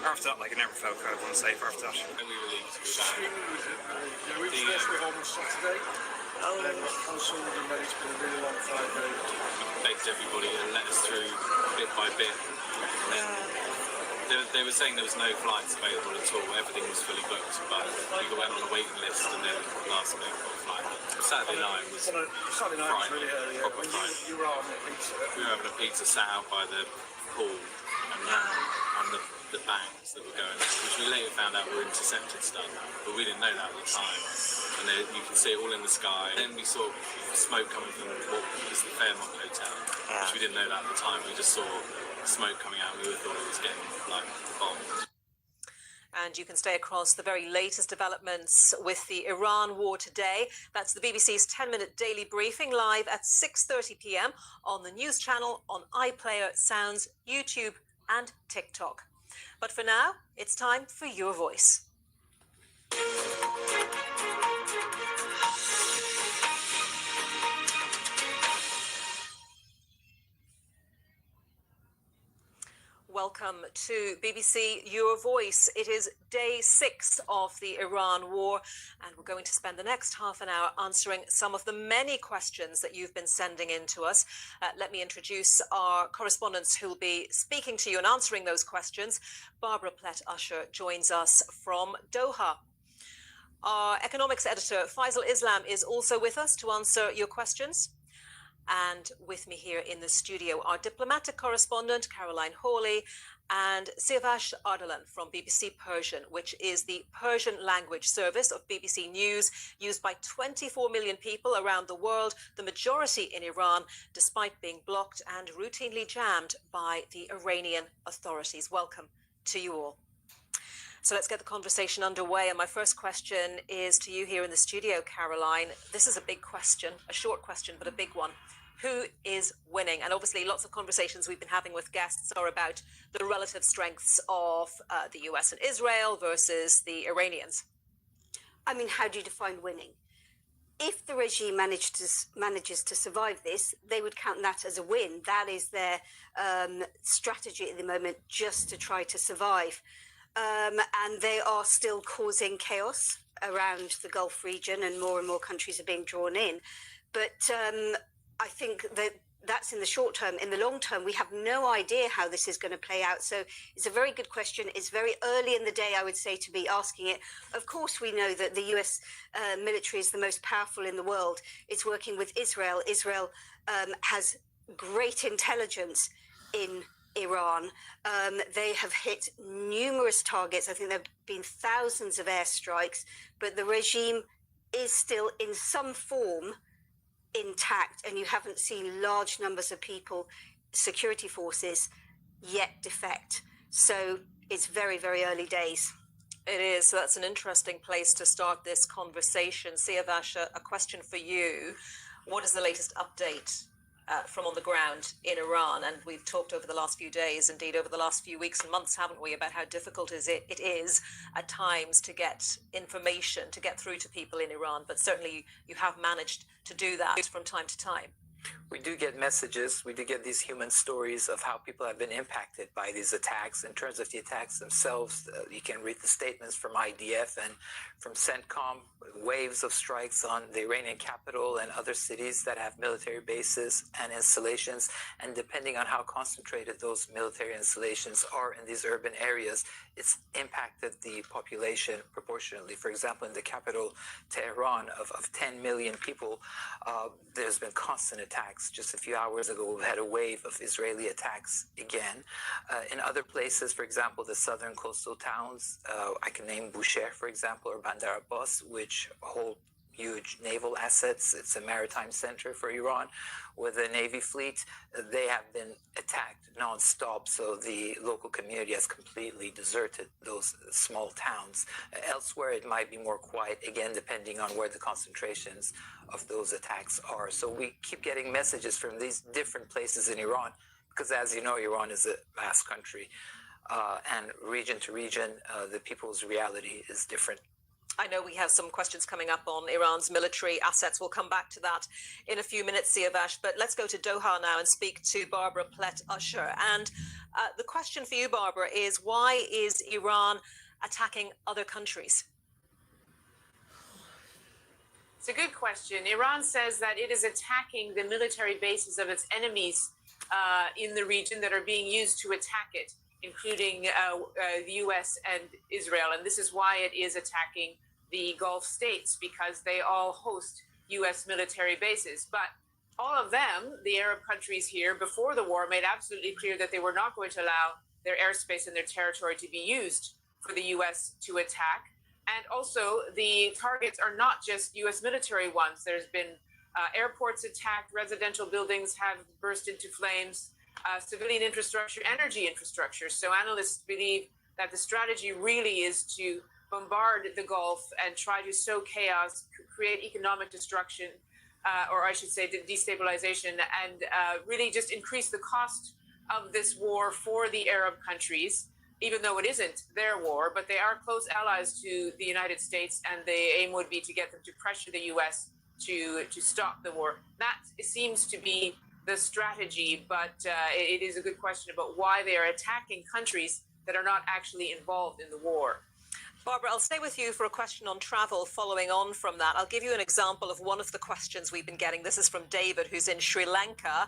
after that, like, I never felt kind of unsafe after that. And we were leaving to go Extremely resilient. Yeah, we were supposed to be home on Saturday. It was cancelled, and then it's been a really long 5 days. begged everybody to let us through bit by bit. And then they were saying there was no flights available at all. Everything was fully booked, but we went on a waiting list and then last minute got a flight. Saturday night was really early. Yeah. When you were on a pizza. We were having a pizza sat out by the pool and the bangs that were going, which we later found out were intercepted stuff, but we didn't know that at the time. And you can see it all in the sky. Then we saw smoke coming from what was the Fairmont Hotel, which we didn't know that at the time. We just saw smoke coming out and we thought it was getting like bombed. And you can stay across the very latest developments with the Iran war today. That's the BBC's 10-minute daily briefing live at 6:30 p.m. on the news channel, on iPlayer, Sounds, YouTube and TikTok. But for now, it's time for your voice. Welcome to BBC Your Voice. It is day 6 of the Iran war, and we're going to spend the next half an hour answering some of the many questions that you've been sending in to us. Let me introduce our correspondents who will be speaking to you and answering those questions. Barbara Plett-Usher joins us from Doha. Our economics editor, Faisal Islam, is also with us to answer your questions. And with me here in the studio, our diplomatic correspondent, Caroline Hawley, and Siavash Ardalan from BBC Persian, which is the Persian language service of BBC News, used by 24 million people around the world, the majority in Iran, despite being blocked and routinely jammed by the Iranian authorities. Welcome to you all. So let's get the conversation underway. And my first question is to you here in the studio, Caroline. This is a big question, a short question, but a big one. Who is winning? And obviously lots of conversations we've been having with guests are about the relative strengths of the US and Israel versus the Iranians. I mean, how do you define winning? If the regime manages to survive this, they would count that as a win. That is their strategy at the moment, just to try to survive. And they are still causing chaos around the Gulf region, and more countries are being drawn in. But I think that that's in the short term. In the long term, we have no idea how this is going to play out. So it's a very good question. It's very early in the day, I would say, to be asking it. Of course, we know that the US military is the most powerful in the world. It's working with Israel. Israel has great intelligence in Iran. They have hit numerous targets. I think there have been thousands of airstrikes, but the regime is still in some form intact, and you haven't seen large numbers of people, security forces, yet defect. So it's very, very early days. It is. So that's an interesting place to start this conversation. Siavash, a question for you. What is the latest update from on the ground in Iran? And we've talked over the last few days, indeed over the last few weeks and months, haven't we, about how difficult it is at times to get information, to get through to people in Iran. But certainly you have managed to do that from time to time. We do get messages, we do get these human stories of how people have been impacted by these attacks. In terms of the attacks themselves, you can read the statements from IDF and from CENTCOM, waves of strikes on the Iranian capital and other cities that have military bases and installations. And depending on how concentrated those military installations are in these urban areas, it's impacted the population proportionately. For example, in the capital, Tehran, of 10 million people, there's been constant attacks. Just a few hours ago, we had a wave of Israeli attacks again. In other places, for example, the southern coastal towns, I can name Bushehr, for example, or Bandar Abbas, which hold huge naval assets. It's a maritime center for Iran with a navy fleet. They have been attacked non-stop, so the local community has completely deserted those small towns. Elsewhere, it might be more quiet, again, depending on where the concentrations of those attacks are. So we keep getting messages from these different places in Iran, because as you know, Iran is a vast country, and region to region, the people's reality is different. I know we have some questions coming up on Iran's military assets. We'll come back to that in a few minutes, Siavash. But let's go to Doha now and speak to Barbara Plett-Usher. And the question for you, Barbara, is why is Iran attacking other countries? It's a good question. Iran says that it is attacking the military bases of its enemies in the region that are being used to attack it, including the U.S. and Israel. And this is why it is attacking the Gulf states, because they all host U.S. military bases. But all of them, the Arab countries here, before the war, made absolutely clear that they were not going to allow their airspace and their territory to be used for the U.S. to attack. And also, the targets are not just U.S. military ones. There's been airports attacked, residential buildings have burst into flames, civilian infrastructure, energy infrastructure. So analysts believe that the strategy really is to bombard the Gulf and try to sow chaos, create economic destruction, or I should say destabilization, and really just increase the cost of this war for the Arab countries, even though it isn't their war, but they are close allies to the United States, and the aim would be to get them to pressure the U.S. to stop the war. That seems to be the strategy, but it is a good question about why they are attacking countries that are not actually involved in the war. Barbara, I'll stay with you for a question on travel following on from that. I'll give you an example of one of the questions we've been getting. This is from David, who's in Sri Lanka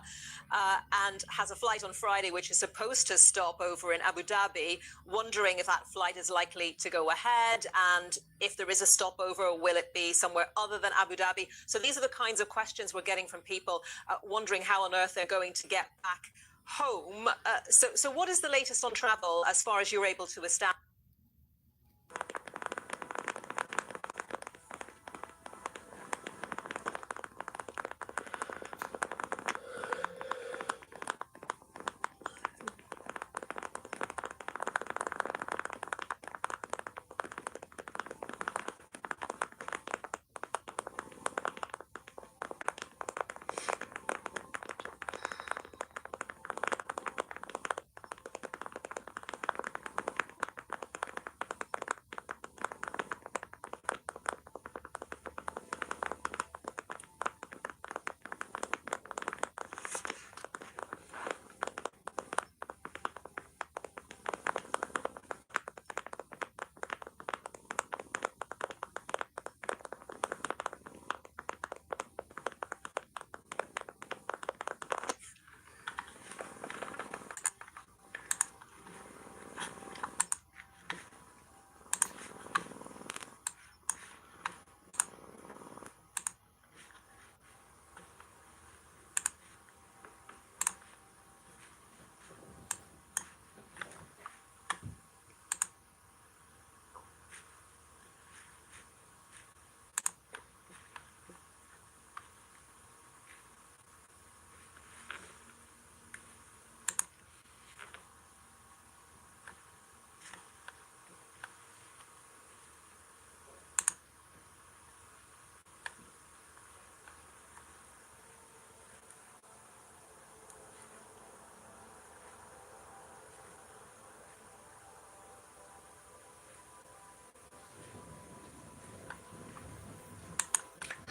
and has a flight on Friday which is supposed to stop over in Abu Dhabi, wondering if that flight is likely to go ahead, and if there is a stopover, will it be somewhere other than Abu Dhabi? So these are the kinds of questions we're getting from people wondering how on earth they're going to get back home. So what is the latest on travel as far as you're able to establish?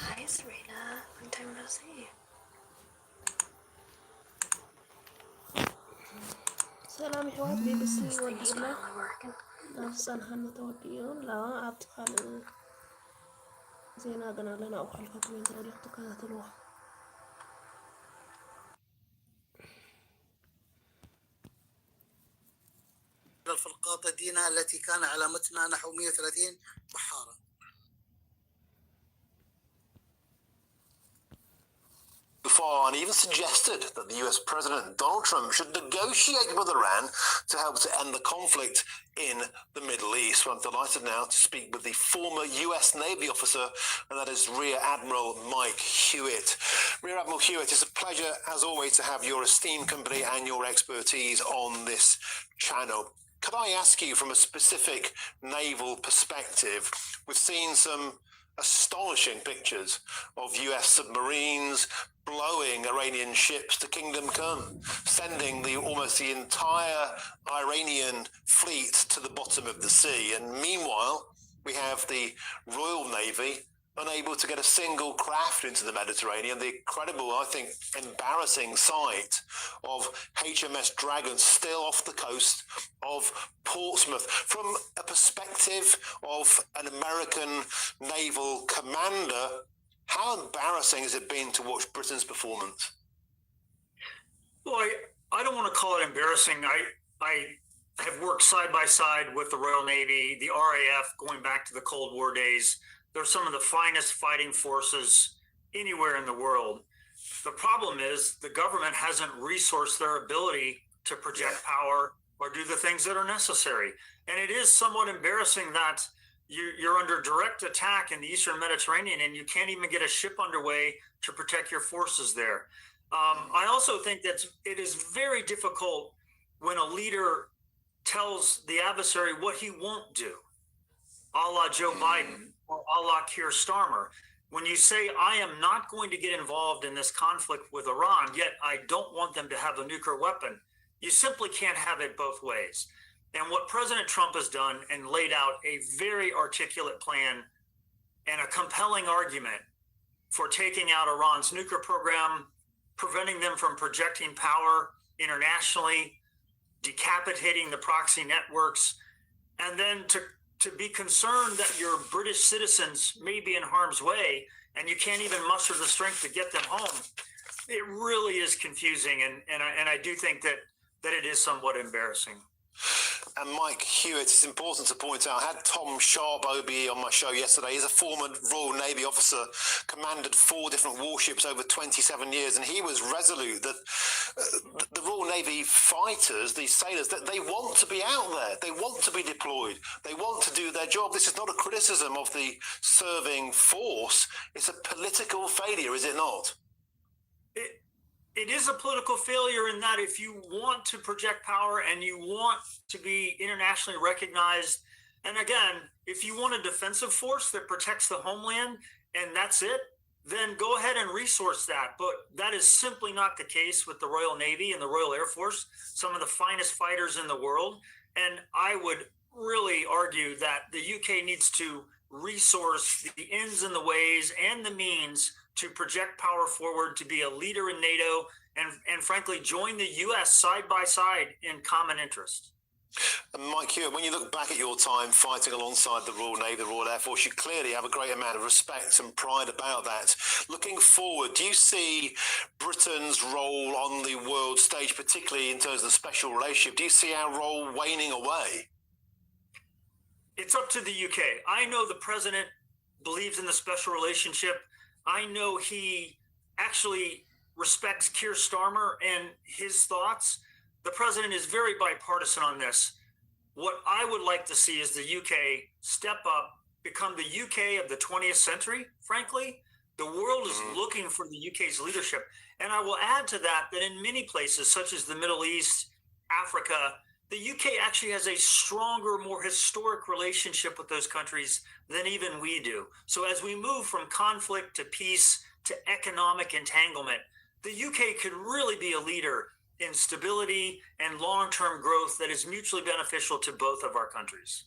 Hi, Serena. Long time no see. سلام حوات بي بي سي ودينا نفسنا هن توديون لا أبتخال زينا قنا لنا أخلفكم من دولة تكاتلوها الفرقاط دينا التي كان على متنها نحو 130 بحارة. And even suggested that the US President Donald Trump should negotiate with Iran to help to end the conflict in the Middle East. Well, I'm delighted now to speak with the former US Navy officer, and that is Rear Admiral Mike Hewitt. Rear Admiral Hewitt, it's a pleasure, as always, to have your esteemed company and your expertise on this channel. Could I ask you, from a specific naval perspective, we've seen some astonishing pictures of US submarines blowing Iranian ships to Kingdom Come, sending almost the entire Iranian fleet to the bottom of the sea. And meanwhile, we have the Royal Navy unable to get a single craft into the Mediterranean. The incredible, I think, embarrassing sight of HMS Dragon still off the coast of Portsmouth. From a perspective of an American naval commander, how embarrassing has it been to watch Britain's performance? Well, I don't want to call it embarrassing. I have worked side by side with the Royal Navy, the RAF, going back to the Cold War days. They're some of the finest fighting forces anywhere in the world. The problem is the government hasn't resourced their ability to project power or do the things that are necessary. And it is somewhat embarrassing that you're under direct attack in the Eastern Mediterranean and you can't even get a ship underway to protect your forces there. I also think that it is very difficult when a leader tells the adversary what he won't do, a la Joe Biden or a la Keir Starmer. When you say, I am not going to get involved in this conflict with Iran, yet I don't want them to have a nuclear weapon, you simply can't have it both ways. And what President Trump has done and laid out a very articulate plan and a compelling argument for taking out Iran's nuclear program, preventing them from projecting power internationally, decapitating the proxy networks, and then to be concerned that your British citizens may be in harm's way and you can't even muster the strength to get them home. It really is confusing, and I do think that it is somewhat embarrassing. And Mike Hewitt, it's important to point out, I had Tom Sharp, OBE, on my show yesterday. He's a former Royal Navy officer, commanded 4 different warships over 27 years, and he was resolute that the Royal Navy fighters, these sailors, that they want to be out there. They want to be deployed. They want to do their job. This is not a criticism of the serving force. It's a political failure, is it not? It is a political failure in that if you want to project power and you want to be internationally recognized, and again, if you want a defensive force that protects the homeland and that's it, then go ahead and resource that. But that is simply not the case with the Royal Navy and the Royal Air Force, some of the finest fighters in the world. And I would really argue that the UK needs to resource the ends and the ways and the means to project power forward, to be a leader in NATO, and frankly, join the U.S. side by side in common interest. And Mike Hewitt, when you look back at your time fighting alongside the Royal Navy, the Royal Air Force, you clearly have a great amount of respect and pride about that. Looking forward, do you see Britain's role on the world stage, particularly in terms of the special relationship, do you see our role waning away? It's up to the UK. I know the president believes in the special relationship. I know he actually respects Keir Starmer and his thoughts. The president is very bipartisan on this. What I would like to see is the UK step up, become the UK of the 20th century, frankly. The world is looking for the UK's leadership. And I will add to that in many places, such as the Middle East, Africa, the UK actually has a stronger, more historic relationship with those countries than even we do. So as we move from conflict to peace to economic entanglement, the UK could really be a leader in stability and long-term growth that is mutually beneficial to both of our countries.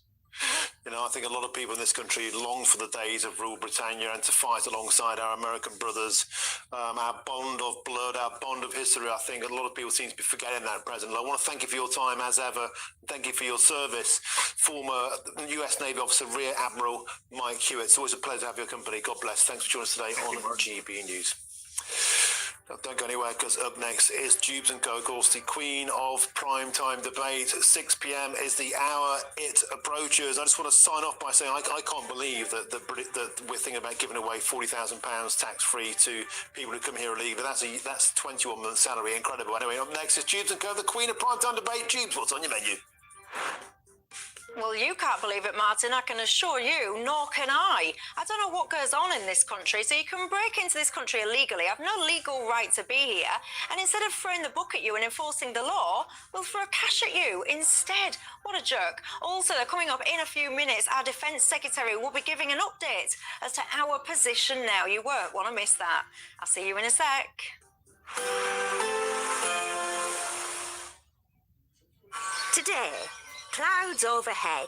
You know, I think a lot of people in this country long for the days of Rule Britannia and to fight alongside our American brothers. Our bond of blood, our bond of history, I think a lot of people seem to be forgetting that, President. I want to thank you for your time, as ever. Thank you for your service. Former US Navy officer, Rear Admiral Mike Hewitt. It's always a pleasure to have your company. God bless. Thanks for joining us today on GB News. Don't go anywhere, because up next is Jubes and Co, of course, the queen of primetime debate. 6 p.m. is the hour it approaches. I just want to sign off by saying I can't believe that we're thinking about giving away £40,000 tax-free to people who come here illegally. That's 21 months' salary. Incredible. Anyway, up next is Jubes and Co, the queen of primetime debate. Jubes, what's on your menu? Well, you can't believe it, Martin. I can assure you, nor can I. I don't know what goes on in this country, so you can break into this country illegally, have no legal right to be here, and instead of throwing the book at you and enforcing the law, we'll throw cash at you instead. What a jerk. Also, coming up in a few minutes, our Defence Secretary will be giving an update as to our position now. You won't want to miss that. I'll see you in a sec. Today, clouds overhead,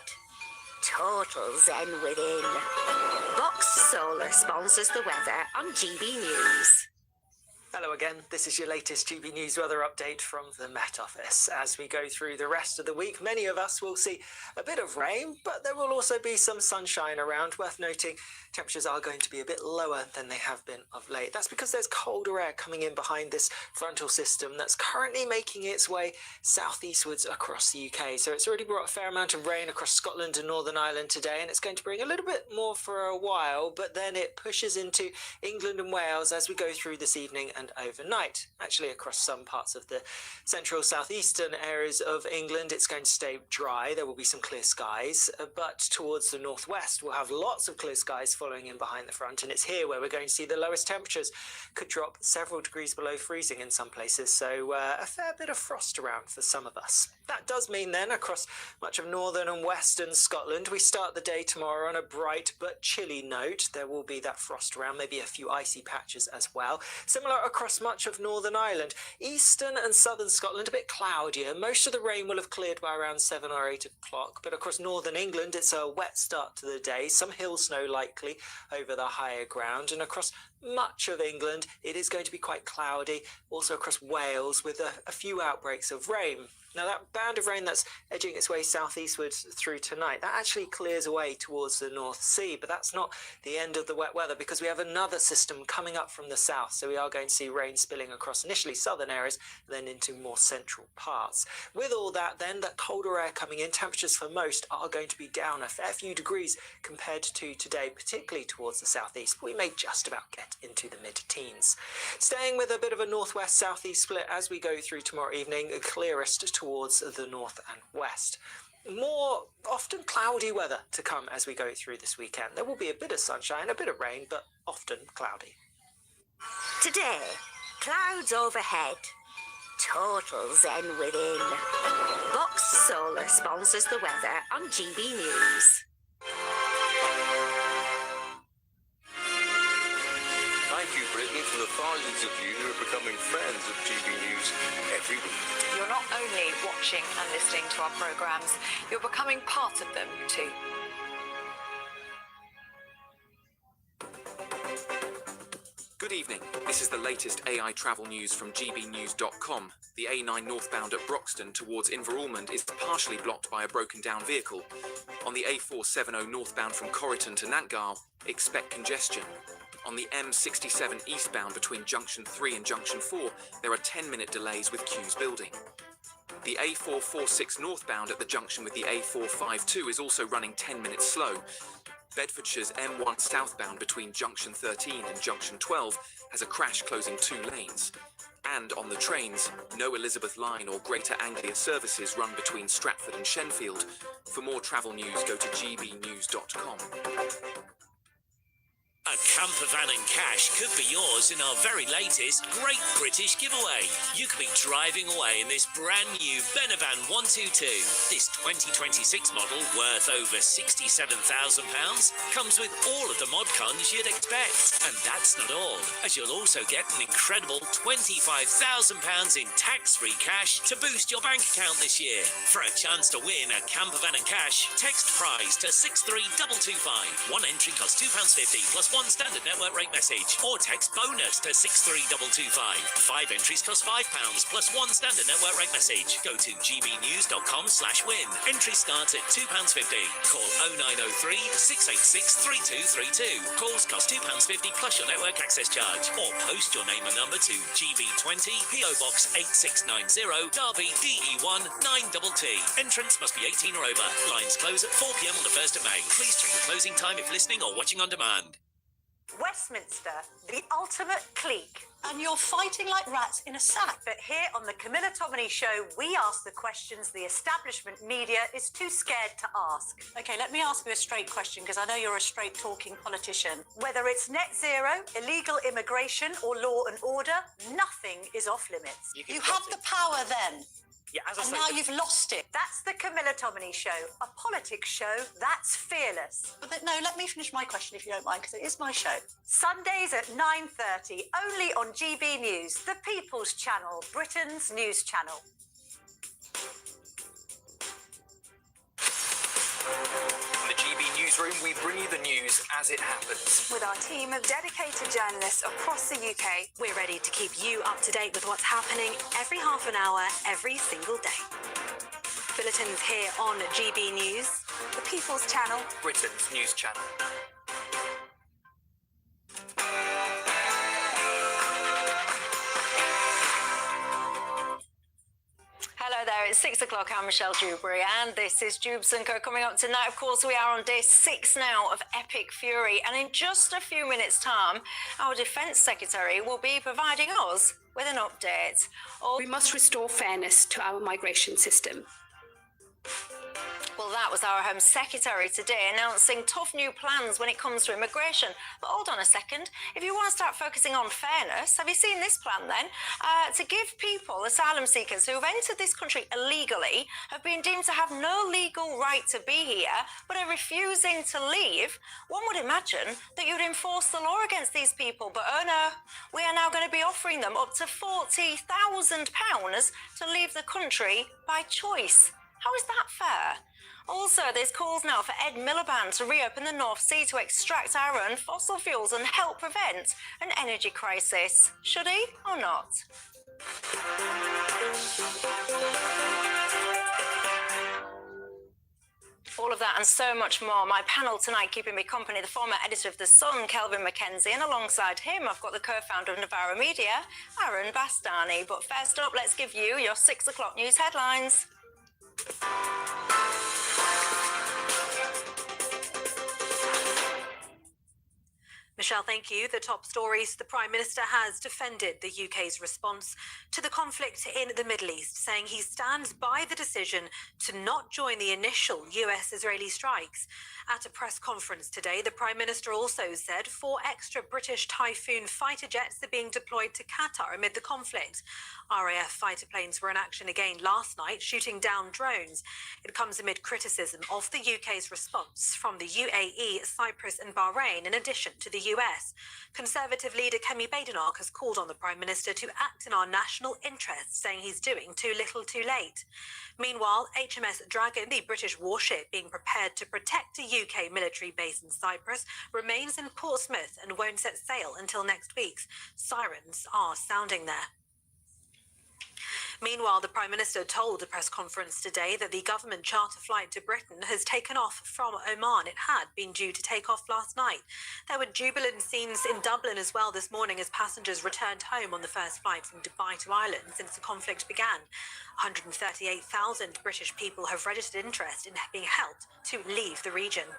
total zen within. Box Solar sponsors the weather on GB News. Hello again, this is your latest GB News weather update from the Met Office. As we go through the rest of the week, many of us will see a bit of rain, but there will also be some sunshine around. Worth noting, temperatures are going to be a bit lower than they have been of late. That's because there's colder air coming in behind this frontal system that's currently making its way southeastwards across the UK. So it's already brought a fair amount of rain across Scotland and Northern Ireland today, and it's going to bring a little bit more for a while, but then it pushes into England and Wales as we go through this evening and overnight. Actually, across some parts of the central southeastern areas of England, it's going to stay dry. There will be some clear skies, but towards the northwest, we'll have lots of clear skies following in behind the front, and it's here where we're going to see the lowest temperatures could drop several degrees below freezing in some places, so a fair bit of frost around for some of us. That does mean then across much of northern and western Scotland, we start the day tomorrow on a bright but chilly note. There will be that frost around, maybe a few icy patches as well. Similar across much of Northern Ireland. Eastern and southern Scotland, a bit cloudier. Most of the rain will have cleared by around 7 or 8 o'clock, but across northern England, it's a wet start to the day. Some hill snow likely over the higher ground, and across much of England, it is going to be quite cloudy. Also across Wales, with a few outbreaks of rain. Now, that band of rain that's edging its way southeastwards through tonight, that actually clears away towards the North Sea, but that's not the end of the wet weather, because we have another system coming up from the south, so we are going to see rain spilling across initially southern areas, then into more central parts. With all that then, that colder air coming in, temperatures for most are going to be down a fair few degrees compared to today, particularly towards the southeast, but we may just about get into the mid-teens. Staying with a bit of a northwest-southeast split as we go through tomorrow evening, clearest towards the north and west. More often cloudy weather to come as we go through this weekend. There will be a bit of sunshine, a bit of rain, but often cloudy. Today, clouds overhead, total zen within. Box Solar sponsors the weather on GB News. Thank you, Brittany, for the thousands of you who are becoming friends of GB News every week. You're not only watching and listening to our programmes, you're becoming part of them too. Good evening. This is the latest AI travel news from gbnews.com. The A9 northbound at Broxton towards Inveralmond is partially blocked by a broken down vehicle. On the A470 northbound from Corriton to Nantgarw, expect congestion. On the M67 eastbound between Junction 3 and Junction 4, there are 10-minute delays with queues building. The A446 northbound at the junction with the A452 is also running 10 minutes slow. Bedfordshire's M1 southbound between Junction 13 and Junction 12 has a crash closing 2 lanes. And on the trains, no Elizabeth Line or Greater Anglia services run between Stratford and Shenfield. For more travel news, go to gbnews.com. A camper van and cash could be yours in our very latest Great British Giveaway. You could be driving away in this brand new Benavan 122. This 2026 model, worth over £67,000, comes with all of the mod cons you'd expect. And that's not all, as you'll also get an incredible £25,000 in tax-free cash to boost your bank account this year. For a chance to win a camper van and cash, text prize to 63225. One entry costs £2.50 plus one standard network rate message, or text bonus to 63225. 5 entries cost £5 plus one standard network rate message. Go to gbnews.com/win. Entry starts at £2.50. Call 0903 686 3232. Calls cost £2.50 plus your network access charge, or post your name and number to GB20 PO Box 8690 Derby DE1 9TT. Entrance must be 18 or over. Lines close at 4 p.m. on the 1st of May. Please check the closing time if listening or watching on demand. Westminster, the ultimate clique. And you're fighting like rats in a sack. But here on the Camilla Tominey Show, we ask the questions the establishment media is too scared to ask. Okay, let me ask you a straight question, because I know you're a straight-talking politician. Whether it's net zero, illegal immigration, or law and order, nothing is off limits. You have the power then. Yeah, as I And say, now you've lost it. That's the Camilla Tominey Show, a politics show that's fearless. But no, let me finish my question if you don't mind, because it is my show. Sundays at 9:30, only on GB News, the People's Channel, Britain's news channel. In the GB newsroom, we bring you the news as it happens. With our team of dedicated journalists across the UK, we're ready to keep you up to date with what's happening every half an hour, every single day. Bulletins here on GB News, the People's Channel, Britain's news channel. Hello there, it's 6 o'clock. I'm Michelle Dewberry, and this is Jubes & Co. Coming up tonight, of course, we are on day 6 now of Epic Fury, and in just a few minutes' time, our Defence Secretary will be providing us with an update. we must restore fairness to our migration system. Well, that was our Home Secretary today announcing tough new plans when it comes to immigration. But hold on a second. If you want to start focusing on fairness, have you seen this plan then? To give people, asylum seekers who have entered this country illegally, have been deemed to have no legal right to be here, but are refusing to leave, one would imagine that you'd enforce the law against these people. But oh no, we are now going to be offering them up to £40,000 to leave the country by choice. How is that fair? Also, there's calls now for Ed Miliband to reopen the North Sea to extract our own fossil fuels and help prevent an energy crisis. Should he or not? All of that and so much more. My panel tonight keeping me company, the former editor of The Sun, Kelvin McKenzie, and alongside him, I've got the co-founder of Navarro Media, Aaron Bastani. But first up, let's give you your 6 o'clock news headlines. Michelle, thank you. The top stories: the Prime Minister has defended the UK's response to the conflict in the Middle East, saying he stands by the decision to not join the initial US-Israeli strikes. At a press conference today, the Prime Minister also said 4 extra British Typhoon fighter jets are being deployed to Qatar amid the conflict. RAF fighter planes were in action again last night, shooting down drones. It comes amid criticism of the UK's response from the UAE, Cyprus and Bahrain, in addition to the US. Conservative leader Kemi Badenoch has called on the Prime Minister to act in our national interest, saying he's doing too little too late. Meanwhile, HMS Dragon, the British warship being prepared to protect a UK military base in Cyprus, remains in Portsmouth and won't set sail until next week. Sirens are sounding there. Meanwhile, the Prime Minister told a press conference today that the government charter flight to Britain has taken off from Oman. It had been due to take off last night. There were jubilant scenes in Dublin as well this morning as passengers returned home on the first flight from Dubai to Ireland since the conflict began. 138,000 British people have registered interest in being helped to leave the region.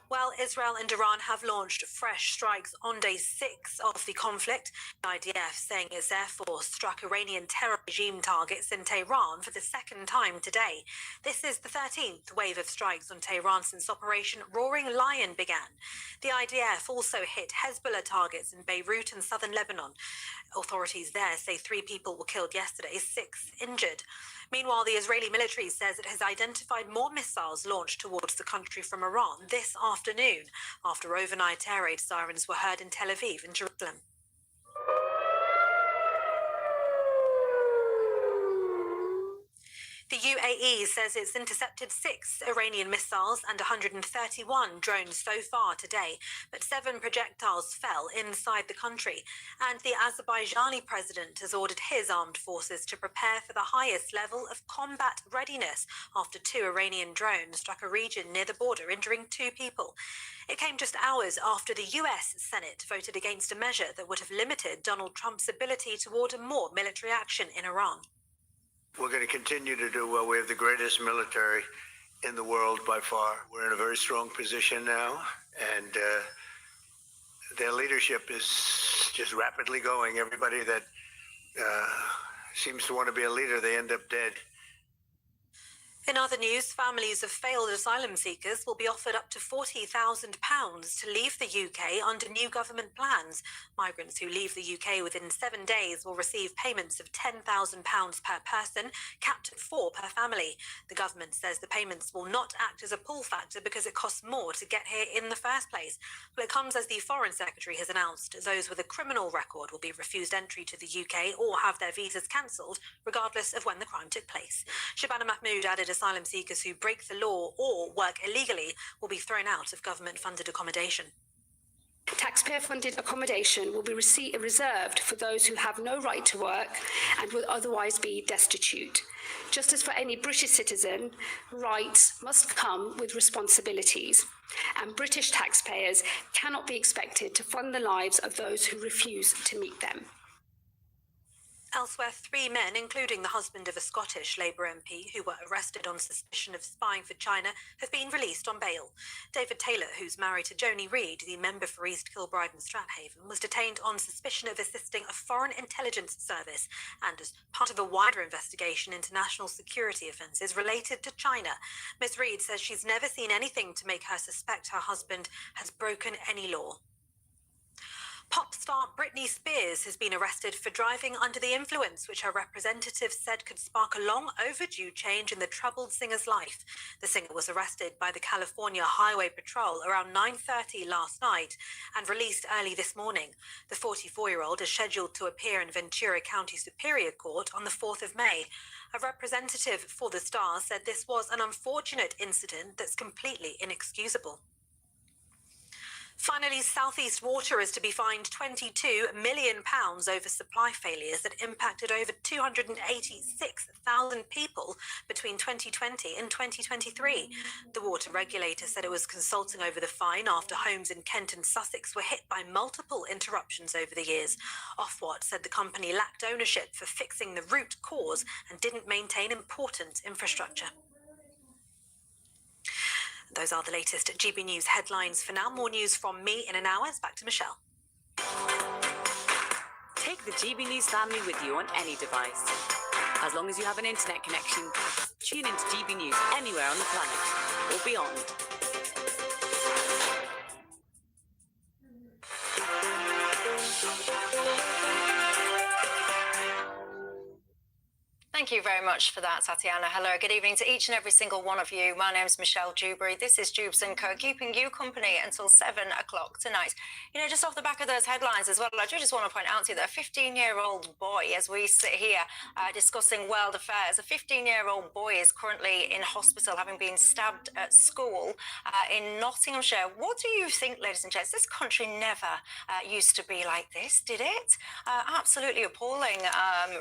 Well, Israel and Iran have launched fresh strikes on day 6 of the conflict. The IDF saying its air force struck Iranian terror regime targets in Tehran for the second time today. This is the 13th wave of strikes on Tehran since Operation Roaring Lion began. The IDF also hit Hezbollah targets in Beirut and southern Lebanon. Authorities there say 3 people were killed yesterday, 6 injured. Meanwhile, the Israeli military says it has identified more missiles launched towards the country from Iran this afternoon, after overnight air raid sirens were heard in Tel Aviv and Jerusalem. The UAE says it's intercepted 6 Iranian missiles and 131 drones so far today, but 7 projectiles fell inside the country. And the Azerbaijani president has ordered his armed forces to prepare for the highest level of combat readiness after 2 Iranian drones struck a region near the border, injuring 2 people. It came just hours after the US Senate voted against a measure that would have limited Donald Trump's ability to order more military action in Iran. We're going to continue to do well. We have the greatest military in the world by far. We're in a very strong position now, and their leadership is just rapidly going. Everybody that seems to want to be a leader, they end up dead. In other news, families of failed asylum seekers will be offered up to £40,000 to leave the UK under new government plans. Migrants who leave the UK within 7 days will receive payments of £10,000 per person, capped at 4 per family. The government says the payments will not act as a pull factor because it costs more to get here in the first place. Well, it comes as the Foreign Secretary has announced those with a criminal record will be refused entry to the UK or have their visas cancelled, regardless of when the crime took place. Shabana Mahmood added asylum seekers who break the law or work illegally will be thrown out of government-funded accommodation. Taxpayer-funded accommodation will be reserved for those who have no right to work and will otherwise be destitute. Just as for any British citizen, rights must come with responsibilities, and British taxpayers cannot be expected to fund the lives of those who refuse to meet them. Elsewhere, 3 men, including the husband of a Scottish Labour MP who were arrested on suspicion of spying for China, have been released on bail. David Taylor, who's married to Joni Reid, the member for East Kilbride and Strathaven, was detained on suspicion of assisting a foreign intelligence service and as part of a wider investigation into national security offences related to China. Ms. Reid says she's never seen anything to make her suspect her husband has broken any law. Pop star Britney Spears has been arrested for driving under the influence, which her representatives said could spark a long overdue change in the troubled singer's life. The singer was arrested by the California Highway Patrol around 9:30 last night and released early this morning. The 44-year-old is scheduled to appear in Ventura County Superior Court on the 4th of May. A representative for the star said this was an unfortunate incident that's completely inexcusable. Finally, South East Water is to be fined £22 million over supply failures that impacted over 286,000 people between 2020 and 2023. The water regulator said it was consulting over the fine after homes in Kent and Sussex were hit by multiple interruptions over the years. Ofwat said the company lacked ownership for fixing the root cause and didn't maintain important infrastructure. Those are the latest GB News headlines for now. More news from me in an hour. It's back to Michelle. Take the GB News family with you on any device. As long as you have an internet connection, tune into GB News anywhere on the planet or beyond. Thank you very much for that, Tatiana. Hello, good evening to each and every single one of you. My name's Michelle Dewberry. This is Jubes & Co, keeping you company until 7 o'clock tonight. You know, just off the back of those headlines as well, I do just want to point out to you that a 15-year-old boy, as we sit here discussing world affairs, a 15-year-old boy is currently in hospital having been stabbed at school in Nottinghamshire. What do you think, ladies and gents? This country never used to be like this, did it? Absolutely appalling.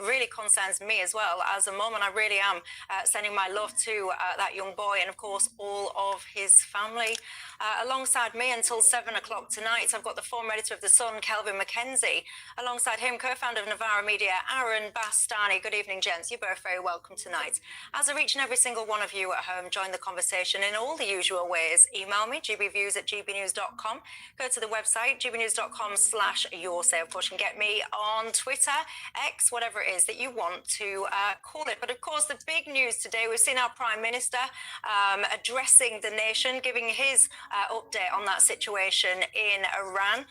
Really concerns me as well as as a mum, and I really am sending my love to that young boy and, of course, all of his family. Alongside me until 7 o'clock tonight, I've got the former editor of The Sun, Kelvin McKenzie. Alongside him, co-founder of Novara Media, Aaron Bastani. Good evening, gents. You're both very welcome tonight. As I reach and every single one of you at home, join the conversation in all the usual ways. Email me, gbviews@gbnews.com. Go to the website, gbnews.com/yoursay. Of course, you can get me on Twitter, X, whatever it is that you want to call it. But of course, the big news today, we've seen our Prime Minister addressing the nation, giving his update on that situation in Iran.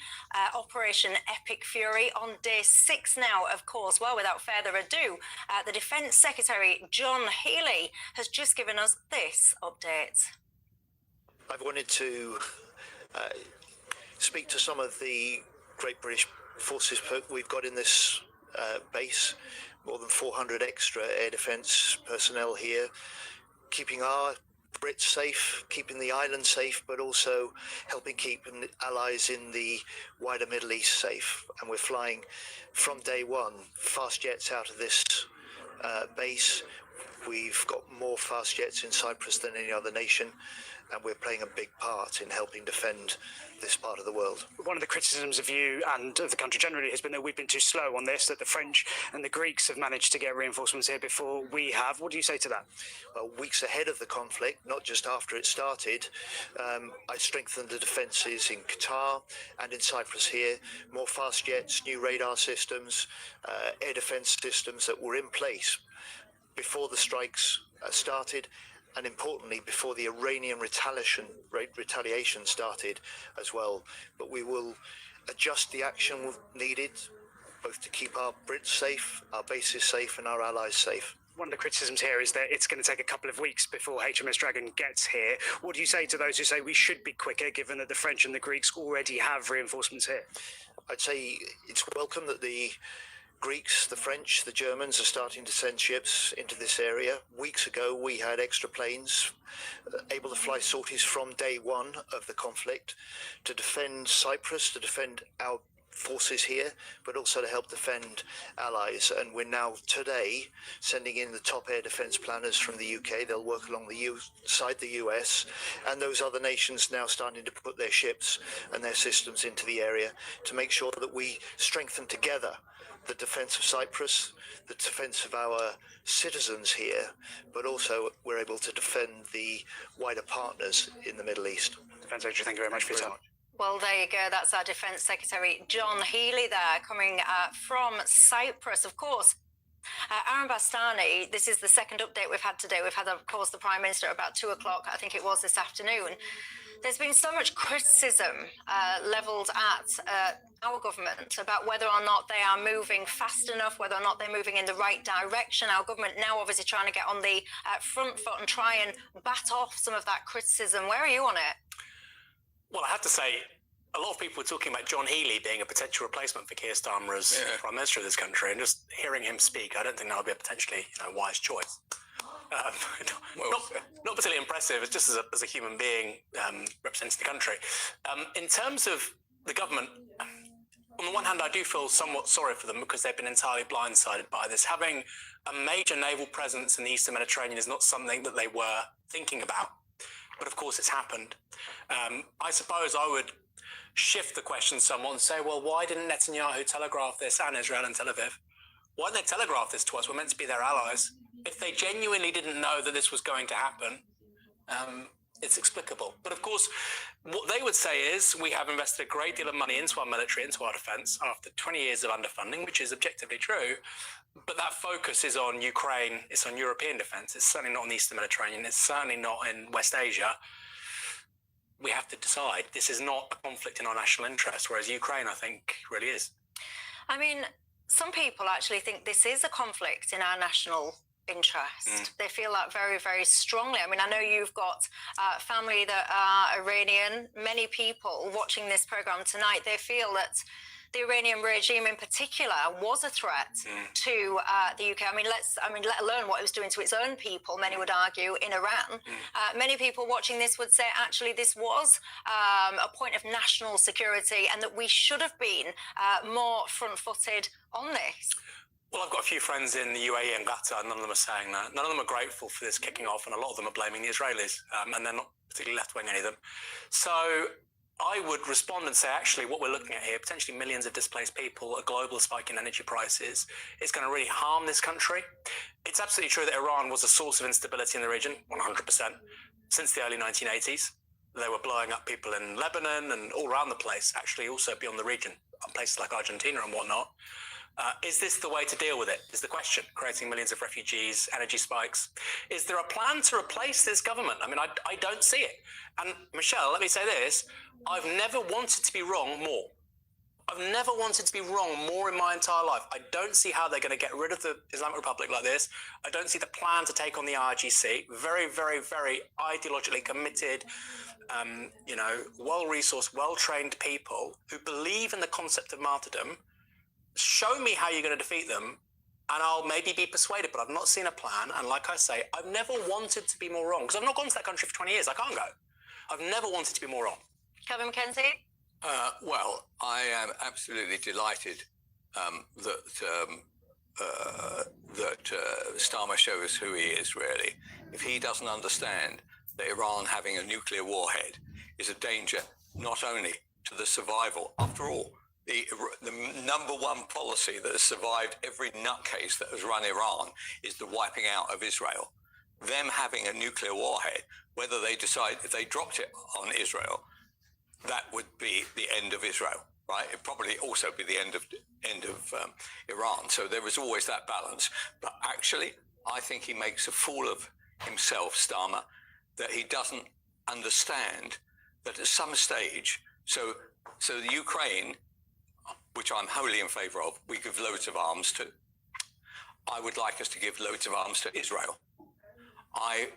Operation Epic Fury on day 6 now, of course. Well, without further ado, the Defence Secretary, John Healey, has just given us this update. I've wanted to speak to some of the great British forces we've got in this base. More than 400 extra air defence personnel here, keeping our Brits safe, keeping the island safe, but also helping keep allies in the wider Middle East safe. And we're flying from day one fast jets out of this base. We've got more fast jets in Cyprus than any other nation, and we're playing a big part in helping defend this part of the world. One of the criticisms of you and of the country generally has been that we've been too slow on this, that the French and the Greeks have managed to get reinforcements here before we have. What do you say to that? Well, weeks ahead of the conflict, not just after it started, I strengthened the defences in Qatar and in Cyprus here. More fast jets, new radar systems, air defence systems that were in place before the strikes started, and importantly before the Iranian retaliation started as well. But we will adjust the action needed, both to keep our Brits safe, our bases safe, and our allies safe. One of the criticisms here is that it's going to take a couple of weeks before HMS Dragon gets here. What do you say to those who say we should be quicker, given that the French and the Greeks already have reinforcements here? I'd say it's welcome that the Greeks, the French, the Germans are starting to send ships into this area. Weeks ago, we had extra planes able to fly sorties from day one of the conflict to defend Cyprus, to defend our forces here, but also to help defend allies. And we're now today sending in the top air defence planners from the UK. They'll work along the side the US, and those other nations now starting to put their ships and their systems into the area to make sure that we strengthen together the defence of Cyprus, the defence of our citizens here, but also we're able to defend the wider partners in the Middle East. Defence Secretary, thank you very much for your time. Well, there you go. That's our Defence Secretary, John Healey, there, coming from Cyprus, of course. Aaron Bastani, this is the second update we've had today. We've had, of course, the Prime Minister at about 2 o'clock, I think it was this afternoon. There's been so much criticism levelled at our government about whether or not they are moving fast enough, whether or not they're moving in the right direction. Our government now obviously trying to get on the front foot and try and bat off some of that criticism. Where are you on it? Well, I have to say, a lot of people were talking about John Healey being a potential replacement for Keir Starmer as Prime Minister of this country, and just hearing him speak, I don't think that would be a potentially wise choice. Not particularly impressive. It's just as a human being representing the country. In terms of the government, on the one hand, I do feel somewhat sorry for them because they've been entirely blindsided by this. Having a major naval presence in the Eastern Mediterranean is not something that they were thinking about. But of course, it's happened. I suppose I would shift the question somewhat and say, well, why didn't Netanyahu telegraph this and Israel and Tel Aviv? Why didn't they telegraph this to us? We're meant to be their allies. If they genuinely didn't know that this was going to happen, it's explicable. But of course, what they would say is we have invested a great deal of money into our military, into our defence, after 20 years of underfunding, which is objectively true. But that focus is on Ukraine, it's on European defence. It's certainly not on the Eastern Mediterranean. It's certainly not in West Asia. We have to decide. This is not a conflict in our national interest, whereas Ukraine, I think, really is. I mean, some people actually think this is a conflict in our national interest. They feel that very, very strongly. I mean, I know you've got family that are Iranian. Many people watching this programme tonight, they feel that the Iranian regime in particular was a threat to the UK. I mean, let alone what it was doing to its own people, many would argue, in Iran. Many people watching this would say, actually, this was a point of national security and that we should have been more front-footed on this. Well, I've got a few friends in the UAE and Qatar, and none of them are saying that. None of them are grateful for this kicking off, and a lot of them are blaming the Israelis, and they're not particularly left-wing, any of them. So I would respond and say, actually, what we're looking at here, potentially millions of displaced people, a global spike in energy prices, is going to really harm this country. It's absolutely true that Iran was a source of instability in the region, 100%, since the early 1980s. They were blowing up people in Lebanon and all around the place, actually also beyond the region, places like Argentina and whatnot. Is this the way to deal with it, is the question, creating millions of refugees, energy spikes? Is there a plan to replace this government? I mean, I don't see it. And Michelle, let me say this, I've never wanted to be wrong more. I've never wanted to be wrong more in my entire life. I don't see how they're going to get rid of the Islamic Republic like this. I don't see the plan to take on the IRGC. Very, very, very ideologically committed, you know, well-resourced, well-trained people who believe in the concept of martyrdom. Show me how you're going to defeat them, and I'll maybe be persuaded, but I've not seen a plan. And like I say, I've never wanted to be more wrong, because I've not gone to that country for 20 years. I can't go. I've never wanted to be more wrong. Kevin McKenzie? Well, I am absolutely delighted that Starmer shows who he is, really. If he doesn't understand that Iran having a nuclear warhead is a danger not only to the survival, after all, the number one policy that has survived every nutcase that has run Iran is the wiping out of Israel. Them having a nuclear warhead, whether they decide, if they dropped it on Israel, that would be the end of Israel, right? It'd probably also be the end of Iran. So there is always that balance. But actually, I think he makes a fool of himself, Starmer, that he doesn't understand that at some stage, so the Ukraine, which I'm wholly in favour of, we give loads of arms to. I would like us to give loads of arms to Israel. I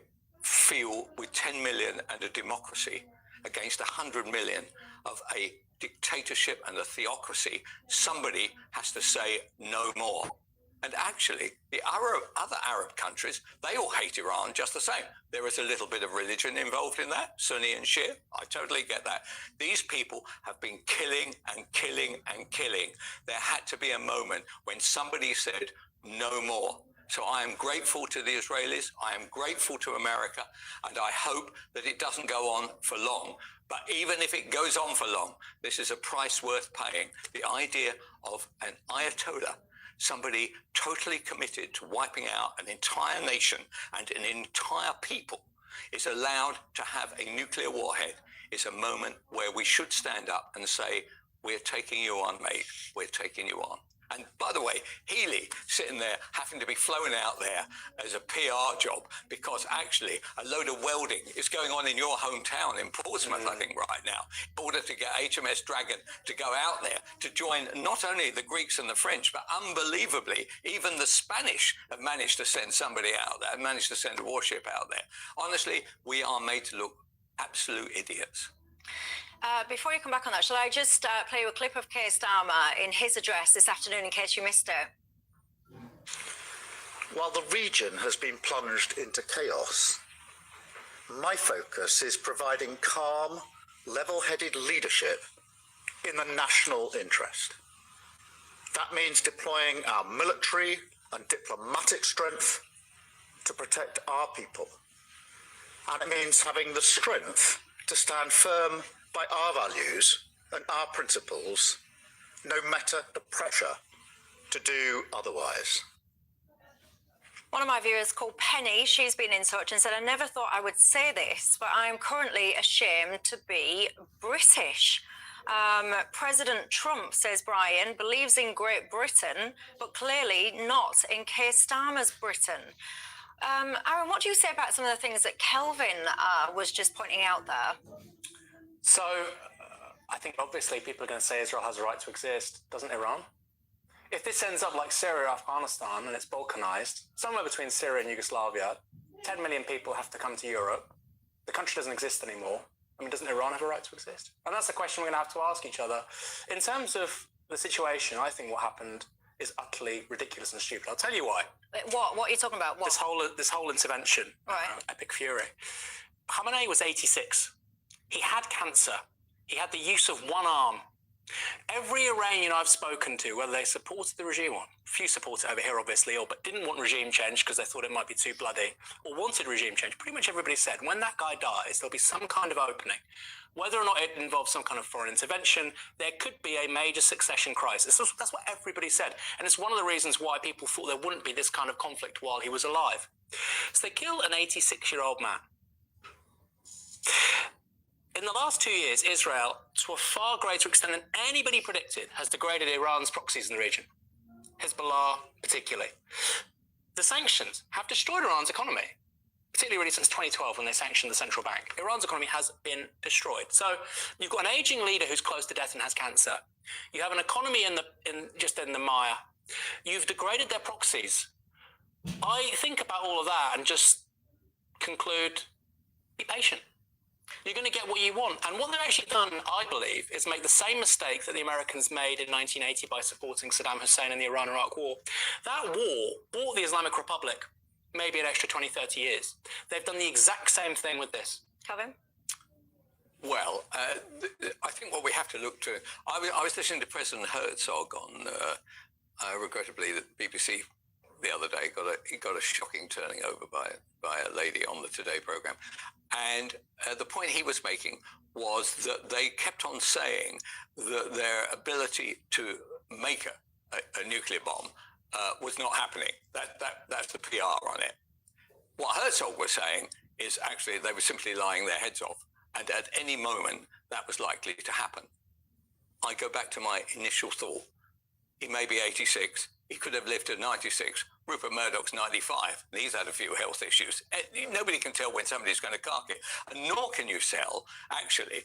feel with 10 million and a democracy against 100 million of a dictatorship and a theocracy, somebody has to say no more. And actually, the other Arab countries, they all hate Iran just the same. There is a little bit of religion involved in that, Sunni and Shia. I totally get that. These people have been killing and killing and killing. There had to be a moment when somebody said no more. So I am grateful to the Israelis. I am grateful to America. And I hope that it doesn't go on for long. But even if it goes on for long, this is a price worth paying. The idea of an Ayatollah, somebody totally committed to wiping out an entire nation and an entire people, is allowed to have a nuclear warhead, is a moment where we should stand up and say, we're taking you on, mate. We're taking you on. And by the way, Healy sitting there having to be flown out there as a PR job because actually a load of welding is going on in your hometown in Portsmouth, I think, right now, in order to get HMS Dragon to go out there to join not only the Greeks and the French, but unbelievably, even the Spanish have managed to send somebody out there, managed to send a warship out there. Honestly, we are made to look absolute idiots. Before you come back on that, shall I just play you a clip of Keir Starmer in his address this afternoon in case you missed it? While the region has been plunged into chaos, my focus is providing calm, level-headed leadership in the national interest. That means deploying our military and diplomatic strength to protect our people. And it means having the strength to stand firm by our values and our principles, no matter the pressure to do otherwise. One of my viewers called Penny, she's been in touch and said, I never thought I would say this, but I am currently ashamed to be British. President Trump, says Brian, believes in Great Britain, but clearly not in Keir Starmer's Britain. Aaron, what do you say about some of the things that Kelvin was just pointing out there? So, I think obviously people are going to say Israel has a right to exist, doesn't Iran? If this ends up like Syria or Afghanistan and it's balkanized, somewhere between Syria and Yugoslavia, 10 million people have to come to Europe, the country doesn't exist anymore. I mean, doesn't Iran have a right to exist? And that's the question we're going to have to ask each other. In terms of the situation, I think what happened is utterly ridiculous and stupid. I'll tell you why. What are you talking about? What? This whole intervention, right. Epic fury. Khamenei was 86. He had cancer. He had the use of one arm Every Iranian I've spoken to, whether they supported the regime or few support it over here, obviously, or but didn't want regime change because they thought it might be too bloody, or wanted regime change, pretty much everybody said when that guy dies, there'll be some kind of opening. Whether or not it involves some kind of foreign intervention, there could be a major succession crisis. That's what everybody said. And it's one of the reasons why people thought there wouldn't be this kind of conflict while he was alive. So they kill an 86-year-old man. In the last 2 years, Israel, to a far greater extent than anybody predicted, has degraded Iran's proxies in the region. Hezbollah, particularly. The sanctions have destroyed Iran's economy, particularly really since 2012 when they sanctioned the central bank. Iran's economy has been destroyed. So you've got an aging leader who's close to death and has cancer. You have an economy in the mire. You've degraded their proxies. I think about all of that and just conclude, be patient. You're going to get what you want. And what they've actually done, I believe, is make the same mistake that the Americans made in 1980 by supporting Saddam Hussein in the Iran-Iraq war. That war bought the Islamic Republic maybe an extra 20, 30 years. They've done the exact same thing with this. Kevin? Well, I think what we have to look to... I was listening to President Herzog on, regrettably, the BBC the other day got a shocking turning over by a lady on the Today programme. And the point he was making was that they kept on saying that their ability to make a nuclear bomb was not happening. That's the PR on it. What Herzog was saying is actually they were simply lying their heads off, and at any moment that was likely to happen. I go back to my initial thought. He may be 86. He could have lived to 96. Rupert Murdoch's 95, and he's had a few health issues. Nobody can tell when somebody's going to cark it, and nor can you tell, actually,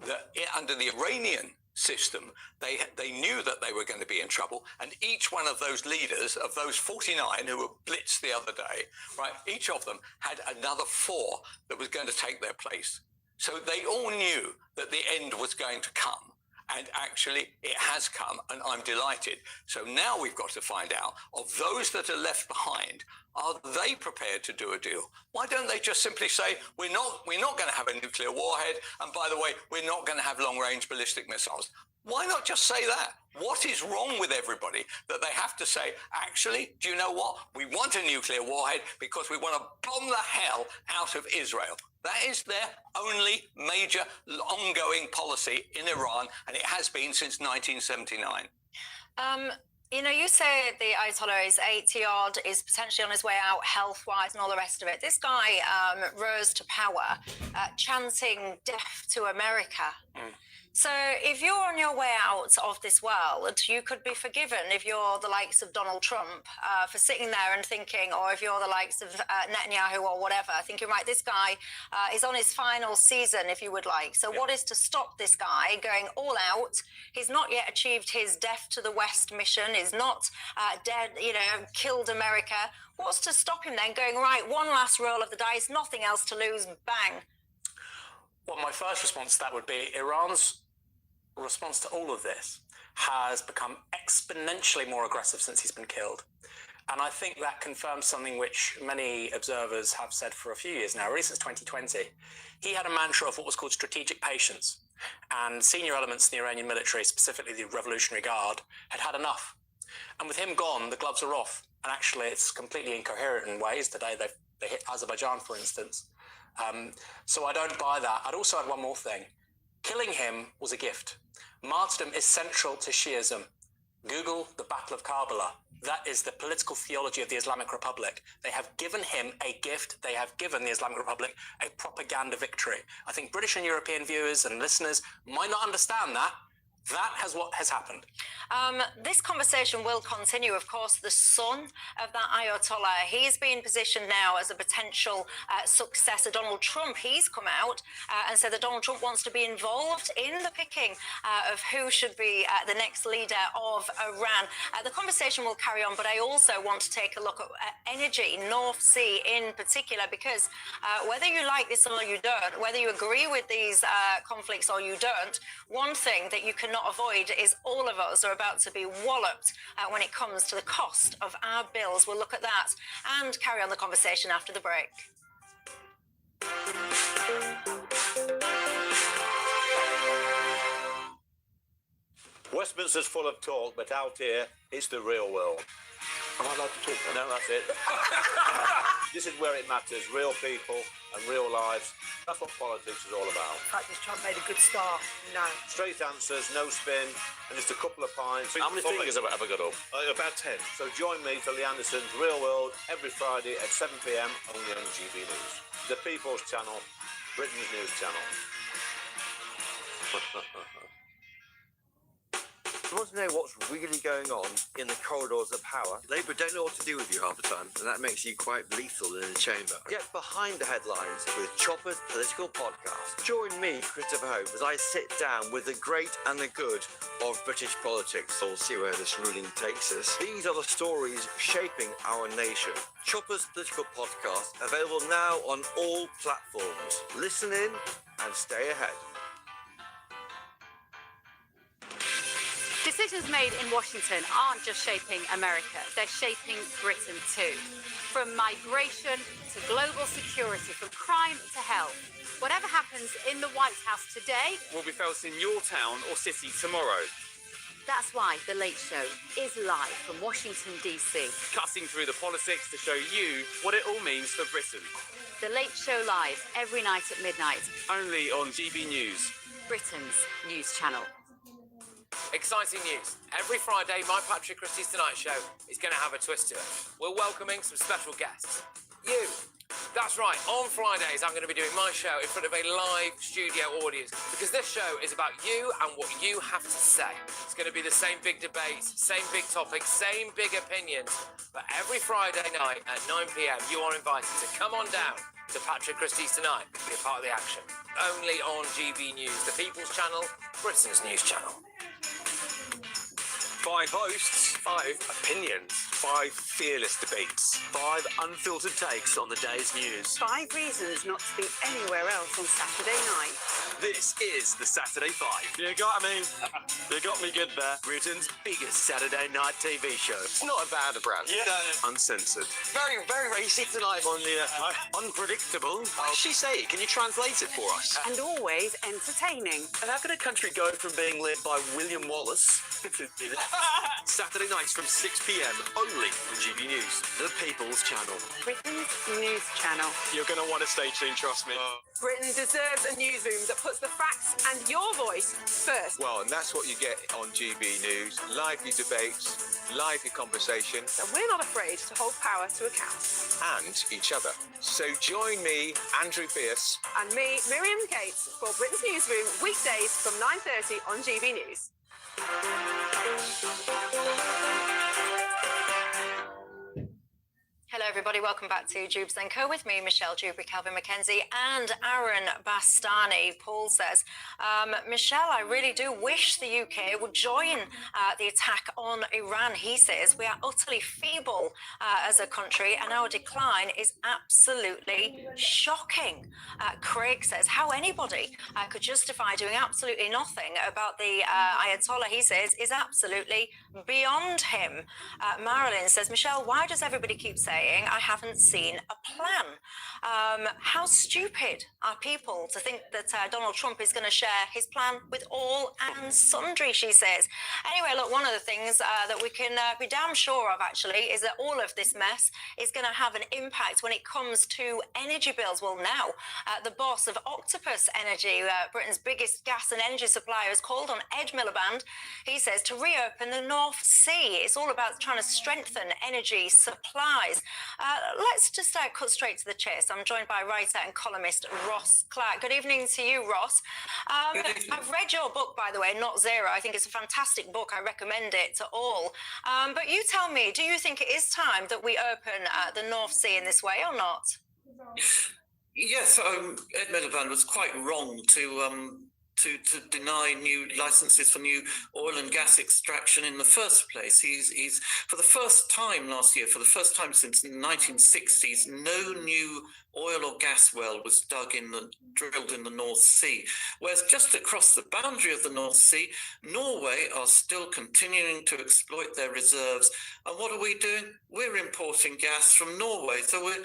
that under the Iranian system, they knew that they were going to be in trouble, and each one of those leaders, of those 49 who were blitzed the other day, right, each of them had another 4 that was going to take their place. So they all knew that the end was going to come. And actually, it has come, and I'm delighted. So now we've got to find out, of those that are left behind, are they prepared to do a deal? Why don't they just simply say, we're not going to have a nuclear warhead, and by the way, we're not going to have long-range ballistic missiles? Why not just say that? What is wrong with everybody that they have to say, actually, do you know what? We want a nuclear warhead because we want to bomb the hell out of Israel. That is their only major ongoing policy in Iran, and it has been since 1979. You know, you say the Ayatollah is 80-odd, is potentially on his way out health-wise and all the rest of it. This guy rose to power chanting death to America. So if you're on your way out of this world, you could be forgiven if you're the likes of Donald Trump for sitting there and thinking, or if you're the likes of Netanyahu or whatever, thinking, right, this guy is on his final season, if you would like. So what is to stop this guy going all out? He's not yet achieved his death to the West mission. He's not dead, you know, killed America. What's to stop him then going, right, one last roll of the dice, nothing else to lose, bang? Well, my first response to that would be Iran's response to all of this has become exponentially more aggressive since he's been killed. And I think that confirms something which many observers have said for a few years now, really since 2020. He had a mantra of what was called strategic patience, and senior elements in the Iranian military, specifically the Revolutionary Guard, had had enough. And with him gone, the gloves are off. And actually, it's completely incoherent in ways. Today, they hit Azerbaijan, for instance. So I don't buy that. I'd also add one more thing. Killing him was a gift. Martyrdom is central to Shi'ism. Google the Battle of Karbala. That is the political theology of the Islamic Republic. They have given him a gift. They have given the Islamic Republic a propaganda victory. I think British and European viewers and listeners might not understand that. That is what has happened. This conversation will continue. Of course, the son of that Ayatollah, he's being positioned now as a potential successor. Donald Trump, he's come out and said that Donald Trump wants to be involved in the picking of who should be the next leader of Iran. The conversation will carry on, but I also want to take a look at energy, North Sea in particular, because whether you like this or you don't, whether you agree with these conflicts or you don't, one thing that you cannot avoid is all of us are about to be walloped when it comes to the cost of our bills. We'll look at that and carry on the conversation after the break. Westminster's full of talk, but out here, it's the real world. Am I allowed to talk now? No, that's it. This is where it matters. Real people and real lives. That's what politics is all about. In fact, this Trump made a good start. No. Straight answers, no spin, and just a couple of pints. How many fingers have I got up? About 10. So join me for Lee Anderson's Real World every Friday at 7 p.m. only on GB News. The People's Channel, Britain's news channel. You want to know what's really going on in the corridors of power? Labour don't know what to do with you half the time, and that makes you quite lethal in the chamber. Get behind the headlines with Chopper's political podcast. Join me, Christopher Hope, as I sit down with the great and the good of British politics. We'll see where this ruling takes us. These are the stories shaping our nation. Chopper's political podcast, available now on all platforms. Listen in and stay ahead. Decisions made in Washington aren't just shaping America, they're shaping Britain too. From migration to global security, from crime to health. Whatever happens in the White House today will be felt in your town or city tomorrow. That's why The Late Show is live from Washington, D.C. Cutting through the politics to show you what it all means for Britain. The Late Show live every night at midnight. Only on GB News, Britain's news channel. Exciting news. Every Friday, my Patrick Christie's Tonight Show is going to have a twist to it. We're welcoming some special guests. You. That's right. On Fridays, I'm going to be doing my show in front of a live studio audience because this show is about you and what you have to say. It's going to be the same big debates, same big topics, same big opinions. But every Friday night at 9 p.m, you are invited to come on down to Patrick Christie's Tonight and be a part of the action. Only on GB News, the People's Channel, Britain's news channel. 5 hosts, 5 opinions, 5 fearless debates, 5 unfiltered takes on the day's news. 5 reasons not to be anywhere else on Saturday night. This is the Saturday 5. You got me. You got me good there. Britain's biggest Saturday night TV show. It's not a bad brand. Yeah. Uncensored. Very, very racy tonight. On the unpredictable. What did she say? Can you translate it for us? And always entertaining. And how can a country go from being led by William Wallace Saturday nights from 6 p.m. only on GB News, the People's Channel. Britain's news channel. You're going to want to stay tuned, trust me. Britain deserves a newsroom that puts the facts and your voice first. Well, and that's what you get on GB News. Lively debates, lively conversation. And we're not afraid to hold power to account. And each other. So join me, Andrew Pierce. And me, Miriam Cates, for Britain's Newsroom, weekdays from 9:30 on GB News. Hello everybody, welcome back to Jubes & Co with me, Michelle Dewberry, Calvin Mackenzie and Aaron Bastani. Paul says, Michelle, I really do wish the UK would join the attack on Iran. He says, we are utterly feeble as a country and our decline is absolutely shocking. Craig says, how anybody could justify doing absolutely nothing about the Ayatollah, he says, is absolutely beyond him. Marilyn says, Michelle, why does everybody keep saying I haven't seen a plan? How stupid are people to think that Donald Trump is going to share his plan with all and sundry, she says. Anyway, look, one of the things that we can be damn sure of, actually, is that all of this mess is going to have an impact when it comes to energy bills. Well, now, the boss of Octopus Energy, Britain's biggest gas and energy supplier, has called on Ed Miliband, he says, to reopen the North Sea. It's all about trying to strengthen energy supplies. Let's just cut straight to the chase. I'm joined by writer and columnist Ross Clark. Good evening to you, Ross. I've read your book, by the way, Not Zero. I think it's a fantastic book. I recommend it to all. But you tell me, do you think it is time that we open the North Sea in this way or not? Yes, Ed Miliband was quite wrong to deny new licenses for new oil and gas extraction in the first place. He's for the first time last year, for the first time since the 1960s, no new oil or gas well was drilled in the North Sea. Whereas just across the boundary of the North Sea, Norway are still continuing to exploit their reserves. And what are we doing? We're importing gas from Norway. So we're,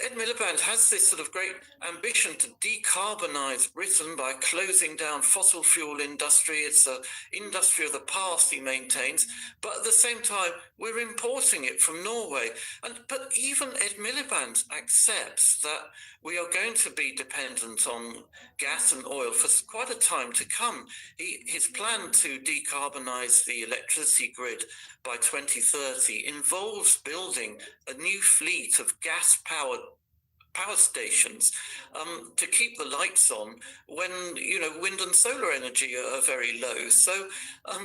Ed Miliband has this sort of great ambition to decarbonize Britain by closing down fossil fuel industry. It's an industry of the past, he maintains. But at the same time, we're importing it from Norway. But even Ed Miliband accepts that we are going to be dependent on gas and oil for quite a time to come. His plan to decarbonise the electricity grid by 2030 involves building a new fleet of gas-powered power stations to keep the lights on when wind and solar energy are very low. So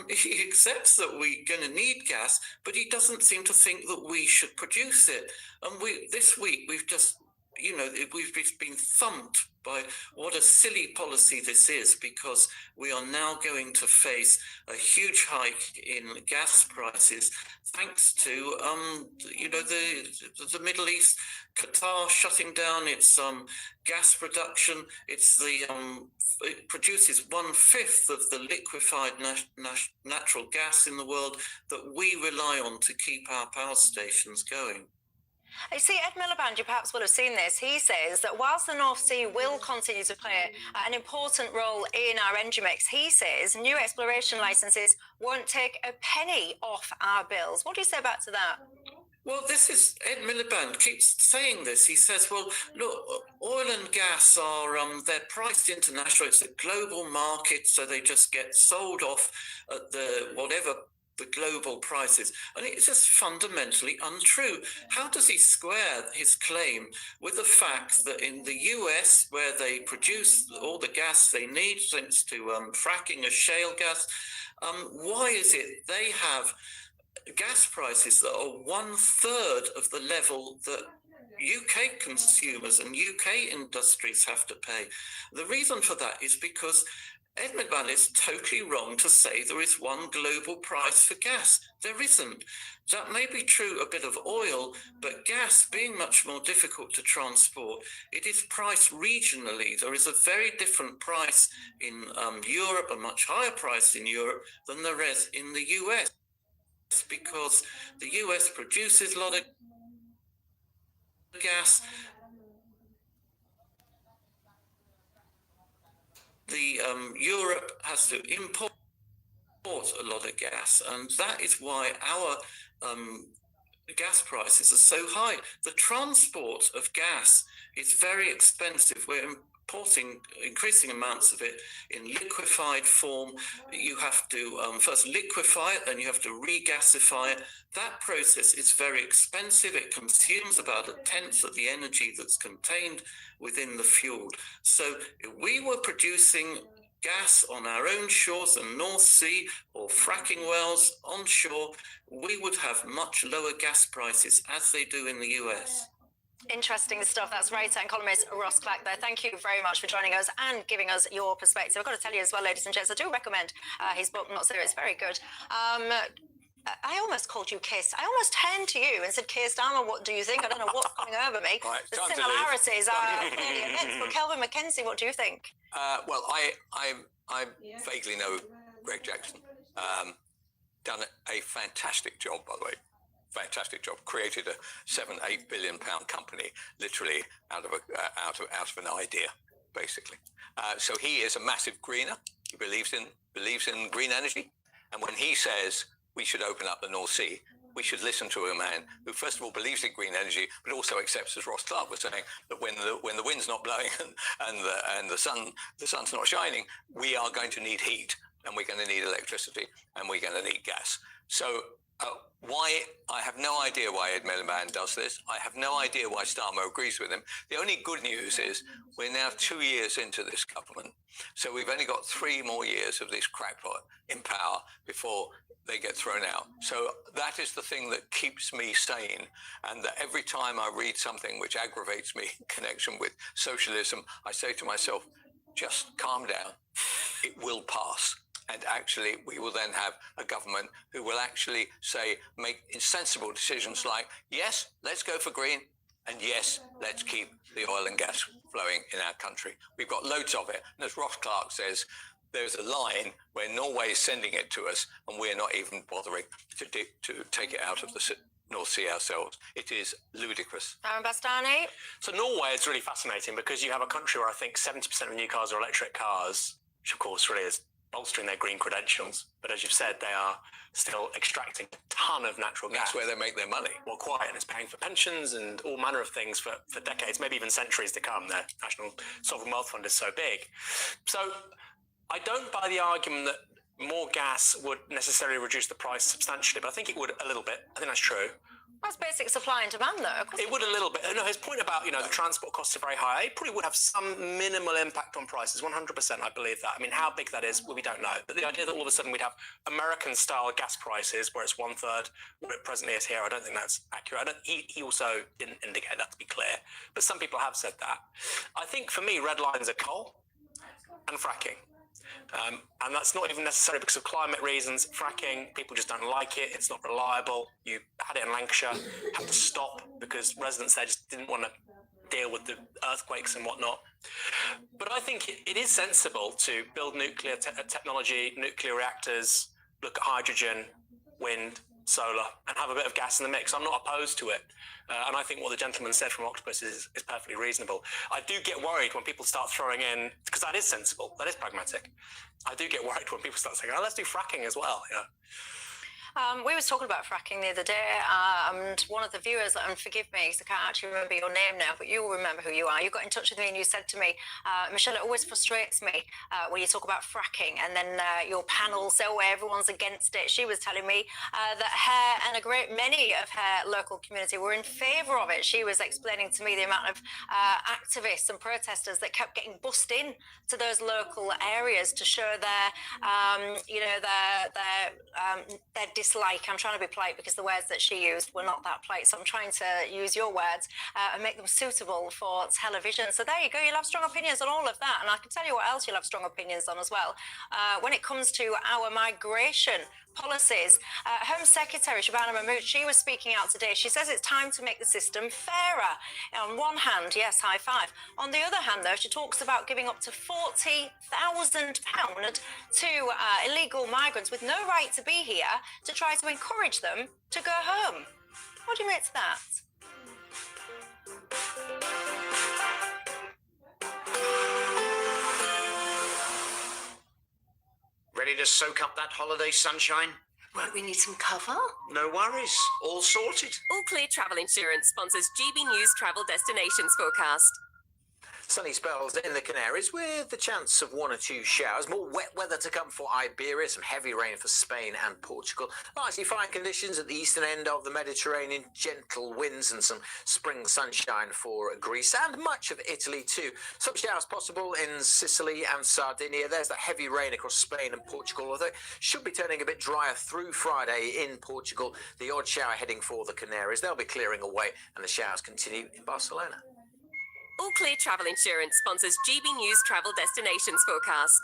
he accepts that we're going to need gas, but he doesn't seem to think that we should produce it. And this week we've just we've been thumped by what a silly policy this is, because we are now going to face a huge hike in gas prices thanks to the Middle East, Qatar shutting down its gas production. It produces 1/5 of the liquefied natural gas in the world that we rely on to keep our power stations going. You see, Ed Miliband, you perhaps will have seen this. He says that whilst the North Sea will continue to play an important role in our energy mix, he says new exploration licenses won't take a penny off our bills. What do you say back to that? Well, this is Ed Miliband keeps saying this. He says, well, look, oil and gas are, they're priced international. It's a global market, so they just get sold off at the global prices. And it's just fundamentally untrue. How does he square his claim with the fact that in the US, where they produce all the gas they need thanks to fracking of shale gas, why is it they have gas prices that are 1/3 of the level that UK consumers and UK industries have to pay? The reason for that is because Ed Miliband is totally wrong to say there is one global price for gas. There isn't. That may be true a bit of oil, but gas being much more difficult to transport, it is priced regionally. There is a very different price in Europe, a much higher price in Europe than there is in the US, because the US produces a lot of gas. Europe has to import a lot of gas, and that is why our gas prices are so high. The transport of gas is very expensive. We're importing increasing amounts of it in liquefied form. You have to first liquefy it, then you have to regasify it. That process is very expensive. It consumes about 1/10 of the energy that's contained within the fuel. So if we were producing gas on our own shores, the North Sea, or fracking wells onshore, we would have much lower gas prices, as they do in the US. Interesting stuff. That's writer and columnist Ross Clack there. Thank you very much for joining us and giving us your perspective. I've got to tell you as well, ladies and gents, I do recommend his book, Not So. It's very good. I almost called you Kiss. I almost turned to you and said, Keir Starmer, what do you think? I don't know what's coming over me. Right, the similarities are clearly immense. But Kelvin McKenzie, what do you think? Well, I vaguely know Greg Jackson. Done a fantastic job, by the way. Fantastic job. Created a £7-8 billion company, literally out of an idea, basically. So he is a massive greener. He believes in green energy, and when he says we should open up the North Sea, we should listen to a man who, first of all, believes in green energy, but also accepts, as Ross Clark was saying, that when the wind's not blowing and the sun's not shining, we are going to need heat, and we're going to need electricity, and we're going to need gas. So why? I have no idea why Ed Miliband does this. I have no idea why Starmer agrees with him. The only good news is we're now 2 years into this government, so we've only got 3 more years of this crackpot in power before they get thrown out. So that is the thing that keeps me sane, and that every time I read something which aggravates me in connection with socialism, I say to myself, just calm down. It will pass. And actually, we will then have a government who will actually make sensible decisions like, yes, let's go for green, And yes, let's keep the oil and gas flowing in our country. We've got loads of it. And as Ross Clark says, there's a line where Norway is sending it to us and we're not even bothering to take it out of the North Sea ourselves. It is ludicrous. Aaron Bastani? So Norway is really fascinating because you have a country where I think 70% of new cars are electric cars, which of course really is bolstering their green credentials. But as you've said, they are still extracting a ton of natural gas. That's where they make their money. Well, quite, and it's paying for pensions and all manner of things for decades, maybe even centuries to come. Their National Sovereign Wealth Fund is so big. So I don't buy the argument that more gas would necessarily reduce the price substantially, but I think it would a little bit. I think that's true. That's basic supply and demand, though. It would a little bit. No, his point about, the transport costs are very high, it probably would have some minimal impact on prices, 100%, I believe that. I mean, how big that is, we don't know. But the idea that all of a sudden we'd have American-style gas prices, where it's one-third what it presently is here, I don't think that's accurate. He also didn't indicate that, to be clear. But some people have said that. I think, for me, red lines are coal and fracking. And that's not even necessarily because of climate reasons. Fracking, people just don't like it. It's not reliable. You had it in Lancashire, had to stop because residents there just didn't want to deal with the earthquakes and whatnot. But I think it is sensible to build nuclear technology, nuclear reactors, look at hydrogen, wind, solar, and have a bit of gas in the mix. I'm not opposed to it. And I think what the gentleman said from Octopus is perfectly reasonable. I do get worried when people start throwing in, because that is sensible, that is pragmatic. I do get worried when people start saying, oh, let's do fracking as well. Yeah. We was talking about fracking the other day, and one of the viewers, and forgive me because I can't actually remember your name now, but you will remember who you are. You got in touch with me and you said to me, Michelle, it always frustrates me when you talk about fracking and then your panel, so everyone's against it. She was telling me that her and a great many of her local community were in favour of it. She was explaining to me the amount of activists and protesters that kept getting bussed in to those local areas to show their, their dislike. I'm trying to be polite because the words that she used were not that polite, so I'm trying to use your words and make them suitable for television. So there you go, you'll have strong opinions on all of that, and I can tell you what else you'll have strong opinions on as well. When it comes to our migration policies, Home Secretary Shabana Mahmood, she was speaking out today. She says it's time to make the system fairer. On one hand, yes, high five. On the other hand, though, she talks about giving up to £40,000 to illegal migrants with no right to be here to try to encourage them to go home. What do you make to that? Ready to soak up that holiday sunshine? Won't we need some cover? No worries. All sorted. All Clear Travel Insurance sponsors GB News Travel Destinations Forecast. Sunny spells in the Canaries with the chance of 1 or 2 showers. More wet weather to come for Iberia, some heavy rain for Spain and Portugal. Largely fine conditions at the eastern end of the Mediterranean, gentle winds and some spring sunshine for Greece and much of Italy too. Some showers possible in Sicily and Sardinia. There's that heavy rain across Spain and Portugal, although it should be turning a bit drier through Friday in Portugal. The odd shower heading for the Canaries. They'll be clearing away and the showers continue in Barcelona. All Clear Travel Insurance sponsors GB News Travel Destinations Forecast.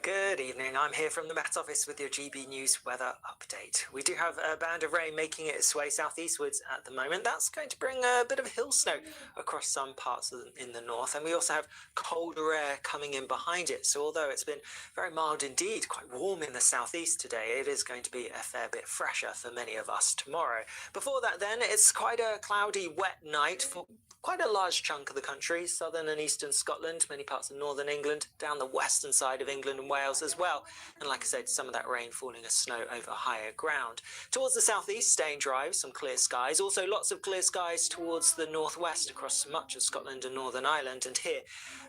Good evening, I'm here from the Met Office with your GB News weather update. We do have a band of rain making its way southeastwards at the moment. That's going to bring a bit of hill snow across some parts in the north, and we also have colder air coming in behind it. So although it's been very mild indeed, quite warm in the southeast today, it is going to be a fair bit fresher for many of us tomorrow. Before that then, it's quite a cloudy, wet night for quite a large chunk of the country, southern and eastern Scotland, many parts of northern England, down the western side of England and Wales as well. And like I said, some of that rain falling as snow over higher ground. Towards the southeast, staying dry with some clear skies. Also lots of clear skies towards the northwest across much of Scotland and Northern Ireland. And here,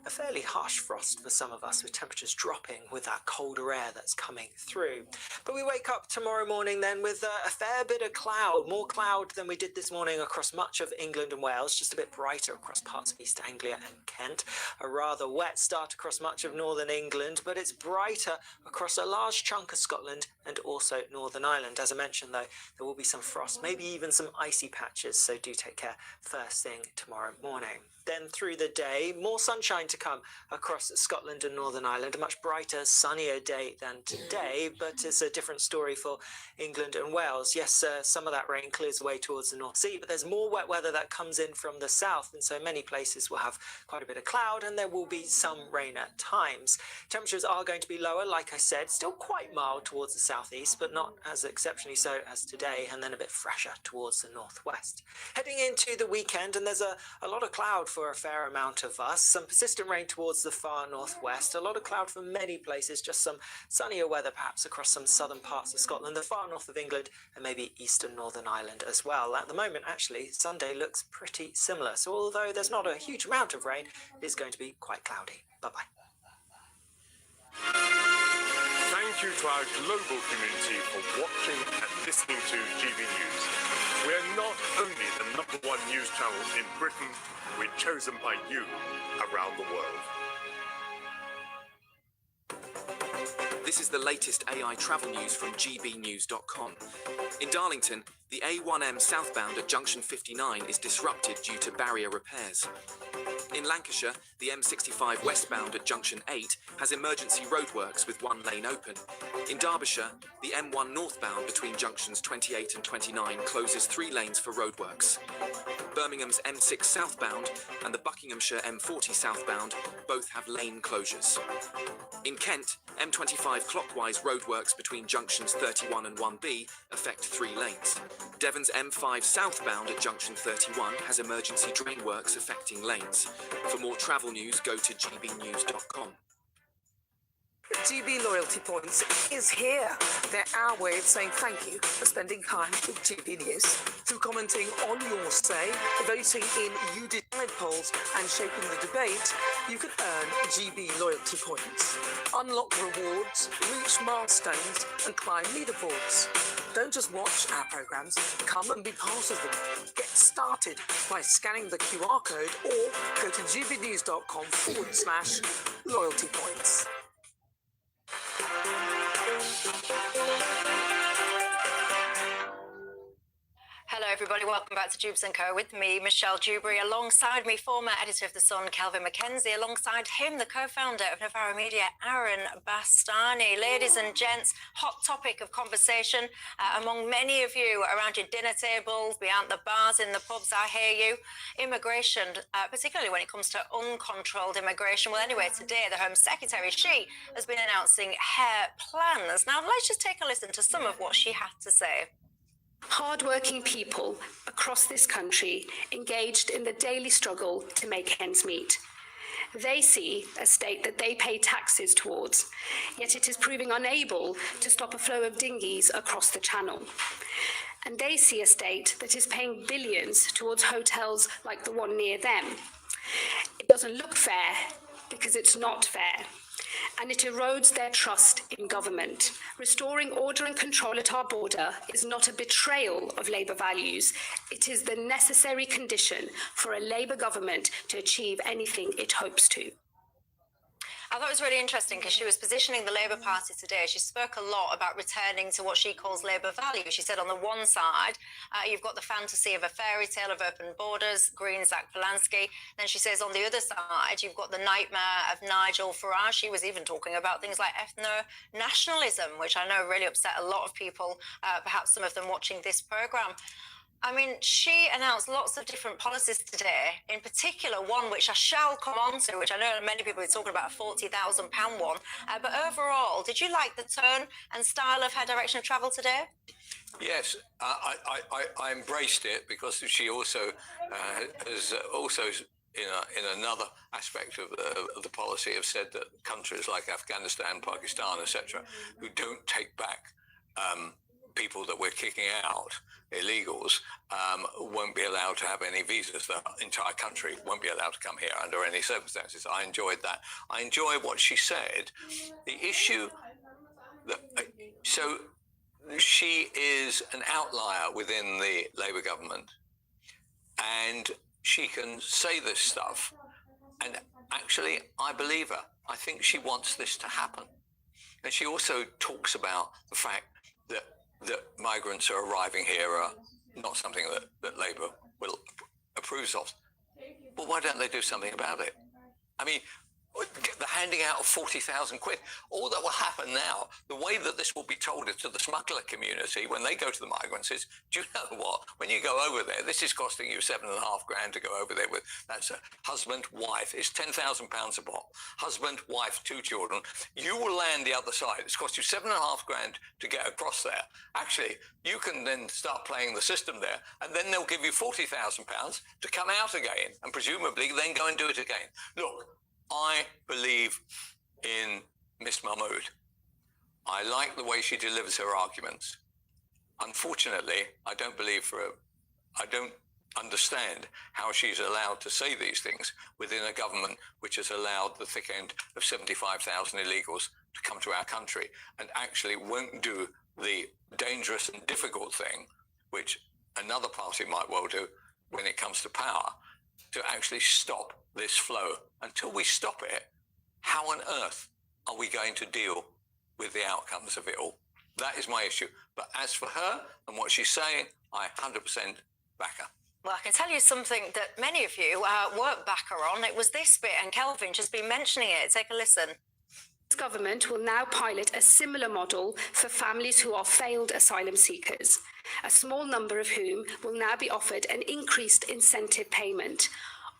a fairly harsh frost for some of us with temperatures dropping with that colder air that's coming through. But we wake up tomorrow morning then with a fair bit of cloud, more cloud than we did this morning across much of England and Wales, just a bit brighter across parts of East Anglia and Kent. A rather wet start across much of northern England, but it's brighter across a large chunk of Scotland and also Northern Ireland. As I mentioned though, there will be some frost, maybe even some icy patches, so do take care first thing tomorrow morning. then through the day, more sunshine to come across Scotland and Northern Ireland. A much brighter, sunnier day than today, but it's a different story for England and Wales. Yes, some of that rain clears away towards the North Sea, but there's more wet weather that comes in from the south, and so many places will have quite a bit of cloud, and there will be some rain at times. Temperatures are going to be lower, like I said, still quite mild towards the southeast, but not as exceptionally so as today, and then a bit fresher towards the northwest. Heading into the weekend, and there's a lot of cloud for a fair amount of us, some persistent rain towards the far northwest, a lot of cloud for many places, just some sunnier weather perhaps across some southern parts of Scotland, the far north of England, and maybe eastern Northern Ireland as well. At the moment, actually, Sunday looks pretty similar, so although there's not a huge amount of rain, it is going to be quite cloudy. Bye-bye. Thank you to our global community for watching and listening to GB News. We're not only the #1 news channel in Britain, we're chosen by you around the world. This is the latest AI travel news from gbnews.com. In Darlington, the A1M southbound at junction 59 is disrupted due to barrier repairs. In Lancashire, the M65 westbound at junction 8 has emergency roadworks with one lane open. In Derbyshire, the M1 northbound between junctions 28 and 29 closes 3 lanes for roadworks. Birmingham's M6 southbound and the Buckinghamshire M40 southbound both have lane closures. In Kent, M25 clockwise roadworks between junctions 31 and 1B affect 3 lanes. Devon's M5 southbound at junction 31 has emergency drain works affecting lanes. For more travel news, go to gbnews.com. GB Loyalty Points is here. They're our way of saying thank you for spending time with GB News. Through commenting on your say, voting in You Decide polls and shaping the debate, you can earn GB Loyalty Points. Unlock rewards, reach milestones and climb leaderboards. Don't just watch our programmes, come and be part of them. Get started by scanning the QR code or go to gbnews.com/loyalty points. Hello everybody, welcome back to Jubes & Co with me, Michelle Dewberry, alongside me, former editor of The Sun, Kelvin McKenzie, alongside him, the co-founder of Novara Media, Aaron Bastani. Ladies and gents, hot topic of conversation among many of you around your dinner tables, beyond the bars, in the pubs, I hear you. Immigration, particularly when it comes to uncontrolled immigration. Well, anyway, today the Home Secretary, she has been announcing her plans. Now, let's just take a listen to some of what she had to say. Hard-working people across this country engaged in the daily struggle to make ends meet. They see a state that they pay taxes towards, yet it is proving unable to stop a flow of dinghies across the channel. And they see a state that is paying billions towards hotels like the one near them. It doesn't look fair because it's not fair. And it erodes their trust in government. Restoring order and control at our border is not a betrayal of Labour values. It is the necessary condition for a Labour government to achieve anything it hopes to. I thought it was really interesting because she was positioning the Labour Party today. She spoke a lot about returning to what she calls Labour values. She said on the one side, you've got the fantasy of a fairy tale of open borders, Green Zach Polanski. Then she says on the other side, you've got the nightmare of Nigel Farage. She was even talking about things like ethno-nationalism, which I know really upset a lot of people, perhaps some of them watching this programme. I mean, she announced lots of different policies today, in particular one which I shall come on to, which I know many people are talking about, a £40,000 one. But overall, did you like the tone and style of her direction of travel today? Yes, I embraced it because she also has also in another aspect of the policy have said that countries like Afghanistan, Pakistan, etc., who don't take back people that we're kicking out, illegals, won't be allowed to have any visas. The entire country won't be allowed to come here under any circumstances. I enjoyed that. I enjoy what she said. The issue that, so she is an outlier within the Labour government, and she can say this stuff, and actually I believe her. I think she wants this to happen. And she also talks about the fact that migrants are arriving here are not something that Labour will approve of. Well, why don't they do something about it? I mean, the handing out of 40,000 quid, all that will happen now, the way that this will be told to the smuggler community when they go to the migrants is, do you know what? When you go over there, this is costing you $7,500 to go over there with, that's a husband, wife, it's £10,000 a pop. Husband, wife, 2 children. You will land the other side. It's cost you $7,500 to get across there. Actually, you can then start playing the system there, and then they'll give you £40,000 to come out again, and presumably then go and do it again. Look, I believe in Miss Mahmood. I like the way she delivers her arguments. Unfortunately, I don't understand how she's allowed to say these things within a government which has allowed the thick end of 75,000 illegals to come to our country and actually won't do the dangerous and difficult thing, which another party might well do when it comes to power, to actually stop this flow. Until we stop it, how on earth are we going to deal with the outcomes of it all? That is my issue. But as for her and what she's saying, I 100% back her. Well, I can tell you something that many of you weren't back her on. It was this bit, and Kelvin just been mentioning it. Take a listen. This government will now pilot a similar model for families who are failed asylum seekers, a small number of whom will now be offered an increased incentive payment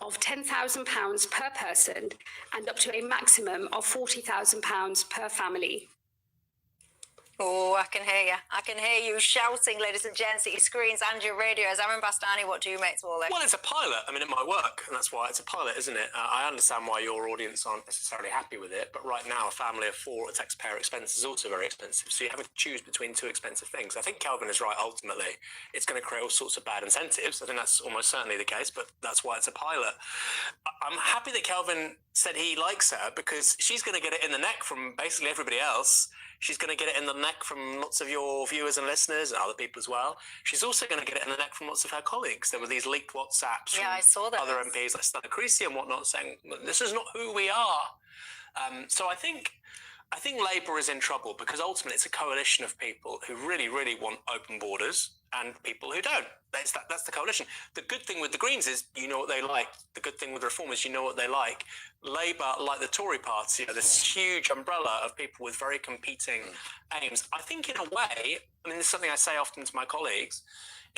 of £10,000 per person and up to a maximum of £40,000 per family. Oh, I can hear you. I can hear you shouting, ladies and gents, at your screens and your radios. Aaron Bastani, what do you make to all this? Well, it's a pilot. I mean, it might work, and that's why it's a pilot, isn't it? I understand why your audience aren't necessarily happy with it, but right now, a family of 4 at taxpayer expense is also very expensive, so you're having to choose between 2 expensive things. I think Kelvin is right, ultimately. It's going to create all sorts of bad incentives. I think that's almost certainly the case, but that's why it's a pilot. I'm happy that Kelvin said he likes her, because she's going to get it in the neck from basically everybody else. She's going to get it in the neck from lots of your viewers and listeners and other people as well. She's also going to get it in the neck from lots of her colleagues. There were these leaked WhatsApps from I saw that. other MPs like Stella Creasy and whatnot saying, this is not who we are. So I think Labour is in trouble because ultimately it's a coalition of people who really, really want open borders and people who don't. That's the coalition. The good thing with the Greens is you know what they like. The good thing with Reform is you know what they like. Labour, like the Tory party, this huge umbrella of people with very competing aims. I think in a way, I mean, this is something I say often to my colleagues,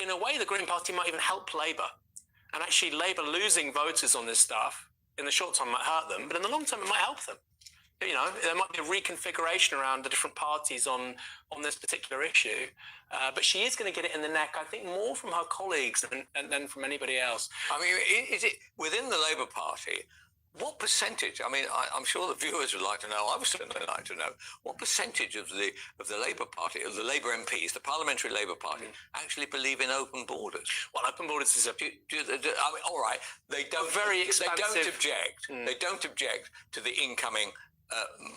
in a way the Green Party might even help Labour. And actually Labour losing voters on this stuff in the short term might hurt them, but in the long term it might help them. You know, there might be a reconfiguration around the different parties on this particular issue. But she is going to get it in the neck, I think, more from her colleagues than from anybody else. I mean, is it within the Labour Party? What percentage? I mean, I'm sure the viewers would like to know. I would certainly like to know what percentage of the Labour Party, of the Labour MPs, the Parliamentary Labour Party, actually believe in open borders. Well, open borders is a. I mean, all right, they don't. Very expensive. They don't object. They don't object to the incoming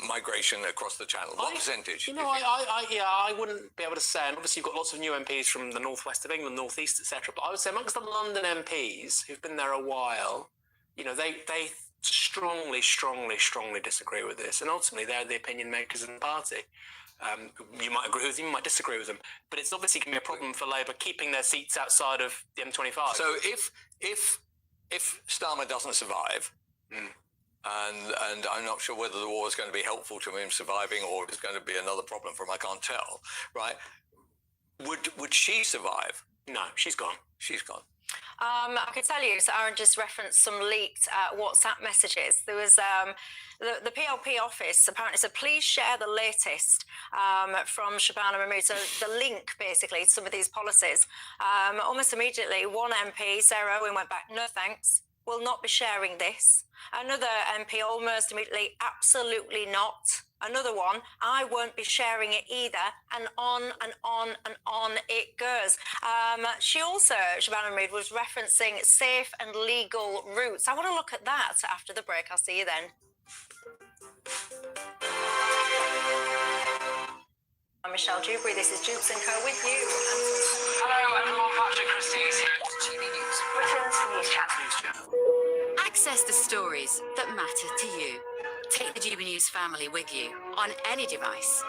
migration across the channel. What percentage? You know, I wouldn't be able to say. And obviously, you've got lots of new MPs from the northwest of England, northeast, etc. But I would say amongst the London MPs who've been there a while, you know, they strongly disagree with this, and ultimately they're the opinion makers in the party. You might agree with them, you might disagree with them, but it's obviously going to be a problem for Labour keeping their seats outside of the M25. So if Starmer doesn't survive. And I'm not sure whether the war is going to be helpful to him surviving or it's going to be another problem for him. I can't tell, right? Would she survive? No, she's gone. She's gone. I can tell you, so Aaron just referenced some leaked WhatsApp messages. There was the PLP office apparently said, please share the latest from Shabana Mahmood. So the link, basically, to some of these policies. Almost immediately, one MP, Sarah Owen, went back, no thanks, will not be sharing this. Another MP almost immediately, absolutely not. Another one, I won't be sharing it either, and on and on and on it goes. She also, Shabana Mahmood, was referencing safe and legal routes. I want to look at that after the break. I'll see you then. I'm Michelle Dewberry. This is Jubes & Co with you. Hello everyone, Patrick Christie's here at GB News, Britain's news channel. Access the stories that matter to you. Take the GB News family with you on any device,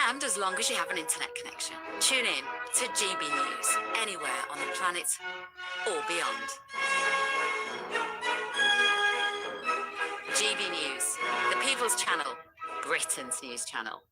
and as long as you have an internet connection. Tune in to GB News anywhere on the planet or beyond. People's Channel, Britain's news channel.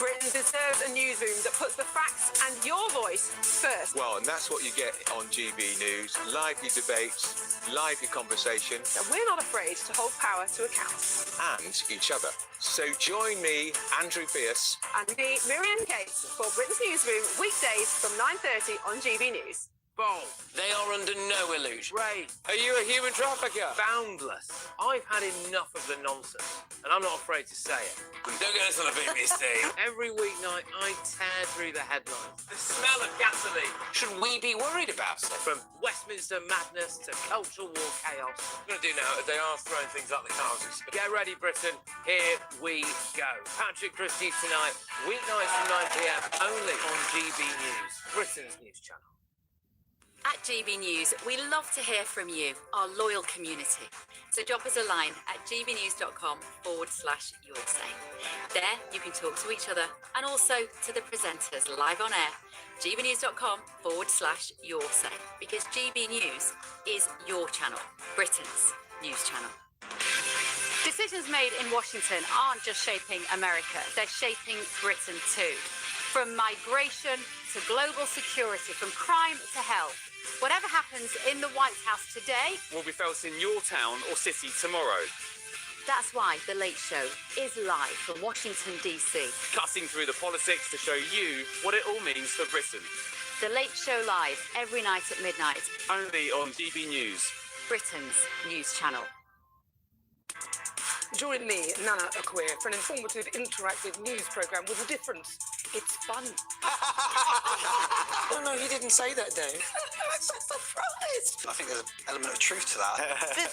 Britain deserves a newsroom that puts the facts and your voice first. Well, and that's what you get on GB News. Lively debates, lively conversation. And we're not afraid to hold power to account. And each other. So join me, Andrew Pierce. And me, Miriam Cates, for Britain's Newsroom, weekdays from 9:30 on GB News. Bold. They are under no illusion. Ray, Are you a human trafficker? boundless. I've had enough of the nonsense, and I'm not afraid to say it. Don't get us on the BBC. Every weeknight, I tear through the headlines. The smell of gasoline. Should we be worried about it? From Westminster madness to cultural war chaos. What I'm going to do now is they are throwing things up the houses. Get ready, Britain. Here we go. Patrick Christie's tonight, weeknights from 9 p.m. only on GB News, Britain's news channel. At GB News, we love to hear from you, our loyal community. So drop us a line at gbnews.com/yoursay. There, you can talk to each other and also to the presenters live on air. gbnews.com/yoursay, because GB News is your channel, Britain's news channel. Decisions made in Washington aren't just shaping America, they're shaping Britain too. From migration to global security, from crime to health. Whatever happens in the White House today Will be felt in your town or city tomorrow. That's why The Late Show is live from Washington, D.C. Cutting through the politics to show you what it all means for Britain. The Late Show live every night at midnight. Only on GB News. Britain's news channel. Join me, Nana Akweer, for an informative, interactive news programme with a difference. It's fun. Oh no, you didn't say that, Dave. I'm so surprised. I think there's an element of truth to that.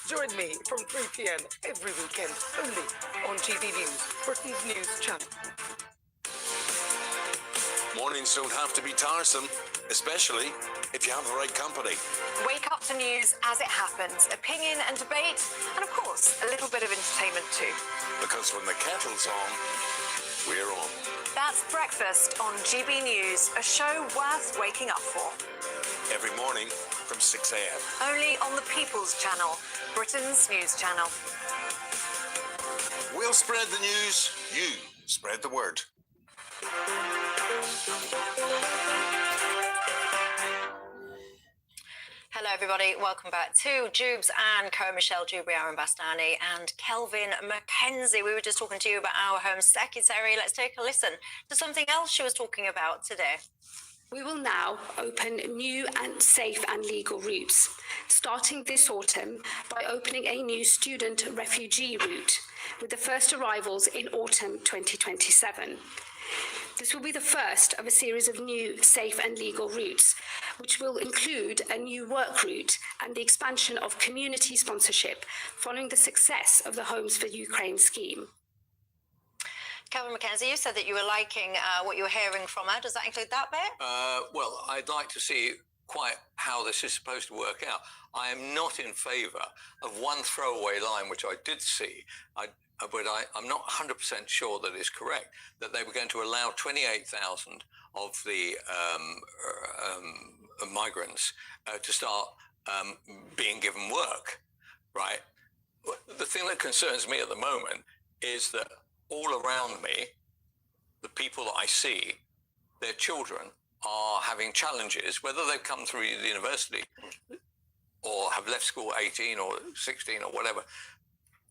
Join me from 3 p.m. every weekend, only on GB News, Britain's news channel. Mornings don't have to be tiresome, especially if you have the right company. Wake up to news as it happens, opinion and debate, and of course, a little bit of entertainment too. Because when the kettle's on, we're on. That's Breakfast on GB News, a show worth waking up for. Every morning from 6 a.m. Only on the People's Channel, Britain's news channel. We'll spread the news, you spread the word. Hello, everybody. Welcome back to Jubes and Co-Michelle Jubriar Bastani and Kelvin Mackenzie. We were just talking to you about our Home Secretary. Let's take a listen to something else she was talking about today. We will now open new and safe and legal routes, starting this autumn by opening a new student refugee route, with the first arrivals in autumn 2027. This will be the first of a series of new safe and legal routes, which will include a new work route and the expansion of community sponsorship following the success of the Homes for Ukraine scheme. Kelvin Mackenzie, you said that you were liking what you were hearing from her. Does that include that bit? Well, I'd like to see quite how this is supposed to work out. I am not in favour of one throwaway line, which I did see, but I'm not 100% sure that it's correct, that they were going to allow 28,000 of the migrants to start being given work, right? The thing that concerns me at the moment is that all around me, the people that I see, their children are having challenges, whether they've come through the university or have left school 18 or 16 or whatever.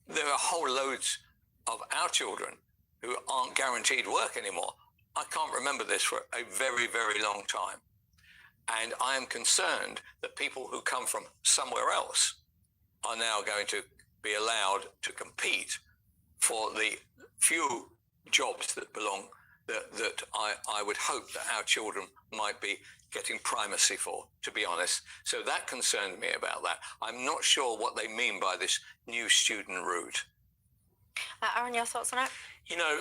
There are whole loads of our children who aren't guaranteed work anymore. I can't remember this for a very, very long time. And I am concerned that people who come from somewhere else are now going to be allowed to compete for the few jobs that belong, that I would hope that our children might be getting primacy for, to be honest. So that concerned me about that. I'm not sure what they mean by this new student route. Aaron, your thoughts on it? You know,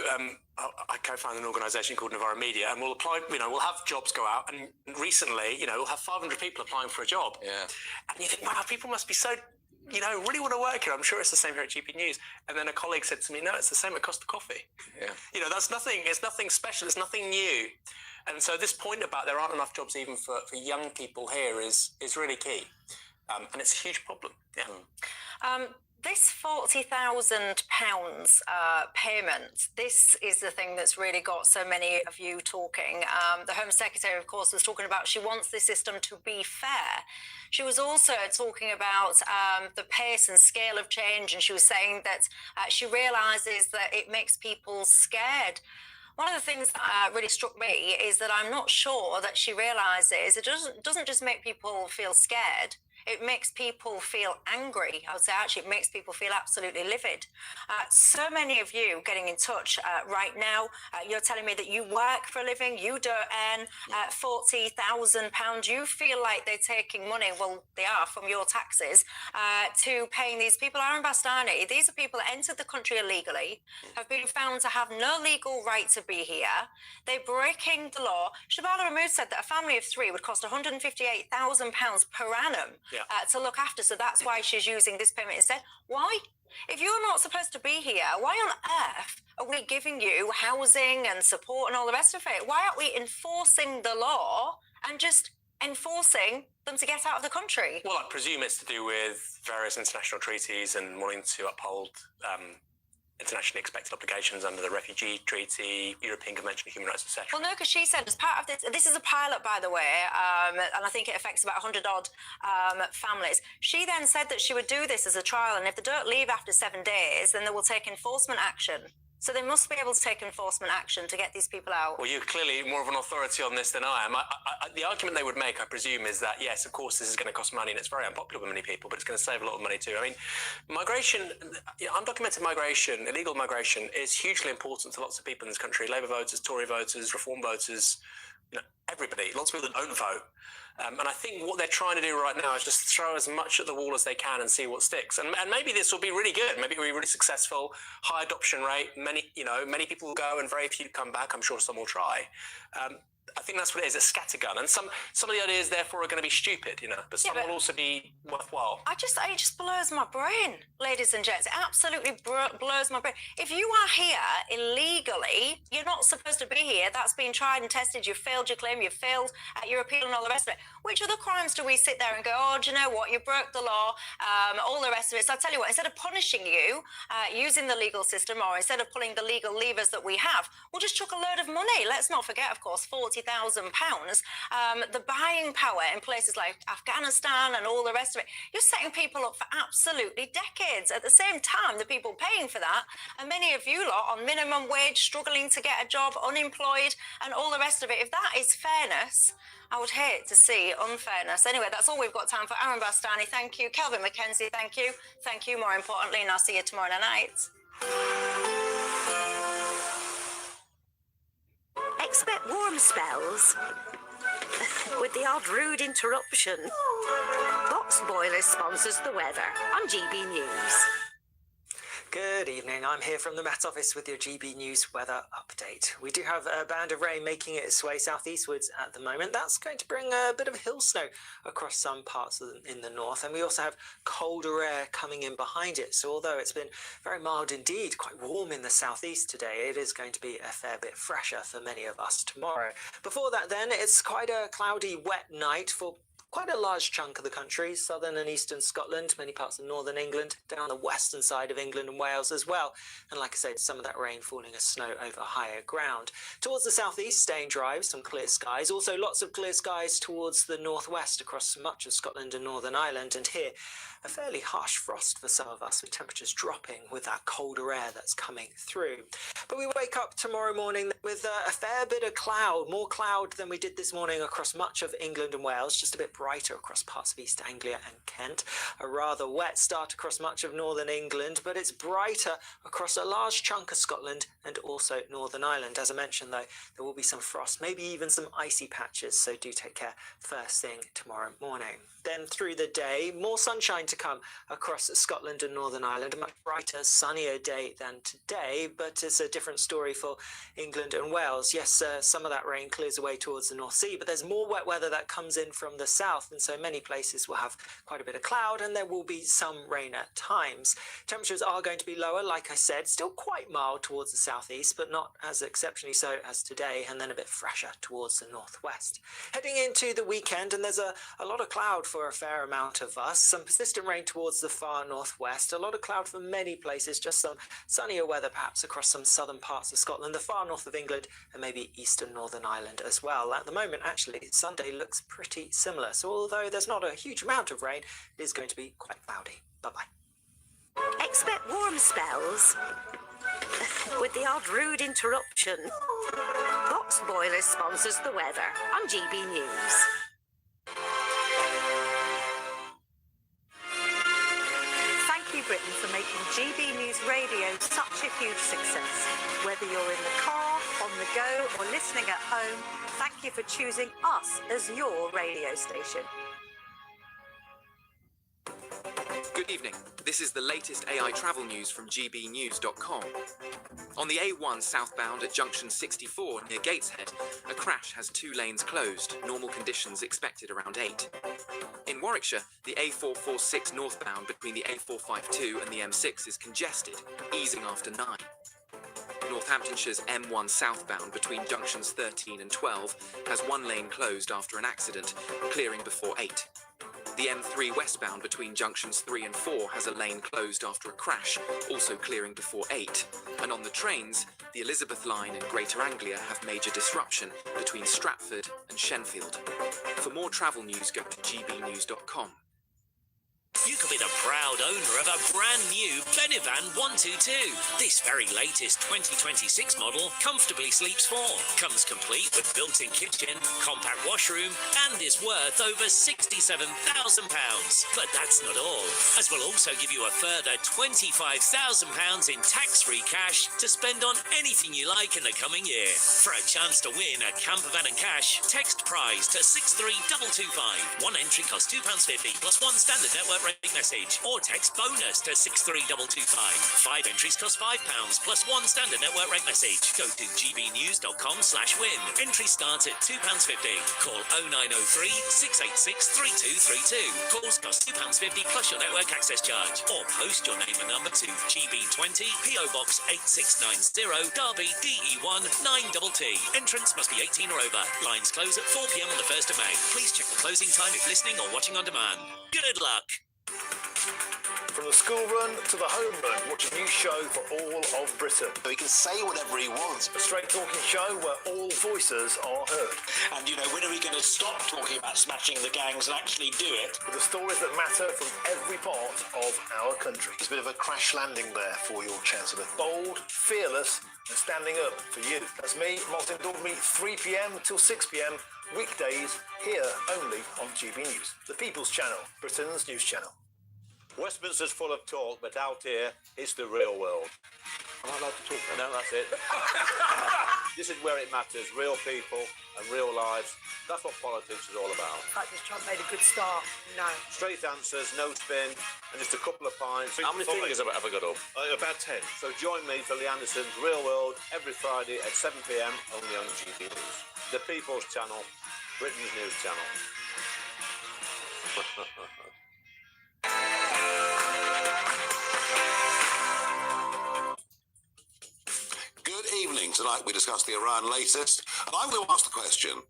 I co-founded an organisation called Novara Media, and we'll apply, we'll have jobs go out, and recently, we'll have 500 people applying for a job. Yeah. And you think, wow, people must be so, really want to work here. I'm sure it's the same here at GB News. And then a colleague said to me, no, it's the same at Costa Coffee. Yeah. That's nothing, it's nothing special, it's nothing new. And so this point about there aren't enough jobs even for young people here is really key. And it's a huge problem. Yeah. This £40,000 payment, this is the thing that's really got so many of you talking. The Home Secretary, of course, was talking about she wants the system to be fair. She was also talking about the pace and scale of change, and she was saying that she realises that it makes people scared. One of the things that really struck me is that I'm not sure that she realises it doesn't just make people feel scared. It makes people feel angry. I would say actually it makes people feel absolutely livid. So many of you getting in touch right now, you're telling me that you work for a living, you don't earn £40,000. You feel like they're taking money, well, they are, from your taxes, to paying these people. Aaron Bastani, these are people that entered the country illegally, have been found to have no legal right to be here. They're breaking the law. Shabala Mahmood said that a family of three would cost £158,000 per annum. To look after, so that's why she's using this payment instead. Why? If you're not supposed to be here, why on earth are we giving you housing and support and all the rest of it? Why aren't we enforcing the law and just enforcing them to get out of the country? Well, I presume it's to do with various international treaties and wanting to uphold internationally expected obligations under the Refugee Treaty, European Convention on Human Rights, etc. Well, no, because she said as part of this is a pilot, by the way, and I think it affects about 100-odd families. She then said that she would do this as a trial, and if they don't leave after 7 days, then they will take enforcement action. So they must be able to take enforcement action to get these people out. Well, you're clearly more of an authority on this than I am. The argument they would make, I presume, is that, yes, of course, this is going to cost money, and it's very unpopular with many people, but it's going to save a lot of money too. I mean, migration, undocumented migration, illegal migration is hugely important to lots of people in this country. Labour voters, Tory voters, Reform voters, everybody, lots of people that don't vote. And I think what they're trying to do right now is just throw as much at the wall as they can and see what sticks. And maybe this will be really good. Maybe it'll be really successful. High adoption rate. Many people will go and very few come back. I'm sure some will try. I think that's what it is, a scattergun. And some of the ideas, therefore, are going to be stupid, but some will also be worthwhile. It just blows my brain, ladies and gents. It absolutely blows my brain. If you are here illegally, you're not supposed to be here. That's been tried and tested. You've failed your claim. You've failed at your appeal and all the rest of it. Which other crimes do we sit there and go, oh, do you know what? You broke the law, all the rest of it. So I tell you what, instead of punishing you using the legal system, or instead of pulling the legal levers that we have, we'll just chuck a load of money. Let's not forget, of course, £40,000. The buying power in places like Afghanistan and all the rest of it, you're setting people up for absolutely decades. At the same time, the people paying for that, and many of you lot on minimum wage, struggling to get a job, unemployed, and all the rest of it. If that is fairness, I would hate to see unfairness. Anyway, that's all we've got time for. Aaron Bastani, thank you. Kelvin McKenzie, thank you. Thank you, more importantly, and I'll see you tomorrow night. Expect warm spells with the odd rude interruption. Box Boiler sponsors the weather on GB News. Good evening, I'm here from the Met Office with your GB News weather update. We do have a band of rain making its way southeastwards at the moment. That's going to bring a bit of hill snow across some parts in the north, and we also have colder air coming in behind it. So although it's been very mild indeed, quite warm in the southeast today, it is going to be a fair bit fresher for many of us tomorrow. Before that then, it's quite a cloudy, wet night for quite a large chunk of the country, southern and eastern Scotland, many parts of northern England, down the western side of England and Wales as well. And like I said, some of that rain falling as snow over higher ground. Towards the southeast, staying dry, some clear skies. Also lots of clear skies towards the northwest across much of Scotland and Northern Ireland. And here, a fairly harsh frost for some of us, with temperatures dropping with that colder air that's coming through. But we wake up tomorrow morning with a fair bit of cloud, more cloud than we did this morning across much of England and Wales, just a bit brighter across parts of East Anglia and Kent. A rather wet start across much of Northern England, but it's brighter across a large chunk of Scotland and also Northern Ireland. As I mentioned, though, there will be some frost, maybe even some icy patches, so do take care first thing tomorrow morning. Then through the day, more sunshine to come across Scotland and Northern Ireland. A much brighter, sunnier day than today, but it's a different story for England and Wales. Yes, some of that rain clears away towards the North Sea, but there's more wet weather that comes in from the south. south, and so many places will have quite a bit of cloud, and there will be some rain at times. Temperatures are going to be lower, like I said, still quite mild towards the southeast, but not as exceptionally so as today, and then a bit fresher towards the northwest. Heading into the weekend, and there's a lot of cloud for a fair amount of us, some persistent rain towards the far northwest, a lot of cloud for many places, just some sunnier weather perhaps across some southern parts of Scotland, the far north of England, and maybe eastern Northern Ireland as well. At the moment, actually, Sunday looks pretty similar, so although there's not a huge amount of rain, it is going to be quite cloudy. Bye-bye. Expect warm spells with the odd rude interruption. Box Boiler sponsors the weather on GB News. Thank you, Britain, for making GB News Radio such a huge success. Whether you're in the car, on the go, or listening at home, thank you for choosing us as your radio station. Good evening. This is the latest AI travel news from gbnews.com. On the A1 southbound at junction 64 near Gateshead, a crash has 2 lanes closed, normal conditions expected around 8. In Warwickshire, the A446 northbound between the A452 and the M6 is congested, easing after 9. Northamptonshire's M1 southbound between junctions 13 and 12 has 1 lane closed after an accident, clearing before 8. The M3 westbound between junctions 3 and 4 has a lane closed after a crash, also clearing before 8. And on the trains, the Elizabeth line and Greater Anglia have major disruption between Stratford and Shenfield. For more travel news, go to gbnews.com. You could be the proud owner of a brand new Benivan 122. This very latest 2026 model comfortably sleeps 4, comes complete with built-in kitchen, compact washroom, and is worth over £67,000. But that's not all, as we'll also give you a further £25,000 in tax-free cash to spend on anything you like in the coming year. For a chance to win a camper van and cash, text prize to 63225. One entry costs £2.50 plus 1 standard network rate message, or text bonus to 63225. 5 entries cost £5 plus 1 standard network rate message. Go to gbnews.com/win. Entry starts at £2.50. Call 0903 686 3232. Calls cost £2.50 plus your network access charge, or post your name and number to GB20 PO Box 8690 Derby DE1 9TT. Entrance must be 18 or over. Lines close at 4 p.m. on the 1st of May. Please check the closing time if listening or watching on demand. Good luck. From the school run to the home run, watch a new show for all of Britain. He can say whatever he wants. A straight talking show where all voices are heard. And, you know, when are we going to stop talking about smashing the gangs and actually do it? With the stories that matter from every part of our country. It's a bit of a crash landing there for your Chancellor. Bold, fearless, and standing up for you. That's me, Martin Dogmeat, 3 p.m. till 6 p.m. weekdays, here only on GB News, the People's Channel, Britain's news channel. Westminster's full of talk, but out here, it's the real world. Am I allowed to talk? No, that's it. This is where it matters, real people and real lives. That's what politics is all about. In fact, this Trump made a good start. No. Straight answers, no spin, and just a couple of pints. How many fingers have I got up? About 10. So join me for Lee Anderson's Real World every Friday at 7 p.m. only on GB News. The People's Channel, Britain's news channel. Good evening. Tonight we discuss the Iran latest, and I'm going to ask the question,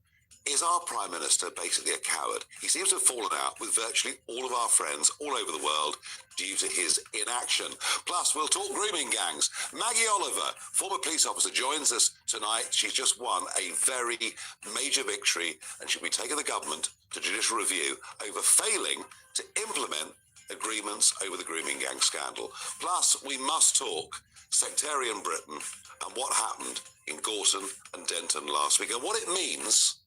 is our Prime Minister basically a coward? He seems to have fallen out with virtually all of our friends all over the world due to his inaction. Plus, we'll talk grooming gangs. Maggie Oliver, former police officer, joins us tonight. She's just won a very major victory, and she'll be taking the government to judicial review over failing to implement agreements over the grooming gang scandal. Plus, we must talk sectarian Britain and what happened in Gorton and Denton last week and what it means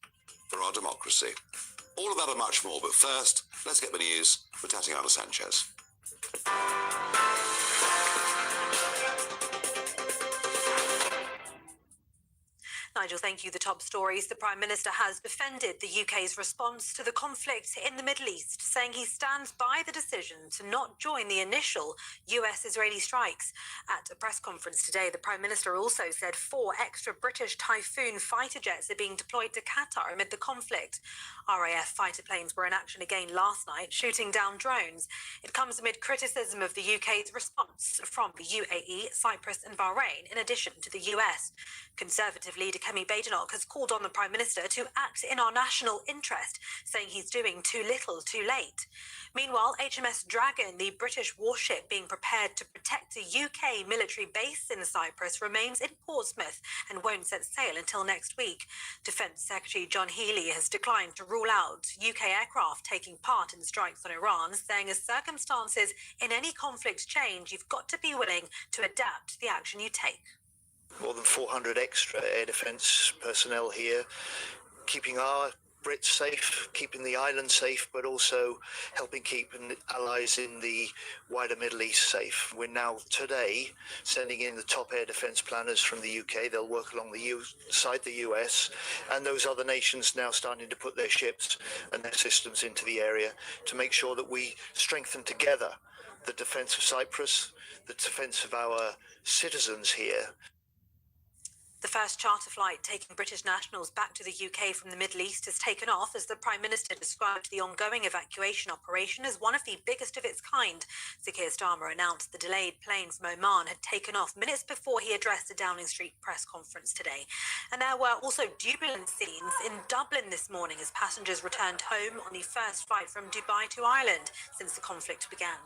for our democracy. All of that and much more, but first, let's get the news with Tatiana Sanchez. Nigel, thank you. The top stories. The Prime Minister has defended the UK's response to the conflict in the Middle East, saying he stands by the decision to not join the initial US-Israeli strikes. At a press conference today, the Prime Minister also said 4 extra British Typhoon fighter jets are being deployed to Qatar amid the conflict. RAF fighter planes were in action again last night, shooting down drones. It comes amid criticism of the UK's response from the UAE, Cyprus and Bahrain, in addition to the US. Conservative leader Kemi Badenoch has called on the Prime Minister to act in our national interest, saying he's doing too little too late. Meanwhile, HMS Dragon, the British warship being prepared to protect a UK military base in Cyprus, remains in Portsmouth and won't set sail until next week. Defence Secretary John Healey has declined to rule out UK aircraft taking part in strikes on Iran, saying as circumstances in any conflict change, you've got to be willing to adapt to the action you take. More than 400 extra air defence personnel here, keeping our Brits safe, keeping the island safe, but also helping keep allies in the wider Middle East safe. We're now today sending in the top air defence planners from the UK. They'll work along the side the US, and those other nations now starting to put their ships and their systems into the area to make sure that we strengthen together the defence of Cyprus, the defence of our citizens here. The first charter flight taking British nationals back to the UK from the Middle East has taken off as the Prime Minister described the ongoing evacuation operation as one of the biggest of its kind. Sir Keir Starmer announced the delayed plane from Oman had taken off minutes before he addressed a Downing Street press conference today. And there were also jubilant scenes in Dublin this morning as passengers returned home on the first flight from Dubai to Ireland since the conflict began.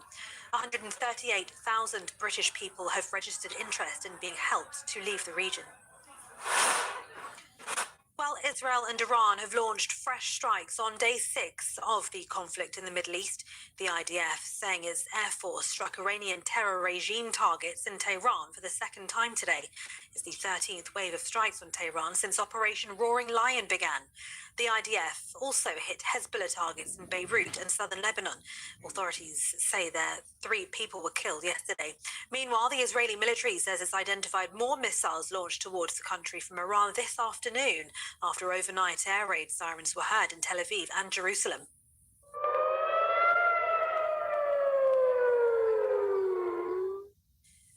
138,000 British people have registered interest in being helped to leave the region. Well, Israel and Iran have launched fresh strikes on day 6 of the conflict in the Middle East. The IDF saying its air force struck Iranian terror regime targets in Tehran for the second time today. It's the 13th wave of strikes on Tehran since Operation Roaring Lion began. The IDF also hit Hezbollah targets in Beirut and southern Lebanon. Authorities say that 3 people were killed yesterday. Meanwhile, the Israeli military says it's identified more missiles launched towards the country from Iran this afternoon after overnight air raid sirens were heard in Tel Aviv and Jerusalem.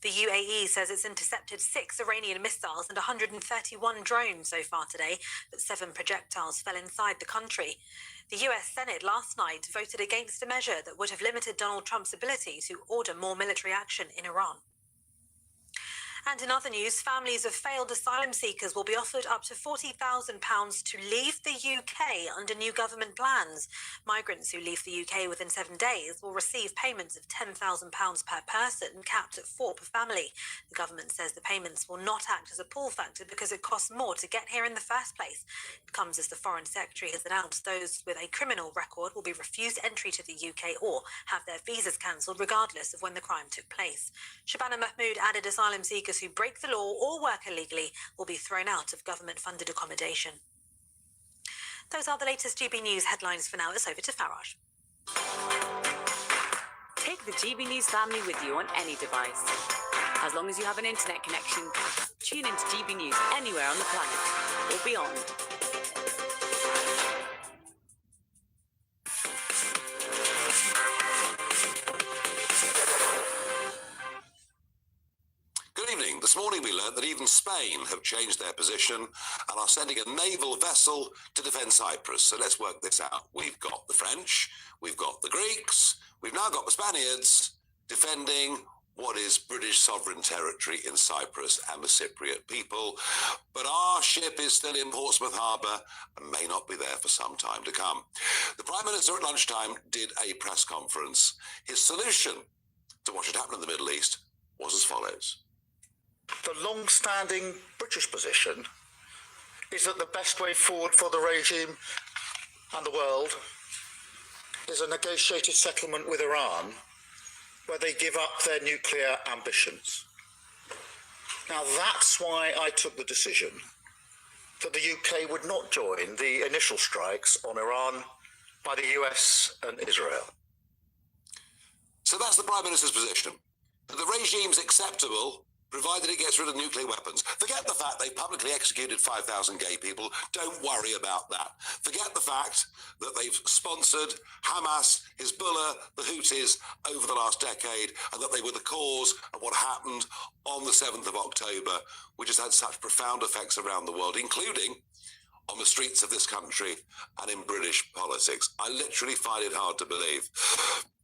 The UAE says it's intercepted 6 Iranian missiles and 131 drones so far today, but 7 projectiles fell inside the country. The US Senate last night voted against a measure that would have limited Donald Trump's ability to order more military action in Iran. And in other news, families of failed asylum seekers will be offered up to £40,000 to leave the UK under new government plans. Migrants who leave the UK within 7 days will receive payments of £10,000 per person, capped at 4 per family. The government says the payments will not act as a pull factor because it costs more to get here in the first place. It comes as the Foreign Secretary has announced those with a criminal record will be refused entry to the UK or have their visas cancelled regardless of when the crime took place. Shabana Mahmood added asylum seekers who break the law or work illegally will be thrown out of government-funded accommodation. Those are the latest GB News headlines for now. It's over to Faraj. Take the GB News family with you on any device. As long as you have an internet connection, tune into GB News anywhere on the planet or beyond. This morning we learned that even Spain have changed their position and are sending a naval vessel to defend Cyprus. So let's work this out. We've got the French, we've got the Greeks, we've now got the Spaniards defending what is British sovereign territory in Cyprus and the Cypriot people. But our ship is still in Portsmouth Harbour and may not be there for some time to come. The Prime Minister at lunchtime did a press conference. His solution to what should happen in the Middle East was as follows. The long-standing British position is that the best way forward for the regime and the world is a negotiated settlement with Iran where they give up their nuclear ambitions. Now that's why I took the decision that the UK would not join the initial strikes on Iran by the US and Israel. So that's the Prime Minister's position. The regime's acceptable provided it gets rid of nuclear weapons. Forget the fact they publicly executed 5,000 gay people. Don't worry about that. Forget the fact that they've sponsored Hamas, Hezbollah, the Houthis over the last decade, and that they were the cause of what happened on the 7th of October, which has had such profound effects around the world, including on the streets of this country and in British politics. I literally find it hard to believe.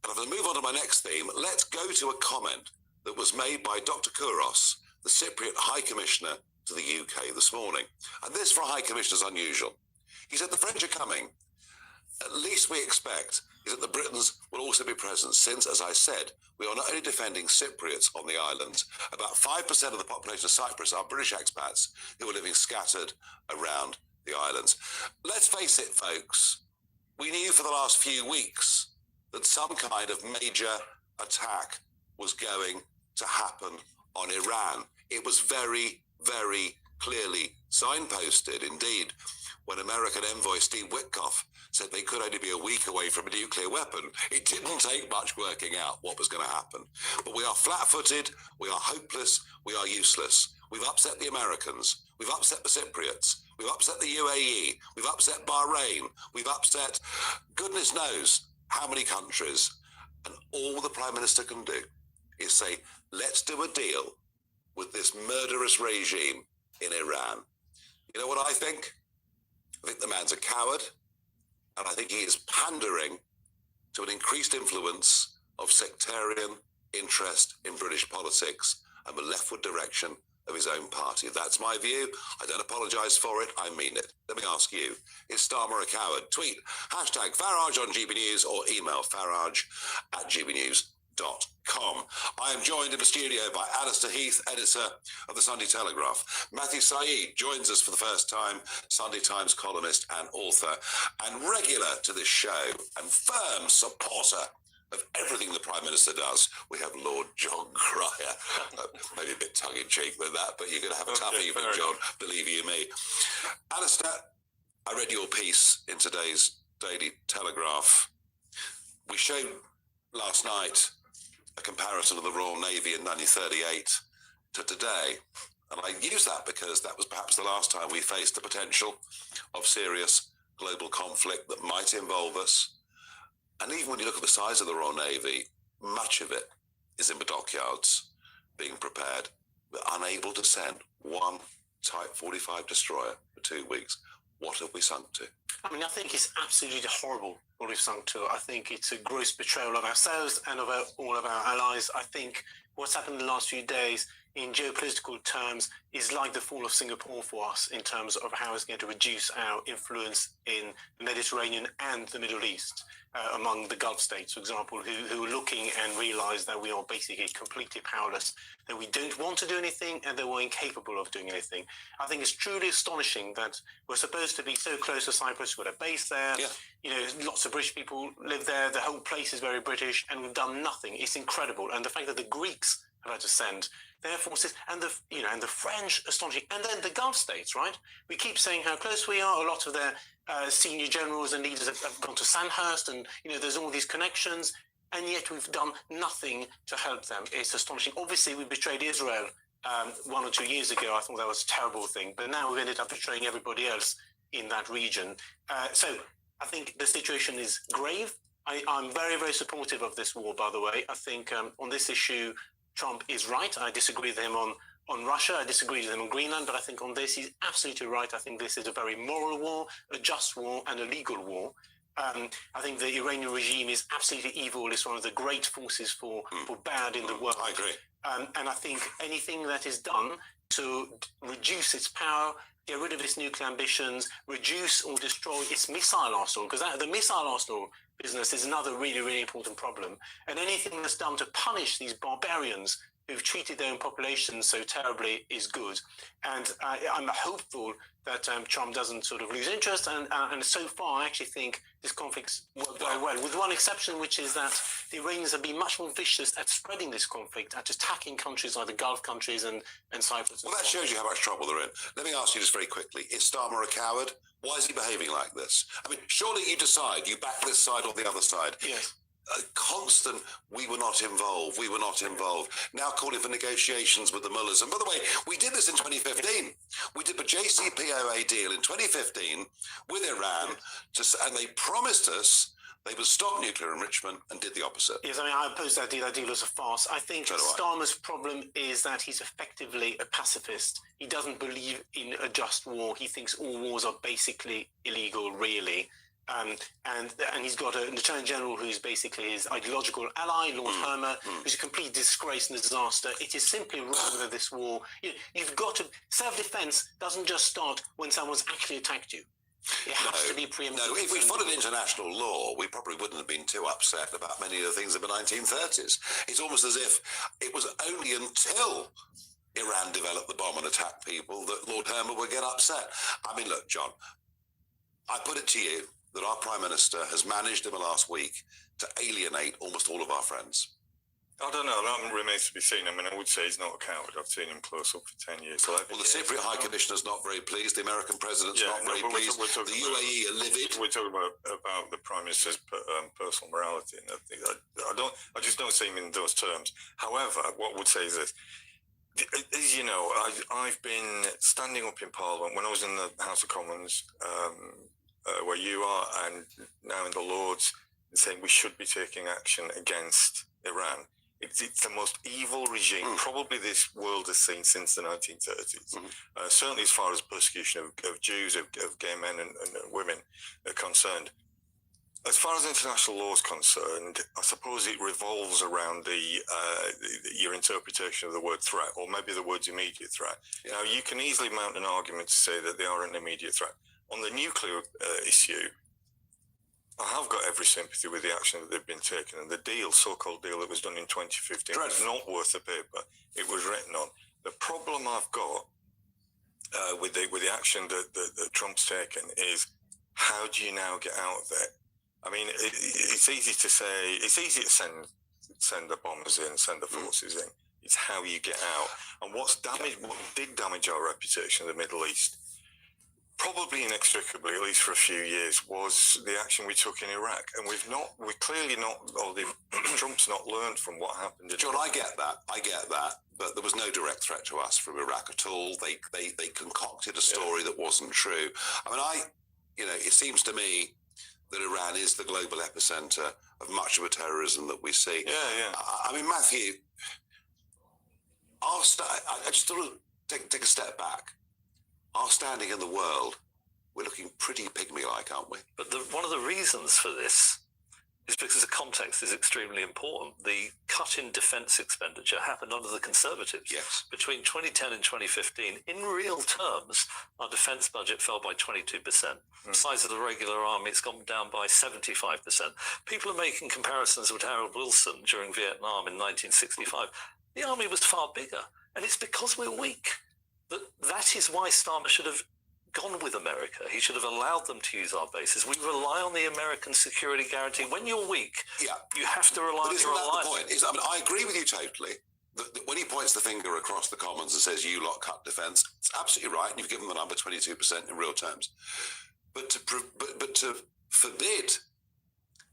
And if I move on to my next theme, let's go to a comment that was made by Dr. Kouros, the Cypriot High Commissioner to the UK this morning. And this for a High Commissioner is unusual. He said, the French are coming. At least we expect is that the Britons will also be present since, as I said, we are not only defending Cypriots on the islands, about 5% of the population of Cyprus are British expats who are living scattered around the islands. Let's face it, folks, we knew for the last few weeks that some kind of major attack was going to happen on Iran. It was very, very clearly signposted. Indeed, when American envoy Steve Witkoff said they could only be a week away from a nuclear weapon, it didn't take much working out what was going to happen. But we are flat-footed, we are hopeless, we are useless. We've upset the Americans, we've upset the Cypriots, we've upset the UAE, we've upset Bahrain, we've upset goodness knows how many countries. And all the Prime Minister can do is say, let's do a deal with this murderous regime in Iran. You know what I think? I think the man's a coward, and I think he is pandering to an increased influence of sectarian interest in British politics and the leftward direction of his own party. That's my view. I don't apologise for it. I mean it. Let me ask you, is Starmer a coward? Tweet hashtag Farage on GB News or email farage@gbnews.com. I am joined in the studio by Alistair Heath, editor of the Sunday Telegraph. Matthew Saeed joins us for the first time, Sunday Times columnist and author, and regular to this show and firm supporter of everything the Prime Minister does. We have Lord John Cryer. Maybe a bit tongue-in-cheek with that, but you're going to have a tough evening, John, believe you me. Alistair, I read your piece in today's Daily Telegraph. We showed last night a comparison of the Royal Navy in 1938 to today. And I use that because that was perhaps the last time we faced the potential of serious global conflict that might involve us. And even when you look at the size of the Royal Navy, much of it is in the dockyards being prepared. We're unable to send one Type 45 destroyer for 2 weeks. What have we sunk to? I mean, I think it's absolutely horrible what we've sunk to. I think it's a gross betrayal of ourselves and of all of our allies. I think what's happened in the last few days in geopolitical terms is like the fall of Singapore for us in terms of how it's going to reduce our influence in the Mediterranean and the Middle East, among the Gulf states, for example, who are looking and realise that we are basically completely powerless, that we don't want to do anything and that we're incapable of doing anything. I think it's truly astonishing that we're supposed to be so close to Cyprus, we've got a base there, you know, lots of British people live there, the whole place is very British, and we've done nothing. It's incredible. And the fact that the Greeks have had to send their forces, and the French, astonishing, and then the Gulf states, right? We keep saying how close we are. A lot of their senior generals and leaders have gone to Sandhurst, and there's all these connections, and yet we've done nothing to help them. It's astonishing. Obviously, we betrayed Israel 1 or 2 years ago. I thought that was a terrible thing, but now we've ended up betraying everybody else in that region. So I think the situation is grave. I'm very, very supportive of this war, by the way. I think on this issue, Trump is right. I disagree with him on Russia. I disagree with him on Greenland, but I think on this, he's absolutely right. I think this is a very moral war, a just war, and a legal war. I think the Iranian regime is absolutely evil. It's one of the great forces for bad in the world. I agree. And I think anything that is done to reduce its power, get rid of its nuclear ambitions, reduce or destroy its missile arsenal, because the missile arsenal business is another really, really important problem. And anything that's done to punish these barbarians who've treated their own populations so terribly is good. And I'm hopeful that Trump doesn't sort of lose interest. And so far, I actually think this conflict's worked very well, with one exception, which is that the Iranians have been much more vicious at spreading this conflict, at attacking countries like the Gulf countries and Cyprus. Well, that shows you how much trouble they're in. Let me ask you just very quickly, is Starmer a coward? Why is he behaving like this? I mean, surely you decide, you back this side or the other side. Yes. constant, we were not involved. Now calling for negotiations with the mullahs. And by the way, we did this in 2015. We did the JCPOA deal in 2015 with Iran, and they promised us they would stop nuclear enrichment and did the opposite. Yes, I mean, I oppose that deal. That deal was a farce. I think Starmer's problem is that he's effectively a pacifist. He doesn't believe in a just war. He thinks all wars are basically illegal, really. And he's got a Lieutenant General who's basically his ideological ally, Lord Hermer, who's a complete disgrace and disaster. It is simply wrong that this war. You've got to. Self-defense doesn't just start when someone's actually attacked you. It has to be preemptive. No, if we followed international law, we probably wouldn't have been too upset about many of the things of the 1930s. It's almost as if it was only until Iran developed the bomb and attacked people that Lord Hermer would get upset. I mean, look, John, I put it to you that our Prime Minister has managed in the last week to alienate almost all of our friends. I don't know, that remains to be seen. I mean, I would say he's not a coward. I've seen him close up for 10 years. Well, the Cypriot High Commissioner's not very pleased. The American President's not very pleased. The UAE are livid. We're talking about the Prime Minister's personal morality. And I just don't see him in those terms. However, what I would say is this. As you know, I've been standing up in Parliament when I was in the House of Commons, where you are, and now in the Lords, saying we should be taking action against Iran. It's the most evil regime probably this world has seen since the 1930s. Certainly as far as persecution of Jews, of gay men and women are concerned. As far as international law is concerned, I suppose it revolves around your interpretation of the word threat, or maybe the words immediate threat. Yeah. Now, you can easily mount an argument to say that they are an immediate threat. On the nuclear issue, I have got every sympathy with the action that they've been taking, and the deal, so-called deal that was done in 2015, was not worth the paper it was written on. The problem I've got with the action that Trump's taken is, how do you now get out of it? I mean, it's easy to say, it's easy to send the bombers in, send the forces in. It's how you get out. And what did damage our reputation in the Middle East, probably inextricably, at least for a few years, was the action we took in Iraq. And we've clearly not, or Trump's not learned from what happened in John, I get that, but there was no direct threat to us from Iraq at all. They concocted a story that wasn't true. I mean, it seems to me that Iran is the global epicenter of much of the terrorism that we see. Yeah. I mean, Matthew, I just sort of take a step back. Our standing in the world, we're looking pretty pygmy-like, aren't we? But one of the reasons for this is because the context is extremely important. The cut in defence expenditure happened under the Conservatives. Yes. Between 2010 and 2015, in real terms, our defence budget fell by 22%. The size of the regular army has gone down by 75%. People are making comparisons with Harold Wilson during Vietnam in 1965. The army was far bigger, and it's because we're weak. That is why Starmer should have gone with America. He should have allowed them to use our bases. We rely on the American security guarantee. When you're weak, you have to rely on your alliance. I mean, I agree with you totally. That when he points the finger across the Commons and says, you lot cut defence, it's absolutely right, and you've given the number 22% in real terms. But to forbid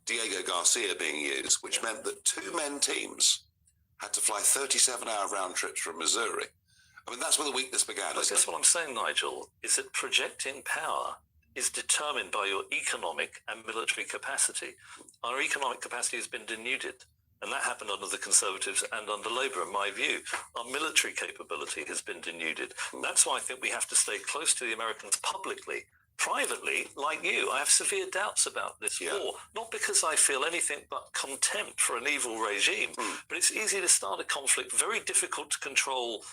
Diego Garcia being used, which meant that two men teams had to fly 37-hour round trips from Missouri. I mean, that's where the weakness began. I guess what I'm saying, Nigel, is that projecting power is determined by your economic and military capacity. Our economic capacity has been denuded, and that happened under the Conservatives and under Labour, in my view. Our military capability has been denuded. That's why I think we have to stay close to the Americans publicly. Privately, like you, I have severe doubts about this war, not because I feel anything but contempt for an evil regime, but it's easy to start a conflict, very difficult to control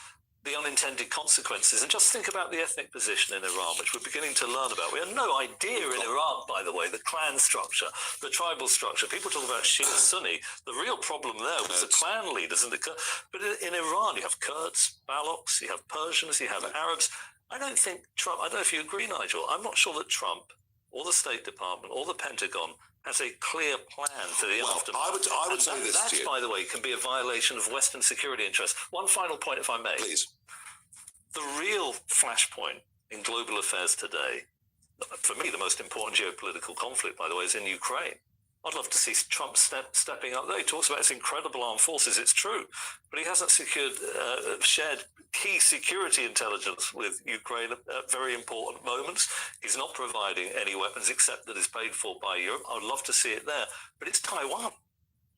the unintended consequences. And just think about the ethnic position in Iran, which we're beginning to learn about. We had no idea in Iraq, by the way, the clan structure, the tribal structure. People talk about Shia Sunni. The real problem there was the clan leaders. But in Iran, you have Kurds, Balochs, you have Persians, you have Arabs. I don't think Trump, I don't know if you agree, Nigel, I'm not sure that Trump or the State Department or the Pentagon has a clear plan for the aftermath. I would say this to you. That, by the way, can be a violation of Western security interests. One final point, if I may. Please. The real flashpoint in global affairs today, for me, the most important geopolitical conflict, by the way, is in Ukraine. I'd love to see Trump stepping up there. He talks about his incredible armed forces. It's true, but he hasn't shared key security intelligence with Ukraine at very important moments. He's not providing any weapons except that is paid for by Europe. I'd love to see it there, but it's Taiwan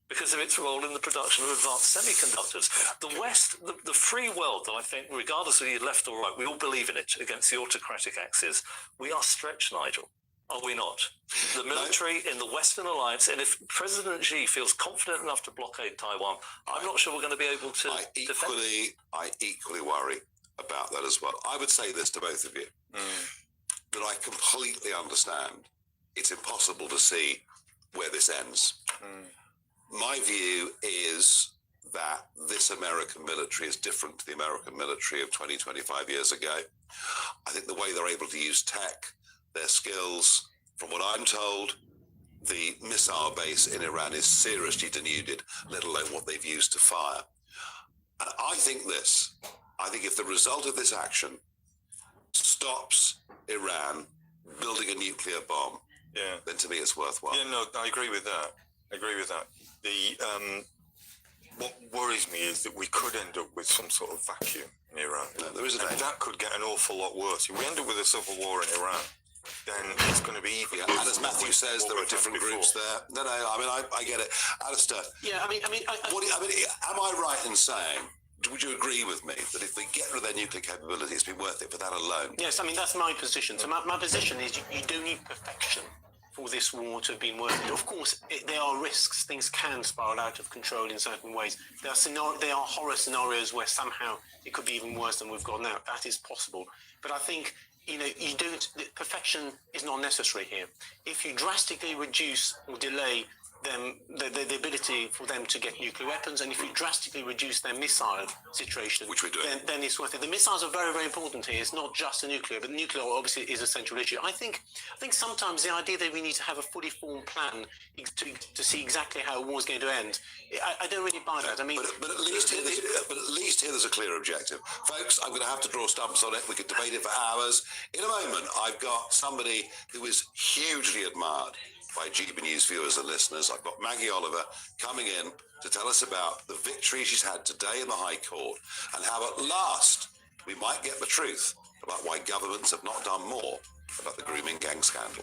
because of its role in the production of advanced semiconductors. The West, the free world that I think, regardless of your left or right, we all believe in it against the autocratic axis. We are stretched, Nigel. Are we not? The military in the Western alliance, and if President Xi feels confident enough to blockade Taiwan, I'm not sure we're going to be able to defend it. I equally worry about that as well. I would say this to both of you, that I completely understand it's impossible to see where this ends. My view is that this American military is different to the American military of 20, 25 years ago. I think the way they're able to use tech, their skills, from what I'm told, the missile base in Iran is seriously denuded, let alone what they've used to fire. And I think if the result of this action stops Iran building a nuclear bomb, then to me it's worthwhile. Yeah, no, I agree with that. What worries me is that we could end up with some sort of vacuum in Iran. No, there is a danger. That could get an awful lot worse. If we end up with a civil war in Iran, then it's going to be even. Yeah, and as Matthew says, there are different groups there. No, I mean, I get it. Alistair. Yeah, I mean, am I right in saying, would you agree with me that if they get rid of their nuclear capability, it's been worth it for that alone? Yes, I mean, that's my position. So my position is you do need perfection for this war to have been worth it. Of course, there are risks. Things can spiral out of control in certain ways. There are horror scenarios where somehow it could be even worse than we've got now. That is possible. But I think, perfection is not necessary here. If you drastically reduce or delay them, the ability for them to get nuclear weapons, and if you drastically reduce their missile situation, which we do, then it's worth it. The missiles are very, very important here. It's not just the nuclear, but the nuclear obviously is a central issue. I think sometimes the idea that we need to have a fully formed plan to see exactly how a war is going to end, I don't really buy that. I mean, but at least here there's a clear objective, folks. I'm going to have to draw stumps on it. We could debate it for hours. In a moment, I've got somebody who is hugely admired by GB News viewers and listeners. I've got Maggie Oliver coming in to tell us about the victory she's had today in the High Court and how at last we might get the truth about why governments have not done more about the grooming gang scandal.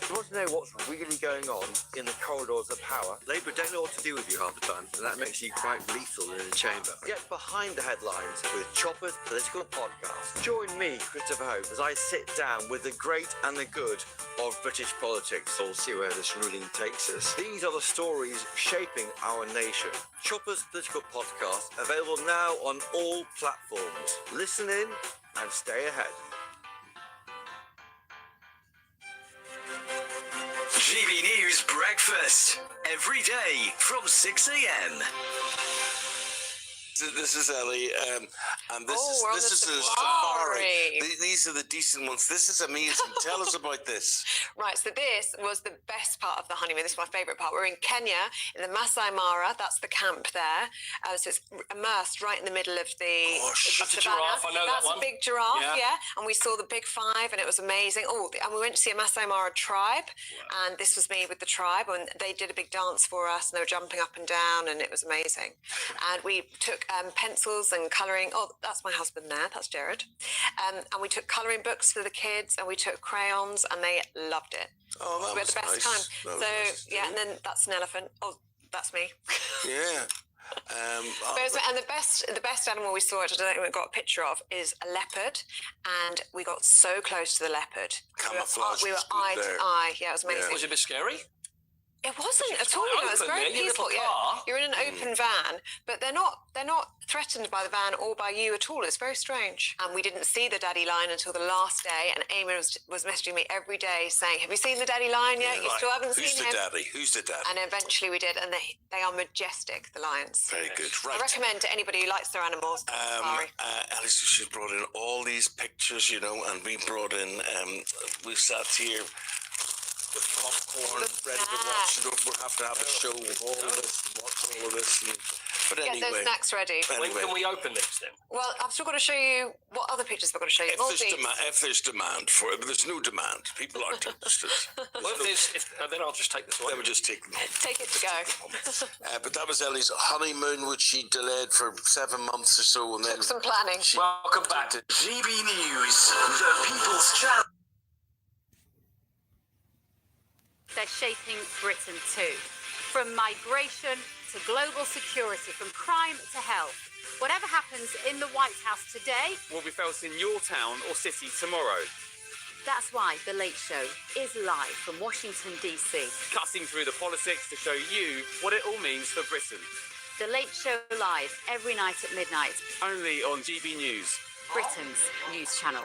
You want to know what's really going on in the corridors of power? Labour don't know what to do with you half the time, and that makes you quite lethal in the chamber. Get behind the headlines with Chopper's Political Podcast. Join me, Christopher Hope, as I sit down with the great and the good of British politics. We'll see where this ruling takes us. These are the stories shaping our nation. Chopper's Political Podcast, available now on all platforms. Listen in and stay ahead. GB News Breakfast, every day from 6 a.m. This is Ellie, and this is the safari. These are the decent ones. This is amazing. Tell us about this. Right, so this was the best part of the honeymoon. This is my favourite part. We're in Kenya, in the Masai Mara. That's the camp there. So it's immersed right in the middle of the That's a savannah. giraffe, I know That's that one. a big giraffe, Yeah. yeah. And we saw the big five, and it was amazing. Oh, and we went to see a Masai Mara tribe, and this was me with the tribe, and they did a big dance for us, and they were jumping up and down, and it was amazing. And we took pencils and colouring. Oh, that's my husband there. That's Jared. And we took colouring books for the kids, and we took crayons, and they loved it. Oh, that we had was the best nice. time. That was So nice. yeah, and then that's an elephant. Oh, that's me. Yeah. And the best animal we saw, which I don't think we got a picture of, is a leopard, and we got so close to the leopard. Camouflage We were was good eye there. to eye. Yeah, it was amazing. Yeah. Was it a bit scary? It wasn't at all. quite It was open very there, your peaceful. little Yeah, car. you're in an open van, but they're not threatened by the van or by you at all. It's very strange. And we didn't see the daddy lion until the last day. And Amy was messaging me every day saying, "Have you seen the daddy lion yet? You still haven't seen him." Who's the daddy? And eventually we did, and they are majestic, the lions. Very good. Right. I recommend to anybody who likes their animals. Sorry. Alice, she's brought in all these pictures, and we brought in, we sat here with popcorn, ready to watch it up. We'll have to have a show of all of this, and watch all of this. And But Get anyway, those snacks ready. When can we open this then? Well, I've still got to show you what other pictures I've got to show you. if there's demand for it, but there's no demand. People aren't interested. Well, then I'll just take this away. Then we just take them home. Take it to go. But that was Ellie's honeymoon, which she delayed for 7 months or so, and then Took some planning. Welcome back to GB News, the People's Channel. They're shaping Britain too. From migration to global security, from crime to health. Whatever happens in the White House today will be felt in your town or city tomorrow. That's why The Late Show is live from Washington, D.C. Cutting through the politics to show you what it all means for Britain. The Late Show live every night at midnight. Only on GB News, Britain's news channel.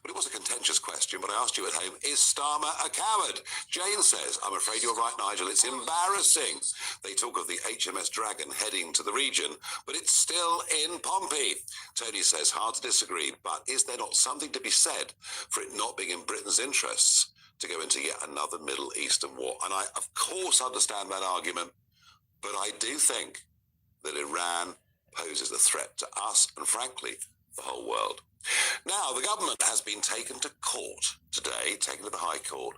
Well, it was a contentious question, but I asked you at home, is Starmer a coward? Jane says, I'm afraid you're right, Nigel, it's embarrassing. They talk of the HMS Dragon heading to the region, but it's still in Pompey. Tony says, hard to disagree, but is there not something to be said for it not being in Britain's interests to go into yet another Middle Eastern war? And I, of course, understand that argument, but I do think that Iran poses a threat to us and, frankly, the whole world. Now, the government has been taken to court today, taken to the High Court,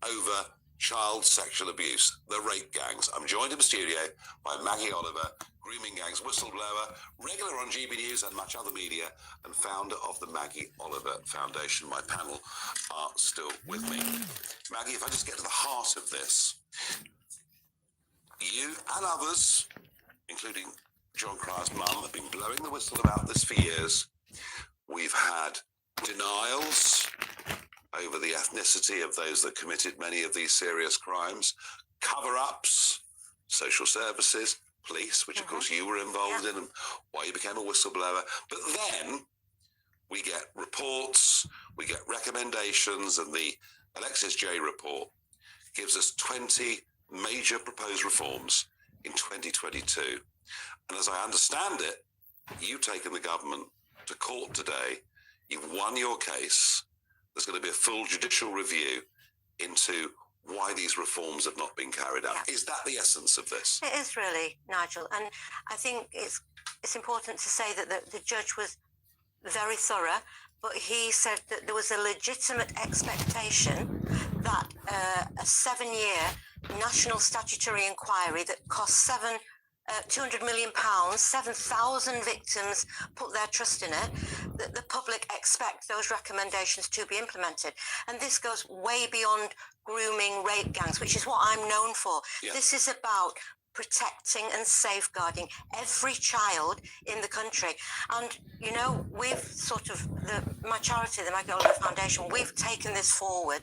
over child sexual abuse, the rape gangs. I'm joined in the studio by Maggie Oliver, grooming gangs whistleblower, regular on GB News and much other media, and founder of the Maggie Oliver Foundation. My panel are still with me. Maggie, if I just get to the heart of this, you and others, including John Cryer's mum, have been blowing the whistle about this for years. We've had denials over the ethnicity of those that committed many of these serious crimes, cover-ups, social services, police, which of course you were involved in and why you became a whistleblower. But then we get reports, we get recommendations, and the Alexis J report gives us 20 major proposed reforms in 2022. And as I understand it, you've taken the government to court today. You've won your case. There's going to be a full judicial review into why these reforms have not been carried out. Is that the essence of this? It is really, Nigel. And I think it's important to say that the judge was very thorough, but he said that there was a legitimate expectation that a 7-year national statutory inquiry that cost £200 million, 7,000 victims put their trust in it, that the public expect those recommendations to be implemented. And this goes way beyond grooming rape gangs, which is what I'm known for. Yeah. This is about protecting and safeguarding every child in the country. And, you know, we've sort of, my charity, the Maggie Oliver Foundation, we've taken this forward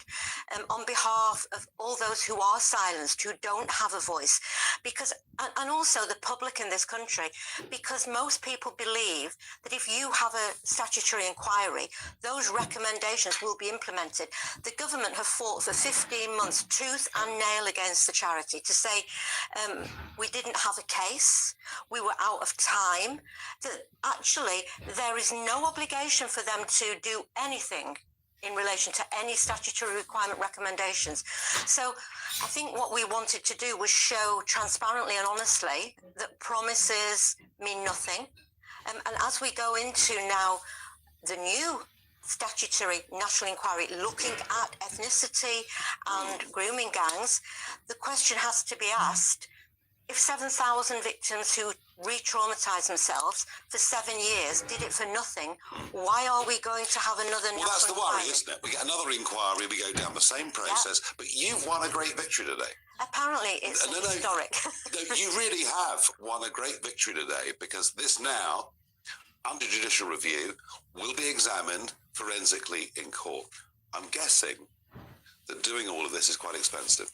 on behalf of all those who are silenced, who don't have a voice, because, and also the public in this country, because most people believe that if you have a statutory inquiry, those recommendations will be implemented. The government have fought for 15 months, tooth and nail against the charity to say, we didn't have a case, we were out of time, that actually there is no obligation for them to do anything in relation to any statutory requirement recommendations. So I think what we wanted to do was show transparently and honestly that promises mean nothing. And as we go into now the new statutory national inquiry looking at ethnicity and grooming gangs, the question has to be asked, if 7,000 victims who re-traumatise themselves for 7 years did it for nothing, why are we going to have another Well, that's the worry, isn't it? We get another inquiry, we go down the same process, but you've won a great victory today. Apparently, it's historic. No, you really have won a great victory today, because this now, under judicial review, will be examined forensically in court. I'm guessing that doing all of this is quite expensive.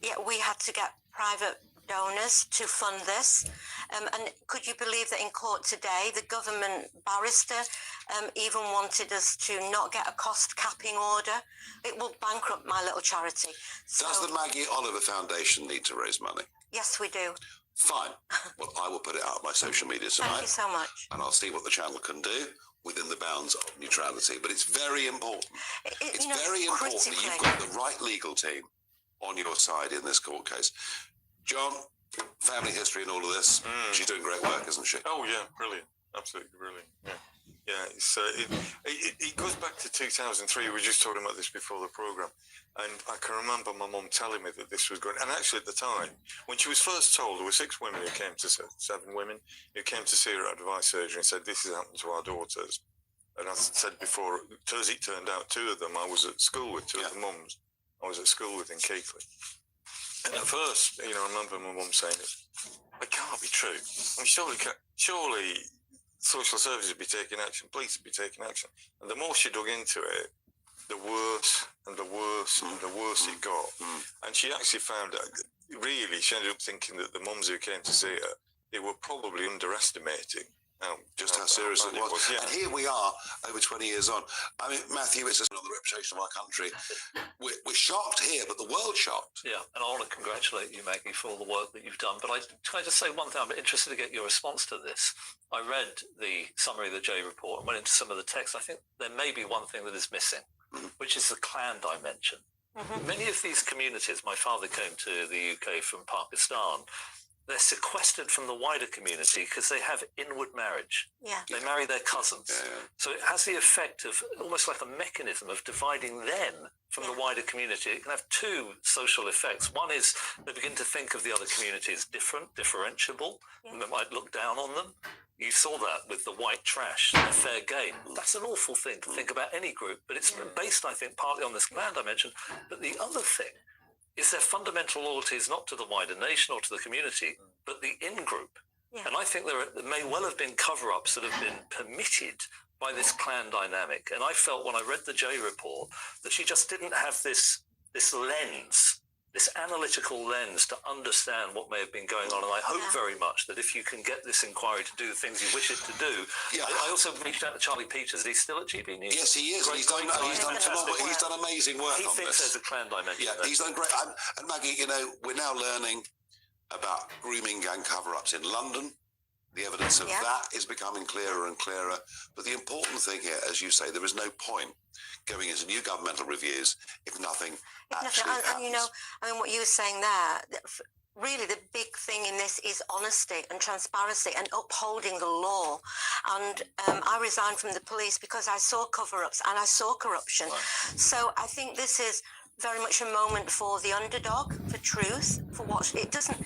Yeah, we had to get private donors to fund this. And could you believe that in court today, the government barrister even wanted us to not get a cost capping order? It will bankrupt my little charity. Does the Maggie Oliver Foundation need to raise money? Yes, we do. Fine. Well, I will put it out on my social media tonight. Thank you so much. And I'll see what the channel can do within the bounds of neutrality. But it's very important. It's very important that you've got the right legal team on your side in this court case. John, family history and all of this. She's doing great work, isn't she? Oh, yeah, brilliant. Absolutely brilliant. Yeah. Yeah, it goes back to 2003. We were just talking about this before the programme. And I can remember my mum telling me that this was going... And actually, at the time, when she was first told, there were 6 women who came to... 7 women who came to see her at device surgery and said, this has happened to our daughters. And as I said before, as it turned out, 2 of them I was at school with, 2 of the mums I was at school with in Keighley. And at first, I remember my mum saying, it can't be true. I mean, surely social services would be taking action, police would be taking action. And the more she dug into it, the worse and the worse and the worse it got. And she actually found out, really, she ended up thinking that the mums who came to see her, they were probably underestimating just how serious it was. Yeah. And here we are, over 20 years on. I mean, Matthew, it's on the reputation of our country. We're shocked here, but the world's shocked. Yeah, and I want to congratulate you, Maggie, for all the work that you've done. But can I just say one thing? I'm interested to get your response to this. I read the summary of the J report and went into some of the text. I think there may be one thing that is missing, which is the clan dimension. Many of these communities, my father came to the UK from Pakistan, they're sequestered from the wider community because they have inward marriage. Yeah. They marry their cousins. So it has the effect of almost like a mechanism of dividing them from the wider community. It can have 2 social effects. One is they begin to think of the other community as different, differentiable, and they might look down on them. You saw that with the white trash, the fair game. That's an awful thing to think about any group, but it's based, I think, partly on this clan dimension. But the other thing is their fundamental loyalties not to the wider nation or to the community, but the in-group. And I think there may well have been cover-ups that have been permitted by this clan dynamic. And I felt when I read the J report that she just didn't have this lens, this analytical lens to understand what may have been going on. And I hope very much that if you can get this inquiry to do the things you wish it to do. I also reached out to Charlie Peters. He's still at GB News. Yes, he is. He's done amazing work on this. He thinks there's a clan dimension. Yeah, he's done great. And Maggie, we're now learning about grooming gang cover-ups in London. The evidence of that is becoming clearer and clearer. But the important thing here, as you say, there is no point going into new governmental reviews if nothing actually happens. And what you were saying there, really the big thing in this is honesty and transparency and upholding the law. And I resigned from the police because I saw cover-ups and I saw corruption. So I think this is very much a moment for the underdog, for truth, for what it doesn't,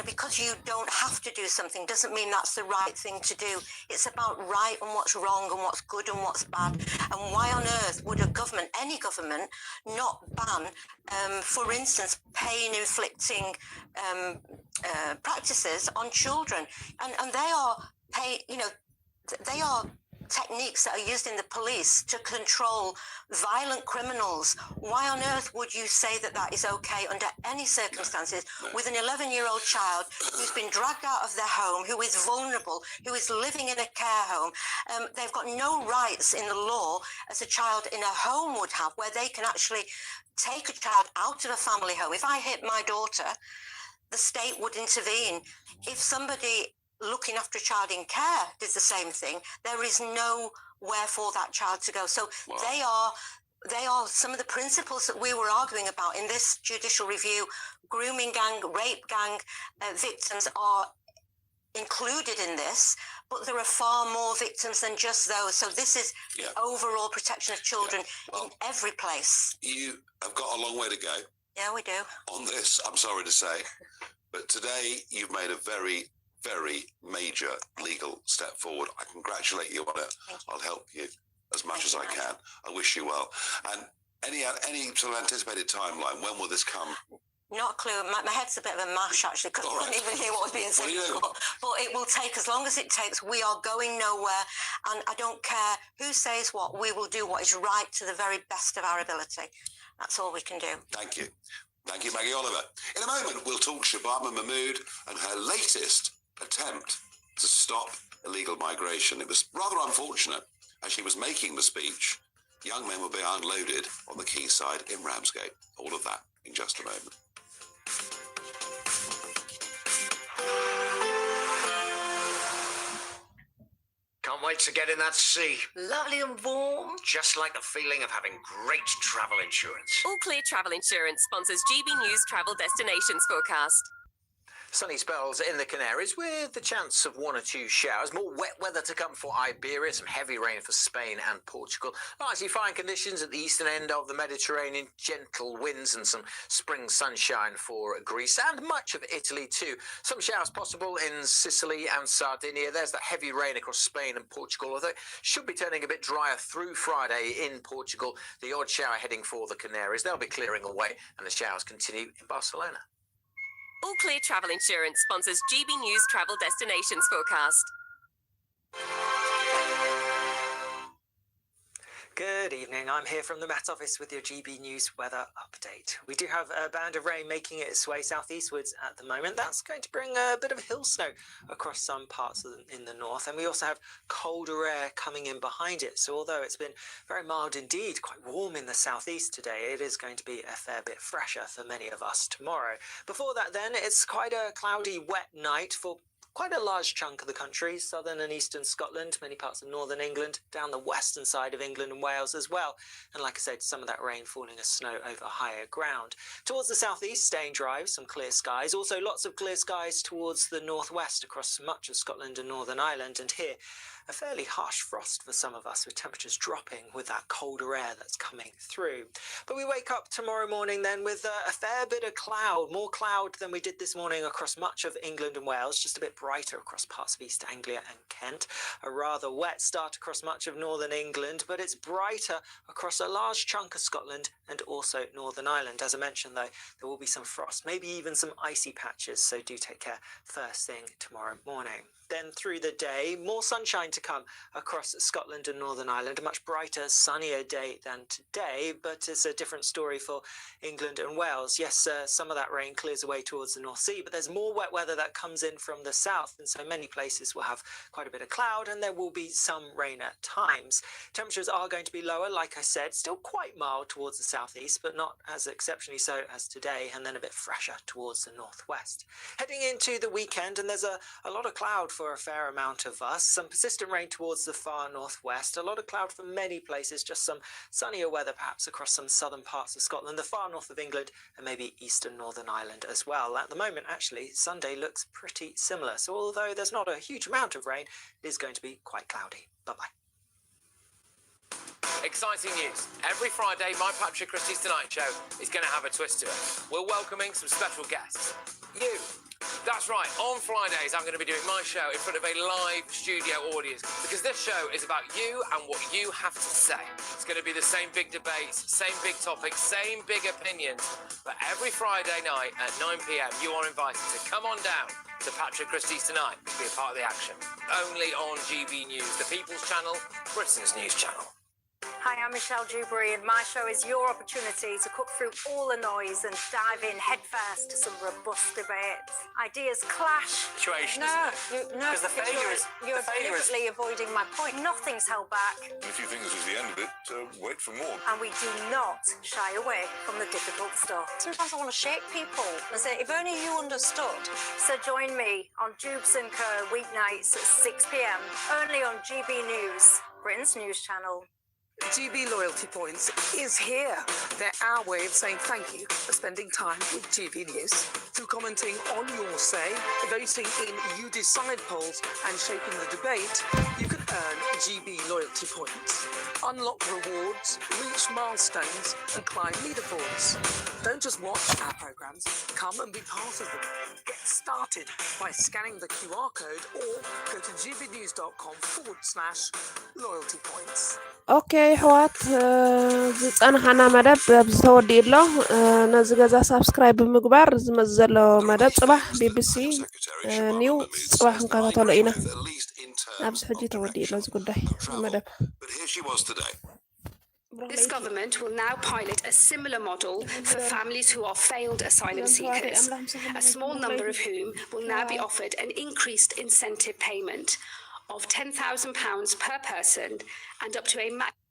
because you don't have to do something doesn't mean that's the right thing to do. It's about right and what's wrong and what's good and what's bad. And why on earth would a government, any government, not ban, for instance, pain-inflicting practices on children? And they are techniques that are used in the police to control violent criminals. Why on earth would you say that that is okay under any circumstances with an 11-year-old child who's been dragged out of their home, who is vulnerable, who is living in a care home? They've got no rights in the law as a child in a home would have, where they can actually take a child out of a family home. If I hit my daughter, the state would intervene. If somebody looking after a child in care did the same thing, there is nowhere for that child to go. So they are some of the principles that we were arguing about in this judicial review. Grooming gang, rape gang victims are included in this, but there are far more victims than just those. So this is the overall protection of children in every place. You have got a long way to go. Yeah, we do. On this, I'm sorry to say, but today you've made a very, very major legal step forward. I congratulate you on it. I'll help you as much as I can. I wish you well. And any sort of anticipated timeline, when will this come? Not a clue. My head's a bit of a mash, actually, because I couldn't even hear what was being said. But it will take as long as it takes. We are going nowhere, and I don't care who says what. We will do what is right to the very best of our ability. That's all we can do. Thank you. Thank you, Maggie Oliver. In a moment, we'll talk Shabama Mahmood and her latest attempt to stop illegal migration. It was rather unfortunate. As she was making the speech, young men were being unloaded on the quayside in Ramsgate. All of that in just a moment. wait to get in that sea. Lovely and warm. Just like the feeling of having great travel insurance. All Clear Travel Insurance sponsors GB News Travel Destinations Forecast. Sunny spells in the Canaries with the chance of 1 or 2 showers. More wet weather to come for Iberia, some heavy rain for Spain and Portugal. Largely fine conditions at the eastern end of the Mediterranean, gentle winds and some spring sunshine for Greece and much of Italy too. Some showers possible in Sicily and Sardinia. There's that heavy rain across Spain and Portugal, although it should be turning a bit drier through Friday in Portugal. The odd shower heading for the Canaries. They'll be clearing away and the showers continue in Barcelona. All Clear Travel Insurance sponsors GB News Travel Destinations Forecast. Good evening, I'm here from the Met Office with your GB News weather update. We do have a band of rain making its way southeastwards at the moment. That's going to bring a bit of hill snow across some parts in the north, and we also have colder air coming in behind it. So although it's been very mild indeed, quite warm in the southeast today, it is going to be a fair bit fresher for many of us tomorrow. Before that then, it's quite a cloudy, wet night for quite a large chunk of the country, southern and eastern Scotland, many parts of northern England, down the western side of England and Wales as well. And like I said, some of that rain falling as snow over higher ground. Towards the southeast, staying dry, some clear skies. Also lots of clear skies towards the northwest across much of Scotland and Northern Ireland. And here, a fairly harsh frost for some of us, with temperatures dropping with that colder air that's coming through. But we wake up tomorrow morning then with a fair bit of cloud, more cloud than we did this morning across much of England and Wales, just a bit brighter across parts of East Anglia and Kent. A rather wet start across much of Northern England, but it's brighter across a large chunk of Scotland and also Northern Ireland. As I mentioned though, there will be some frost, maybe even some icy patches, so do take care first thing tomorrow morning. Then through the day, more sunshine to come across Scotland and Northern Ireland. A much brighter, sunnier day than today, but it's a different story for England and Wales. Yes, some of that rain clears away towards the North Sea, but there's more wet weather that comes in from the south, and so many places will have quite a bit of cloud, and there will be some rain at times. Temperatures are going to be lower, like I said, still quite mild towards the southeast, but not as exceptionally so as today, and then a bit fresher towards the northwest. Heading into the weekend, and there's a lot of cloud for a fair amount of us. Some persistent rain towards the far northwest. A lot of cloud for many places. Just some sunnier weather perhaps across some southern parts of Scotland, the far north of England, and maybe eastern Northern Ireland as well. At the moment, actually, Sunday looks pretty similar. So although there's not a huge amount of rain, it is going to be quite cloudy. Bye-bye. Exciting news. Every Friday, my Patrick Christie's Tonight Show is going to have a twist to it. We're welcoming some special guests. You. That's right, on Fridays I'm going to be doing my show in front of a live studio audience, because this show is about you and what you have to say. It's going to be the same big debates, same big topics, same big opinions, but every Friday night at 9 p.m. you are invited to come on down to Patrick Christie's Tonight to be a part of the action. Only on GB News, the People's Channel, Britain's news channel. Hi, I'm Michelle Dewberry, and my show is your opportunity to cut through all the noise and dive in headfirst to some robust debates. Ideas clash. Situation, Because you're deliberately avoiding my point. Nothing's held back. If you think this is the end of it, wait for more. And we do not shy away from the difficult stuff. Sometimes I want to shake people and say, if only you understood. So join me on Jubes and Kerr weeknights at 6 p.m. only on GB News, Britain's news channel. GB Loyalty Points is here. They're our way of saying thank you for spending time with GB News. Through commenting on your say, voting in You Decide polls and shaping the debate, you can earn GB Loyalty Points. Unlock rewards, reach milestones and climb leaderboards. Don't just watch our programmes, come and be part of them. Get started by scanning the QR code or go to gbnews.com/loyalty points. اوكي حوات ዝፀንሓና መደብ ኣብዚ ተወዲኡሎ ነዚ ገዛ ሳብስክራይብ ብምግባር ዝመዘሎ መደብ ፅባሕ ቢቢሲ ኒው ፅባሕ ክንከታተሎ ኢና ኣብዚ ሕጂ ተወዲኡሎ እዚ ጉዳይ መደብ This government will now pilot a similar model for families who are failed asylum seekers, a small number of whom will now be offered an increased incentive payment of £10,000 per person and up to a